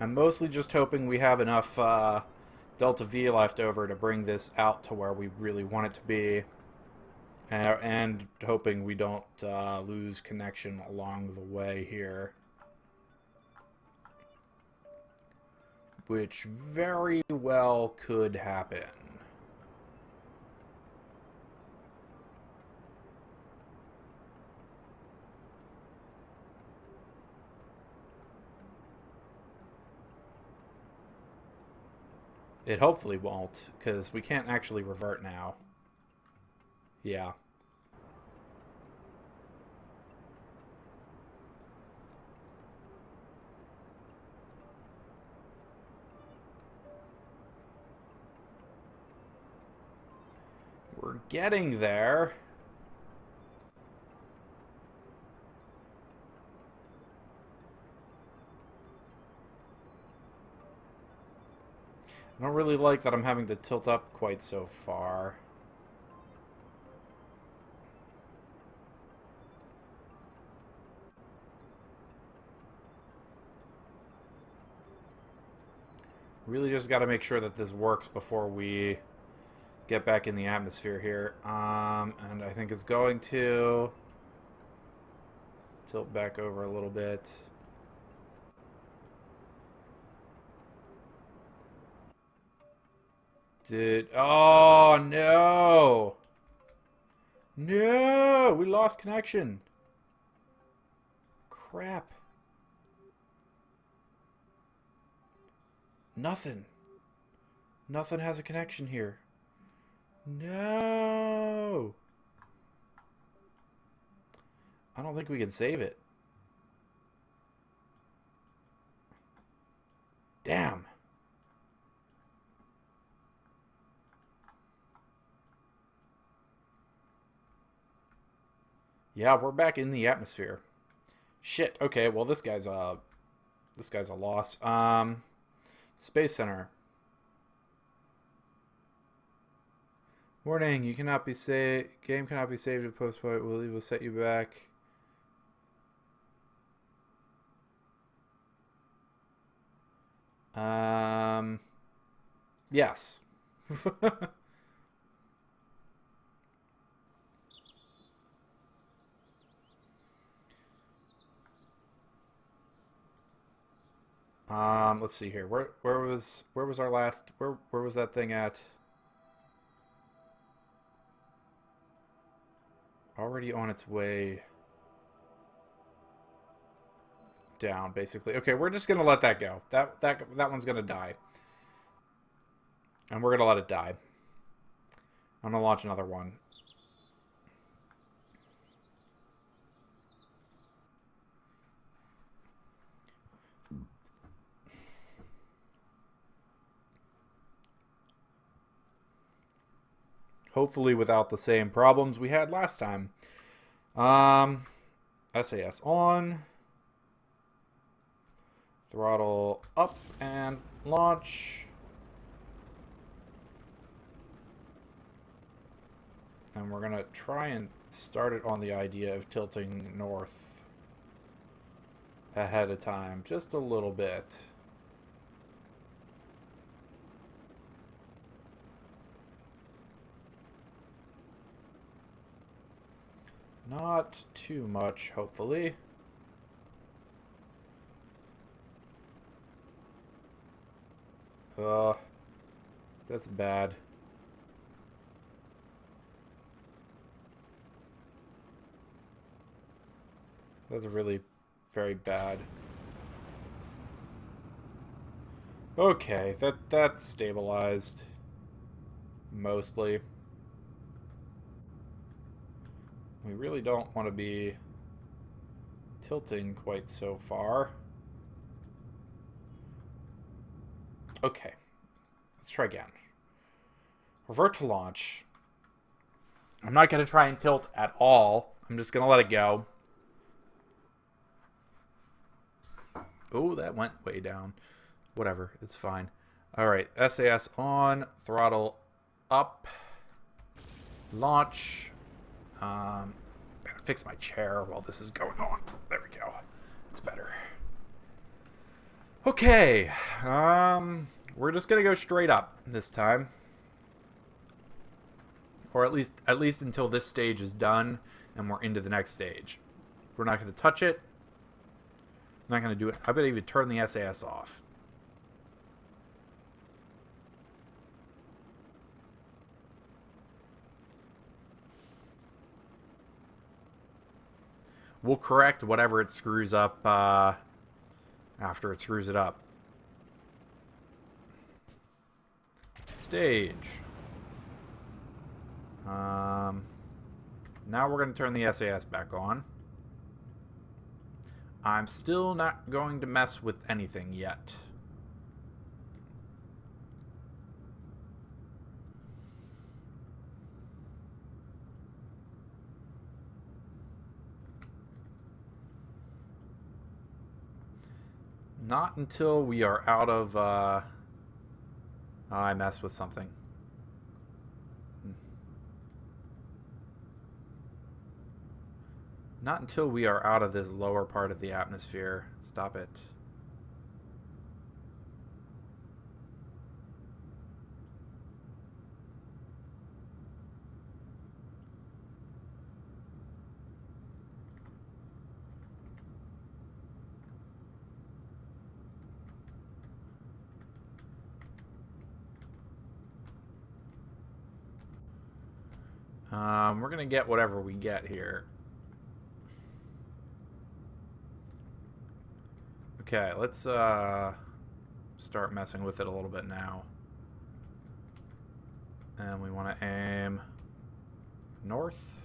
I'm mostly just hoping we have enough Delta V left over to bring this out to where we really want it to be. And hoping we don't lose connection along the way here. Which very well could happen. It hopefully won't, because we can't actually revert now. Yeah. We're getting there. I don't really like that I'm having to tilt up quite so far. Really just got to make sure that this works before we get back in the atmosphere here. And I think it's going to tilt back over a little bit. Oh, no! No! We lost connection. Crap. Nothing. Nothing has a connection here. No! I don't think we can save it. Damn. Yeah, we're back in the atmosphere. Shit. Okay, well this guy's a loss. Space Center. Warning, you cannot be saved. Game cannot be saved at post point. Will set you back. Yes. Let's see here. Where was our last where was that thing at? Already on its way down, basically. Okay, we're just gonna let that go. That one's gonna die. And we're gonna let it die. I'm gonna launch another one. Hopefully without the same problems we had last time. SAS on. Throttle up and launch. And we're going to try and start it on the idea of tilting north ahead of time. Just a little bit. Not too much, hopefully. That's bad. That's really very bad. Okay, that's stabilized. Mostly. We really don't want to be tilting quite so far. Okay. Let's try again. Revert to launch. I'm not going to try and tilt at all. I'm just going to let it go. Oh, that went way down. Whatever, it's fine. Alright, SAS on, throttle up, launch. Gotta fix my chair while this is going on. There we go. It's better. Okay, we're just gonna go straight up this time. Or at least until this stage is done and we're into the next stage. We're not gonna touch it. I'm not gonna do it. I better even turn the SAS off. We'll correct whatever it screws up after it screws it up. Stage. Now we're going to turn the SAS back on. I'm still not going to mess with anything yet. Not until we are out of... I messed with something. Not until we are out of this lower part of the atmosphere. Stop it. We're going to get whatever we get here. Okay, let's start messing with it a little bit now. And we want to aim north.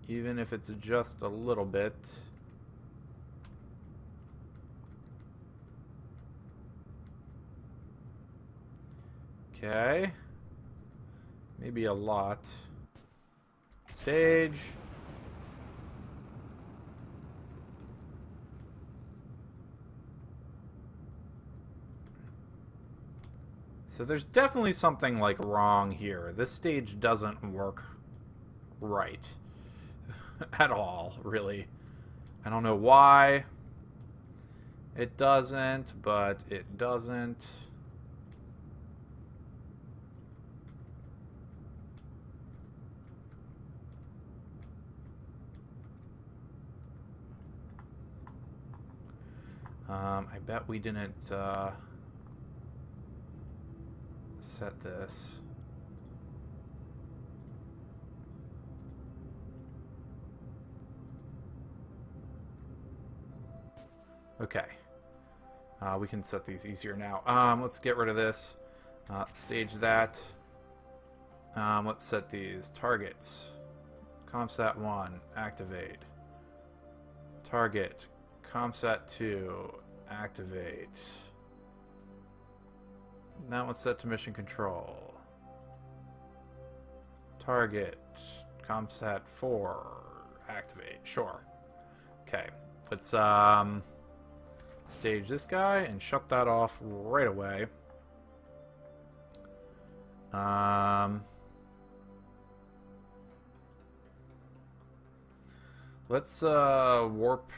Even if it's just a little bit. Okay. Maybe a lot. Stage. So there's definitely something like wrong here. This stage doesn't work right. At all, really. I don't know why it doesn't, but it doesn't. I bet we didn't set this. Okay. We can set these easier now. Let's get rid of this. Stage that. Let's set these targets. Comsat 1, activate. Target. Comsat 2, activate. Now let's set to mission control. Target. Comsat 4, activate. Sure. Okay. Let's stage this guy and shut that off right away. Let's warp.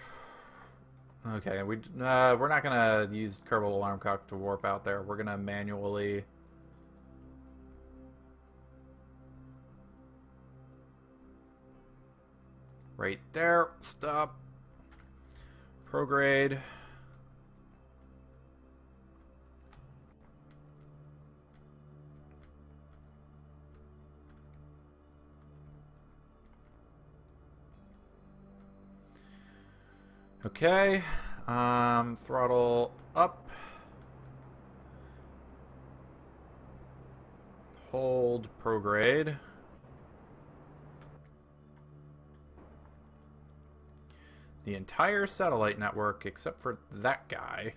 Okay, we're not gonna use Kerbal alarm clock to warp out there. We're gonna manually. Right there. Stop. Prograde. Okay, throttle up. Hold prograde. The entire satellite network, except for that guy,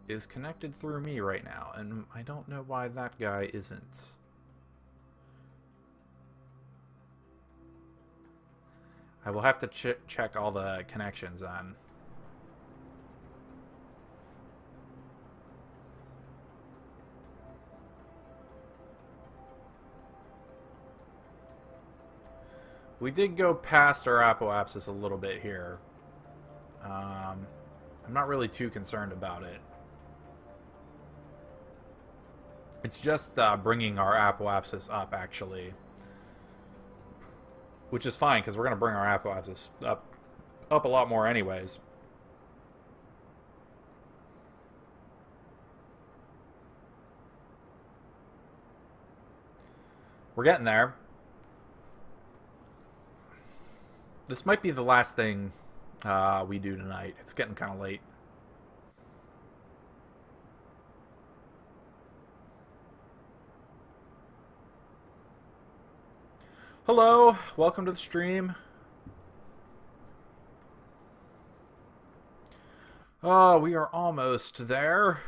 is connected through me right now, and I don't know why that guy isn't. I will have to check all the connections then. We did go past our apoapsis a little bit here. I'm not really too concerned about it. It's just bringing our apoapsis up, actually. Which is fine, because we're going to bring our apoapsis up a lot more anyways. We're getting there. This might be the last thing we do tonight. It's getting kind of late. Hello, welcome to the stream. Oh, we are almost there.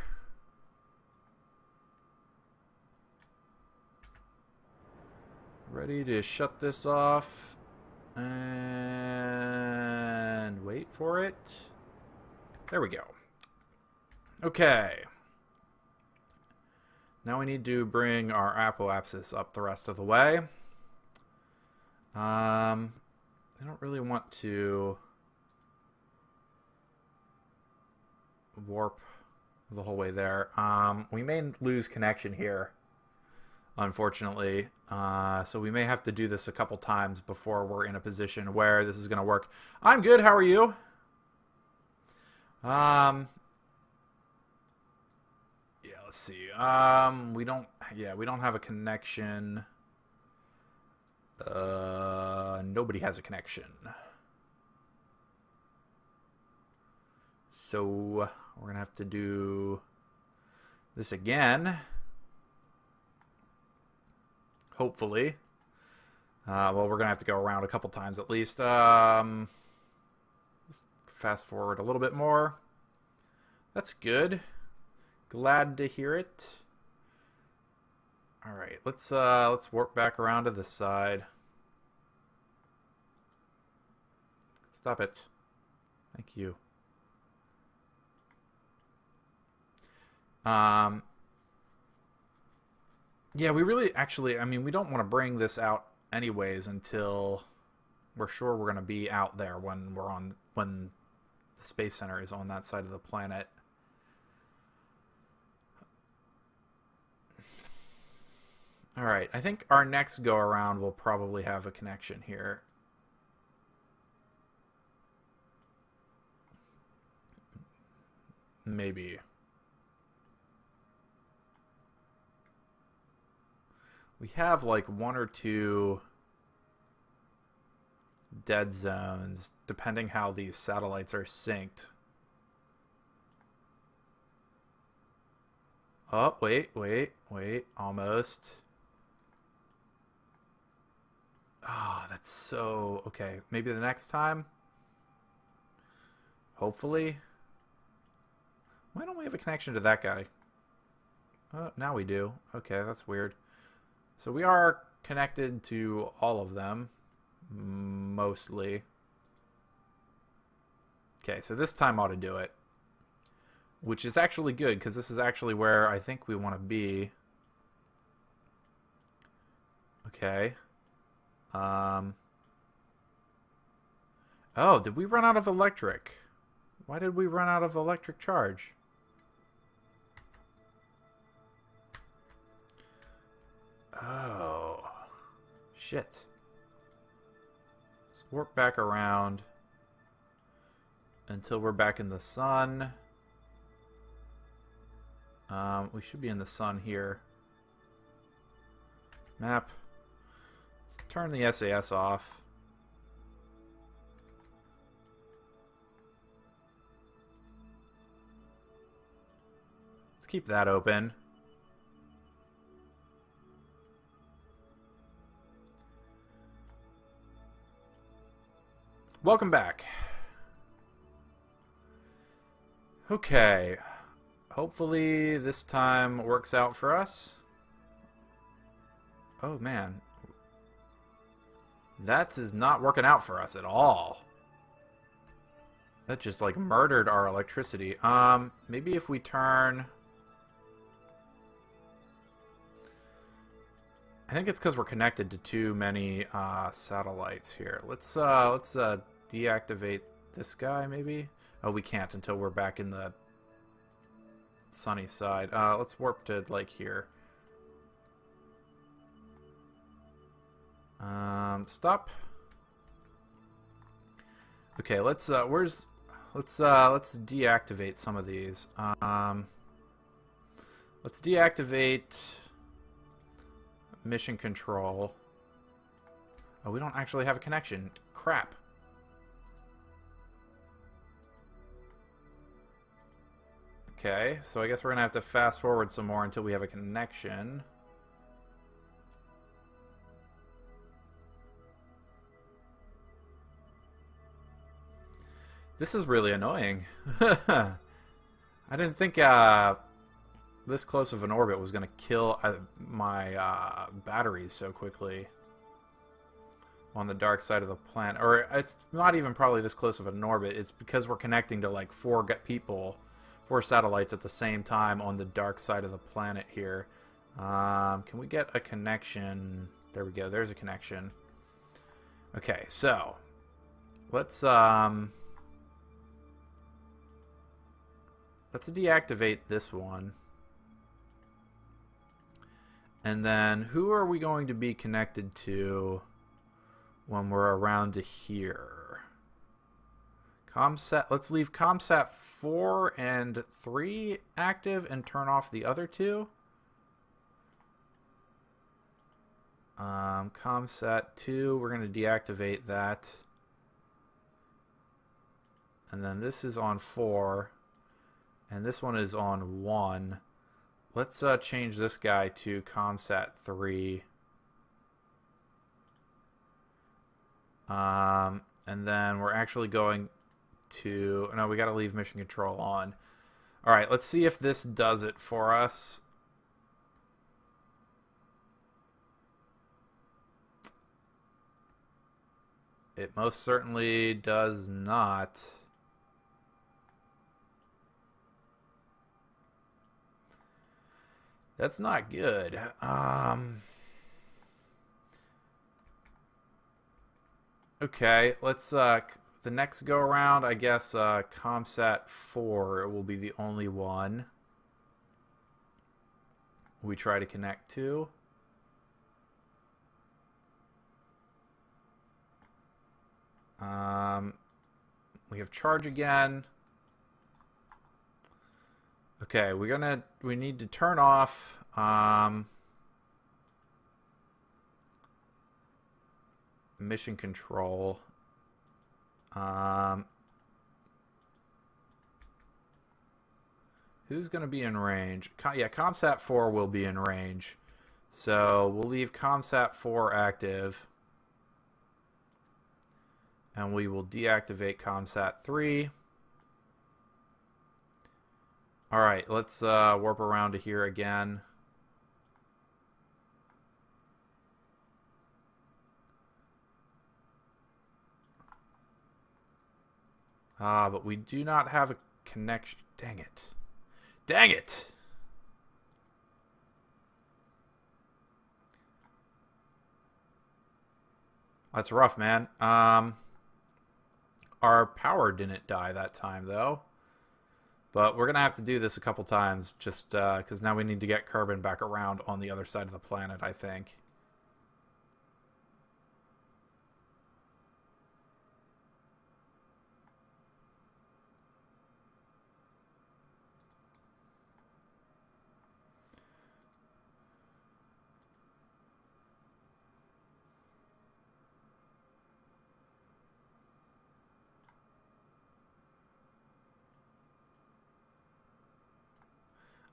Ready to shut this off. And wait for it. There we go. Okay. Now we need to bring our apoapsis up the rest of the way. I don't really want to warp the whole way there. We may lose connection here, unfortunately. So we may have to do this a couple times before we're in a position where this is going to work. I'm good. How are you? let's see. We don't have a connection. Nobody has a connection. So we're gonna have to do this again. Hopefully. Well, we're gonna have to go around a couple times at least. Let's fast forward a little bit more. That's good. Glad to hear it. All right, let's warp back around to this side. Stop it. Thank you. Yeah, we really actually, I mean, we don't want to bring this out anyways until we're sure we're going to be out there when the Space Center is on that side of the planet. All right, I think our next go around will probably have a connection here. Maybe. We have like one or two dead zones depending how these satellites are synced. Oh, wait, almost. Oh, that's so... Okay, maybe the next time? Hopefully. Why don't we have a connection to that guy? Oh, now we do. Okay, that's weird. So we are connected to all of them. Mostly. Okay, so this time ought to do it. Which is actually good, because this is actually where I think we want to be. Okay. Oh, did we run out of electric? Why did we run out of electric charge? Oh. Shit. Let's warp back around until we're back in the sun. We should be in the sun here. Map. Let's turn the SAS off. Let's keep that open. Welcome back. Okay. Hopefully this time works out for us. Oh man. That is not working out for us at all. That just like murdered our electricity. Maybe if we turn... I think it's because we're connected to too many satellites here. Let's deactivate this guy maybe. Oh, we can't until we're back in the sunny side. Let's warp to like here. Stop. Okay, let's deactivate some of these. Let's deactivate mission control. Oh, we don't actually have a connection. Crap. Okay, so I guess we're gonna have to fast forward some more until we have a connection. This is really annoying. I didn't think this close of an orbit was going to kill my batteries so quickly on the dark side of the planet. Or it's not even probably this close of an orbit. It's because we're connecting to like four satellites at the same time on the dark side of the planet here. Can we get a connection? There we go. There's a connection. Okay, so let's deactivate this one. And then who are we going to be connected to when we're around to here? Comsat, let's leave Comsat 4 and 3 active and turn off the other two. Comsat 2, we're going to deactivate that. And then this is on 4. And this one is on 1. Let's change this guy to Comsat 3. And then we're actually going to... No, we got to leave mission control on. Alright, let's see if this does it for us. It most certainly does not. That's not good. Okay, let's the next go around, I guess Comsat 4 will be the only one we try to connect to. We have charge again. Okay, we need to turn off mission control. Who's going to be in range? Yeah, Comsat 4 will be in range. So we'll leave Comsat 4 active. And we will deactivate Comsat 3. Alright, let's warp around to here again. But we do not have a connection. Dang it. Dang it! That's rough, man. Our power didn't die that time, though. But we're going to have to do this a couple times, just because now we need to get Kerbal back around on the other side of the planet, I think.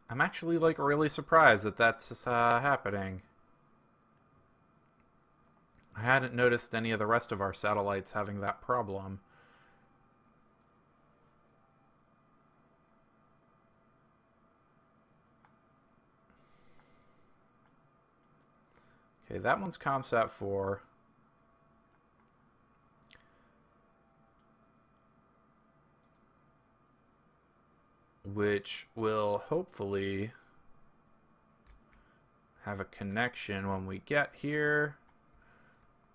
I'm actually, like, really surprised that that's happening. I hadn't noticed any of the rest of our satellites having that problem. Okay, that one's Comsat 4. Which will hopefully have a connection when we get here.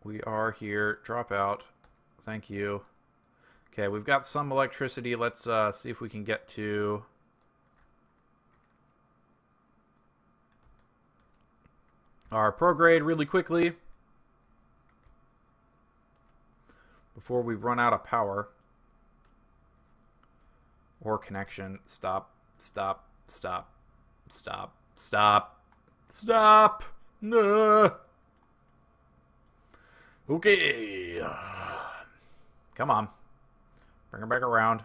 We are here. Drop out. Thank you. Okay, we've got some electricity. Let's see if we can get to... our prograde really quickly before we run out of power. Or connection. Stop. Stop. Stop. Stop. Stop. Stop. No. Okay. Come on. Bring her back around.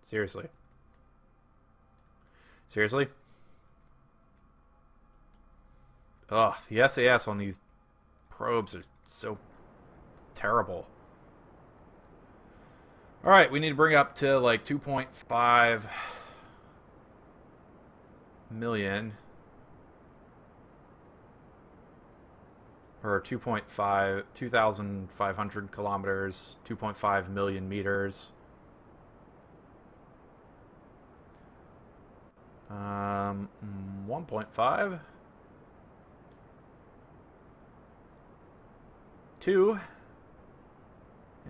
Seriously. Seriously? Ugh, the SAS on these probes are so terrible. Alright, we need to bring up to like 2.5 million. Or 2,500 kilometers, 2.5 million meters. 1.5. 2.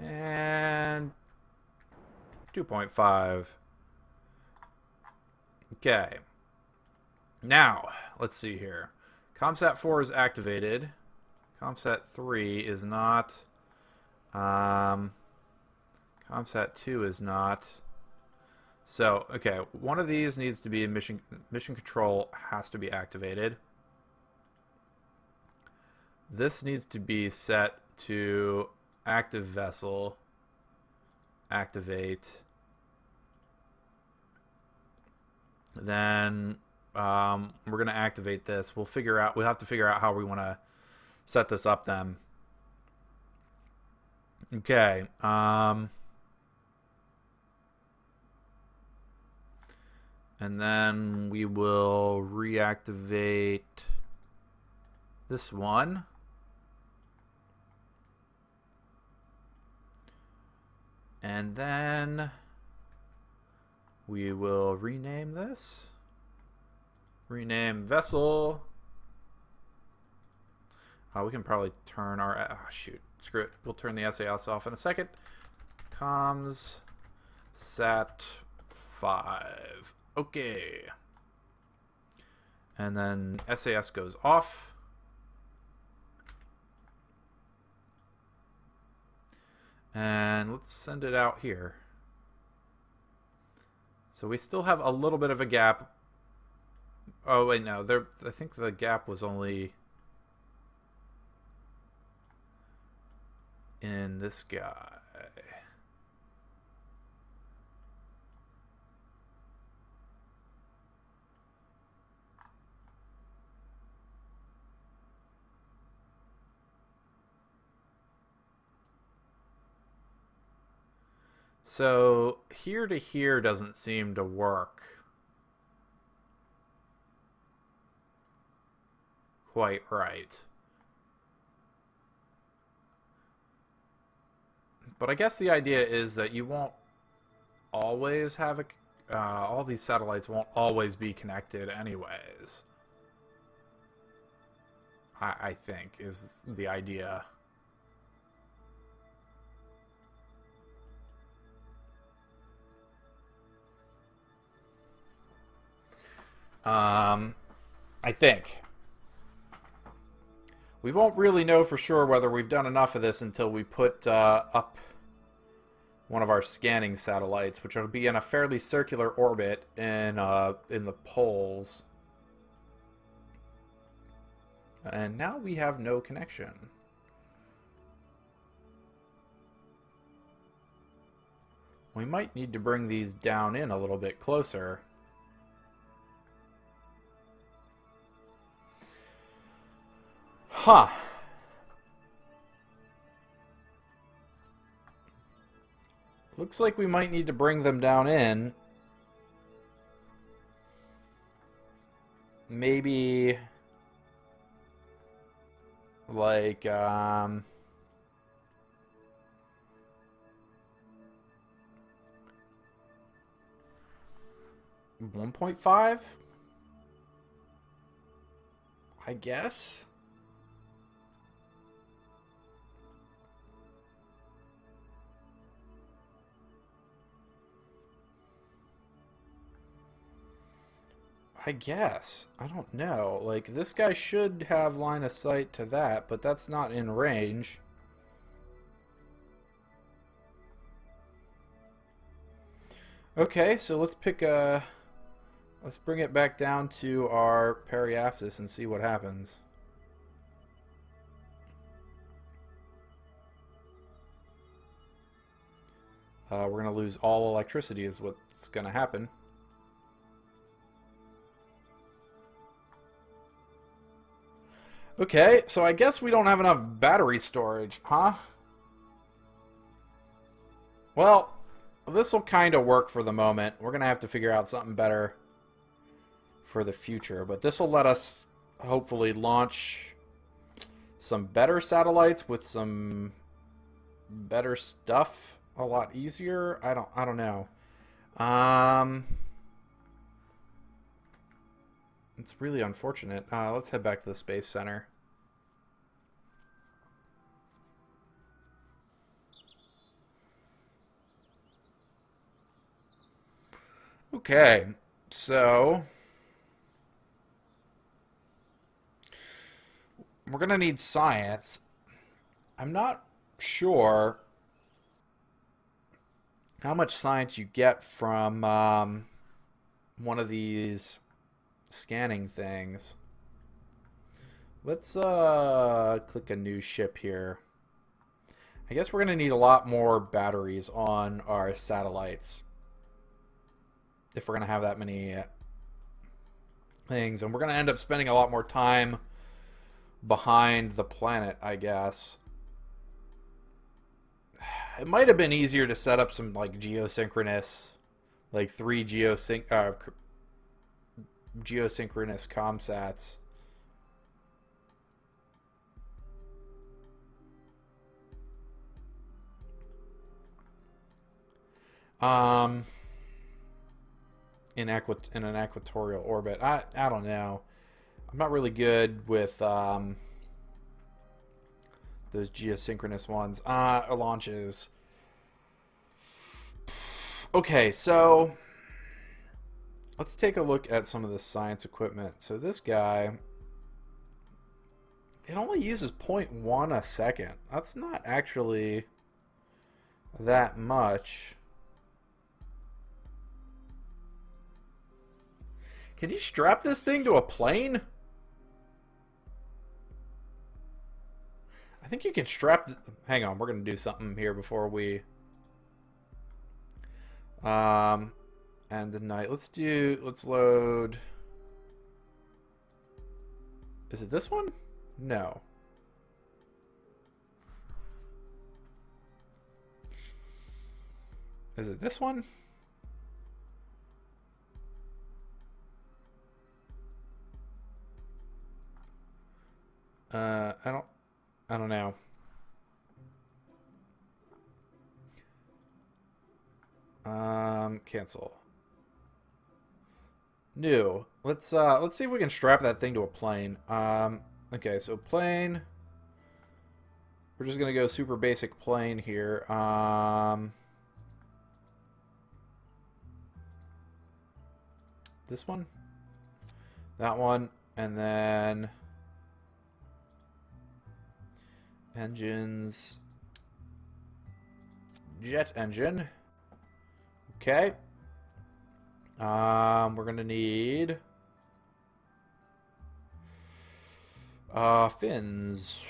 And 2.5. Okay. Now, let's see here. Comsat 4 is activated. ComSat 3 is not. ComSat 2 is not. So, okay, one of these needs to be in mission control, has to be activated. This needs to be set to active vessel, activate. Then we're going to activate this. We'll have to figure out how we want to set this up then. Okay. And then we will reactivate this one. And then we will rename this. Rename vessel. We can probably turn our... shoot. Screw it. We'll turn the SAS off in a second. Comms sat 5. Okay. And then SAS goes off. And let's send it out here. So we still have a little bit of a gap. Oh, wait, no. I think the gap was only in this guy. So here to here doesn't seem to work quite right. But I guess the idea is that you won't always have all these satellites won't always be connected anyways. I think is the idea. I think. We won't really know for sure whether we've done enough of this until we put up one of our scanning satellites, which will be in a fairly circular orbit in the poles. And now we have no connection. We might need to bring these down in a little bit closer. Huh. Looks like we might need to bring them down in. Maybe like 1.5, I guess. I don't know. Like, this guy should have line of sight to that, but that's not in range. Okay, so let's let's bring it back down to our periapsis and see what happens. We're going to lose all electricity is what's going to happen. Okay, so I guess we don't have enough battery storage, huh? Well, this will kind of work for the moment. We're going to have to figure out something better for the future. But this will let us hopefully launch some better satellites with some better stuff a lot easier. I don't know. It's really unfortunate. Let's head back to the Space Center. Okay, so We're going to need science. I'm not sure how much science you get from one of these scanning things. Let's click a new ship here. I guess we're going to need a lot more batteries on our satellites if we're going to have that many things. And we're going to end up spending a lot more time behind the planet, I guess. It might have been easier to set up some like geosynchronous, like 3 geosynchronous comsats. In an equatorial orbit. I don't know. I'm not really good with those geosynchronous ones. Launches. Okay, so let's take a look at some of the science equipment. So this guy, it only uses 0.1 a second. That's not actually that much. Can you strap this thing to a plane? I think you can strap... Hang on, we're going to do something here before we... And the night. Let's load... Is it this one? No. Is it this one? I don't know. Cancel. New. Let's see if we can strap that thing to a plane. Okay, so plane. We're just gonna go super basic plane here. This one, that one, and then engines, jet engine. Okay. We're gonna need fins.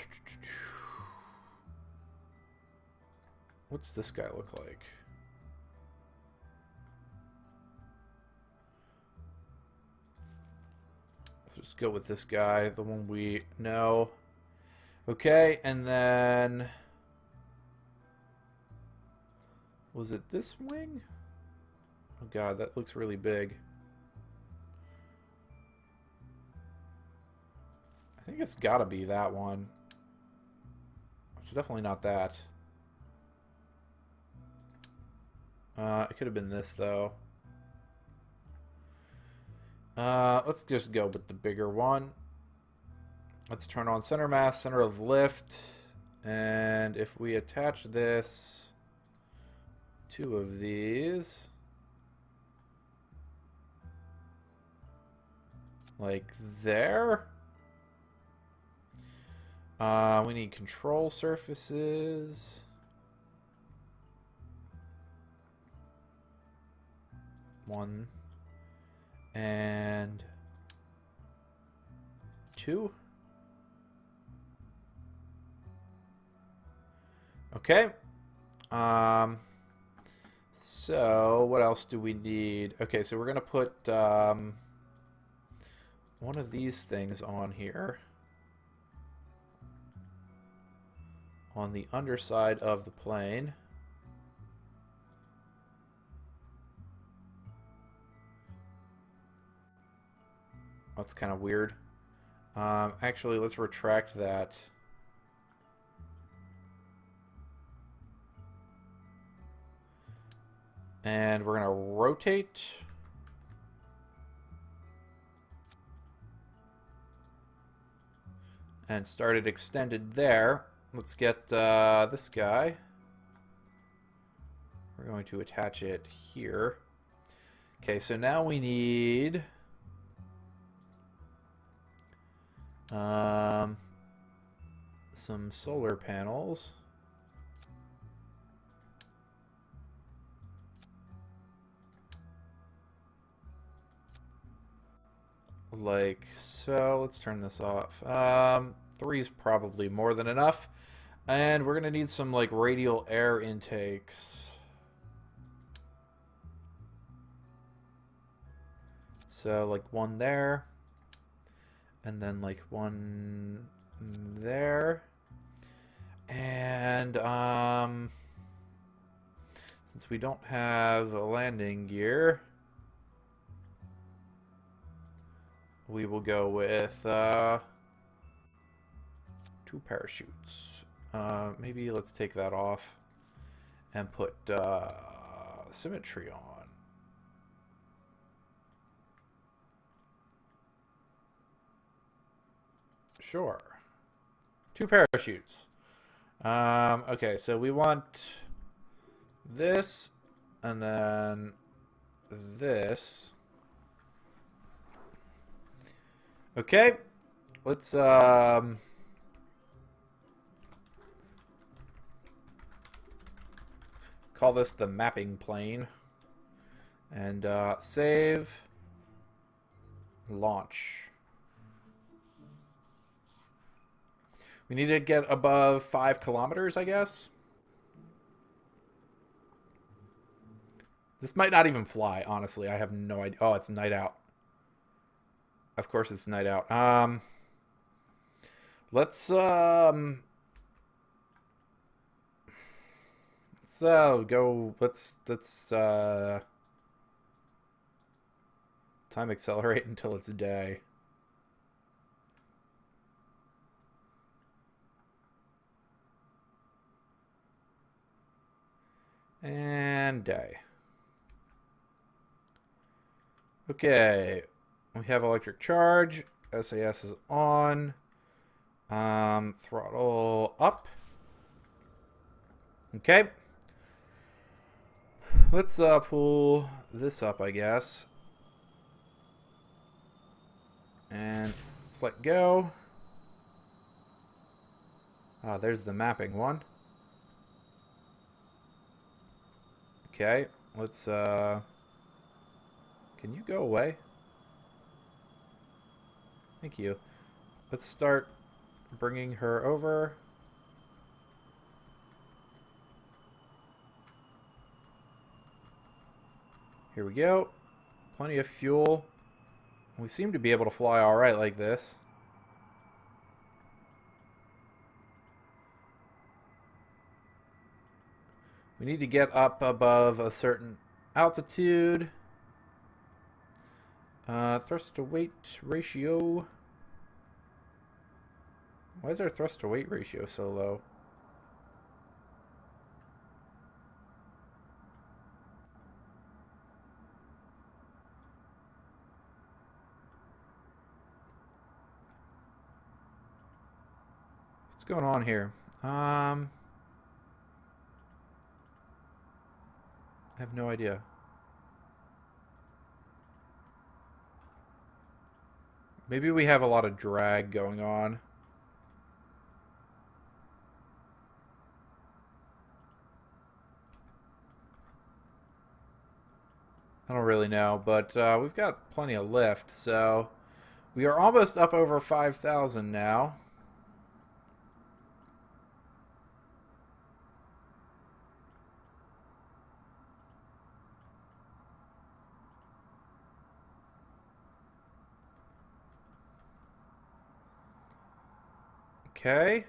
What's this guy look like? Let's just go with this guy, the one we know. Okay, and then was it this wing? Oh god, that looks really big. I think it's gotta be that one. It's definitely not that. It could have been this though. Let's just go with the bigger one. Let's turn on center mass, center of lift, and if we attach this, 2 of these, like there. We need control surfaces. One and 2. Okay. So what else do we need? Okay, so we're gonna put one of these things on here, on the underside of the plane. That's kind of weird. Actually, let's retract that. And we're going to rotate. And start it extended there. Let's get this guy. We're going to attach it here. Okay, so now we need some solar panels. Like so. Let's turn this off. 3's probably more than enough. And we're gonna need some like radial air intakes. So like one there. And then like one there. And since we don't have a landing gear, we will go with 2 parachutes. Maybe let's take that off and put symmetry on. Sure. 2 parachutes. Okay, so we want this and then this. Okay, let's call this the mapping plane and save, launch. We need to get above 5 kilometers, I guess. This might not even fly, honestly. I have no idea. Oh, it's night out. Of course it's night out. Let's go. Let's time accelerate until it's day. And day. Okay. We have electric charge. SAS is on. Throttle up. Okay. Let's pull this up, I guess. And let's let go. There's the mapping one. Okay, let's can you go away? Thank you. Let's start bringing her over. Here we go. Plenty of fuel. We seem to be able to fly all right like this. We need to get up above a certain altitude. Thrust to weight ratio. Why is our thrust to weight ratio so low? What's going on here? I have no idea. Maybe we have a lot of drag going on. I don't really know, but we've got plenty of lift, so we are almost up over 5,000 now. Okay.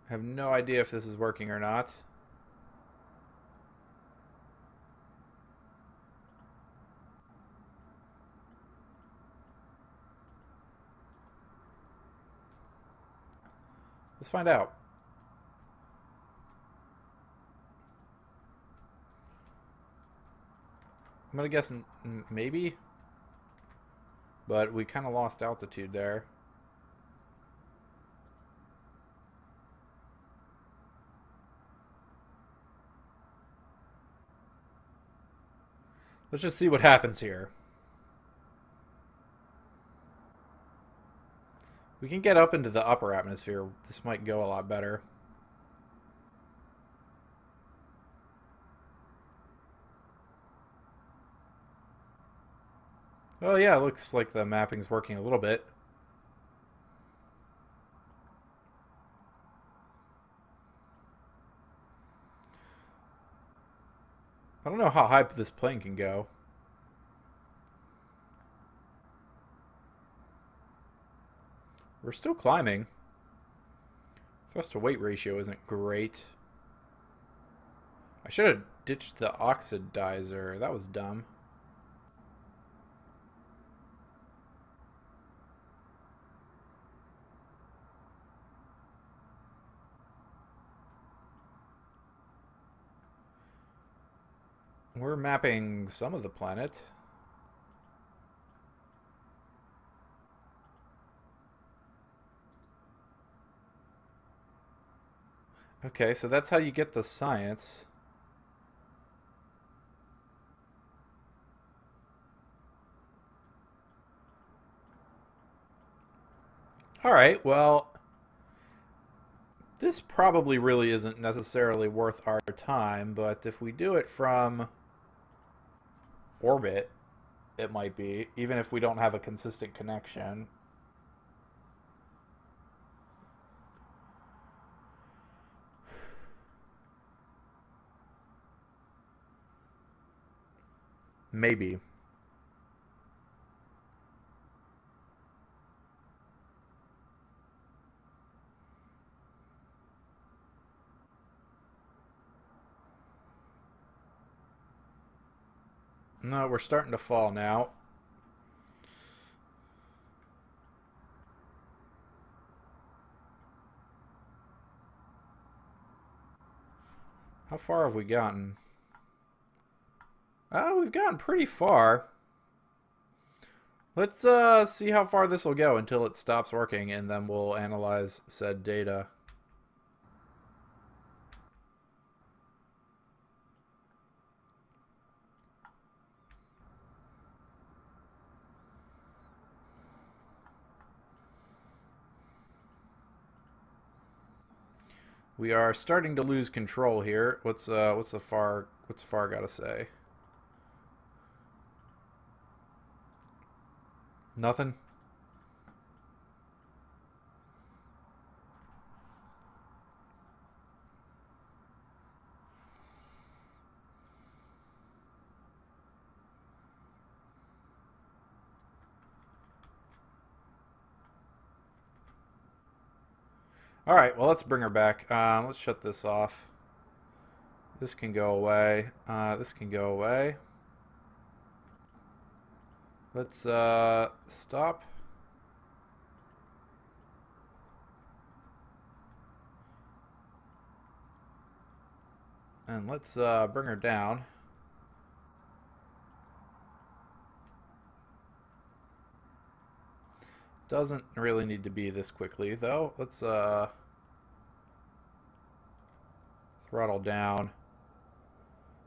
I have no idea if this is working or not. Let's find out. I'm gonna guess maybe, but we kind of lost altitude there. Let's just see what happens here. We can get up into the upper atmosphere. This might go a lot better. Oh yeah, it looks like the mapping's working a little bit. I don't know how high this plane can go. We're still climbing. Thrust to weight ratio isn't great. I should have ditched the oxidizer. That was dumb. We're mapping some of the planet. Okay, so that's how you get the science. Alright, well, this probably really isn't necessarily worth our time, but if we do it from orbit, it might be, even if we don't have a consistent connection. Maybe. No, we're starting to fall now. How far have we gotten? We've gotten pretty far. Let's see how far this will go until it stops working, and then we'll analyze said data. We are starting to lose control here. What's FAR gotta say? Nothing. Alright, well, let's bring her back. Let's shut this off. This can go away. This can go away. Let's stop. And let's bring her down. Doesn't really need to be this quickly, though. Let's throttle down.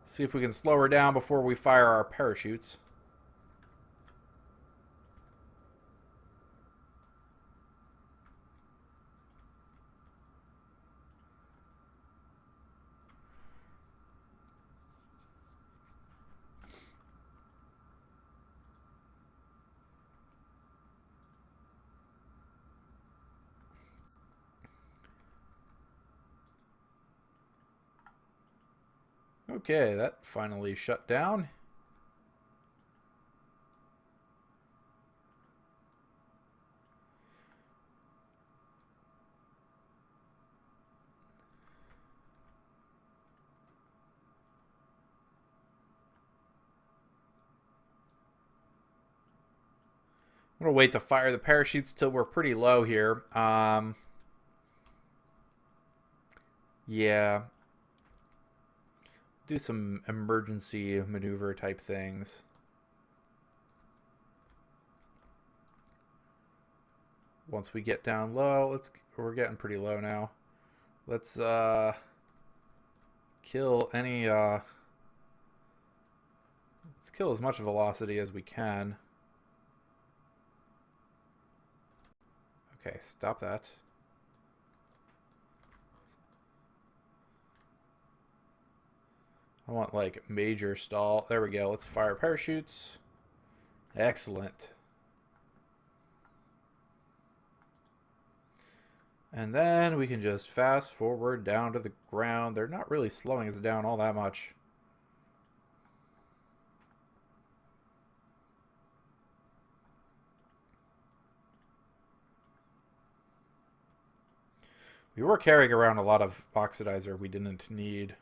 See if we can slow her down before we fire our parachutes. Okay, that finally shut down. I'm going to wait to fire the parachutes till we're pretty low here. Yeah. Do some emergency maneuver type things. Once we get down low, we're getting pretty low now. Let's kill any Let's kill as much velocity as we can. Okay, stop that. I want like major stall. There we go. Let's fire parachutes. Excellent. And then we can just fast forward down to the ground. They're not really slowing us down all that much. We were carrying around a lot of oxidizer we didn't need.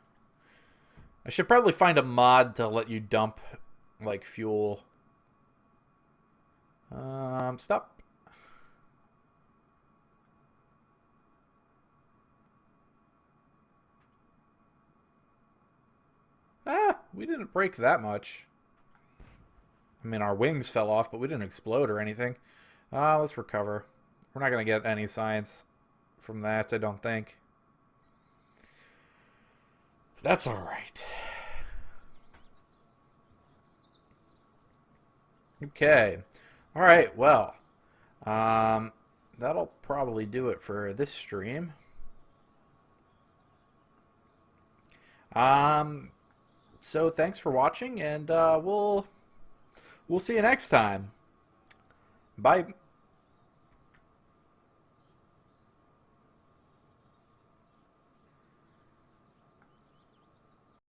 I should probably find a mod to let you dump, like, fuel. Stop. We didn't break that much. I mean, our wings fell off, but we didn't explode or anything. Let's recover. We're not going to get any science from that, I don't think. That's alright. Okay. Alright, well. That'll probably do it for this stream. So thanks for watching, and we'll see you next time. Bye.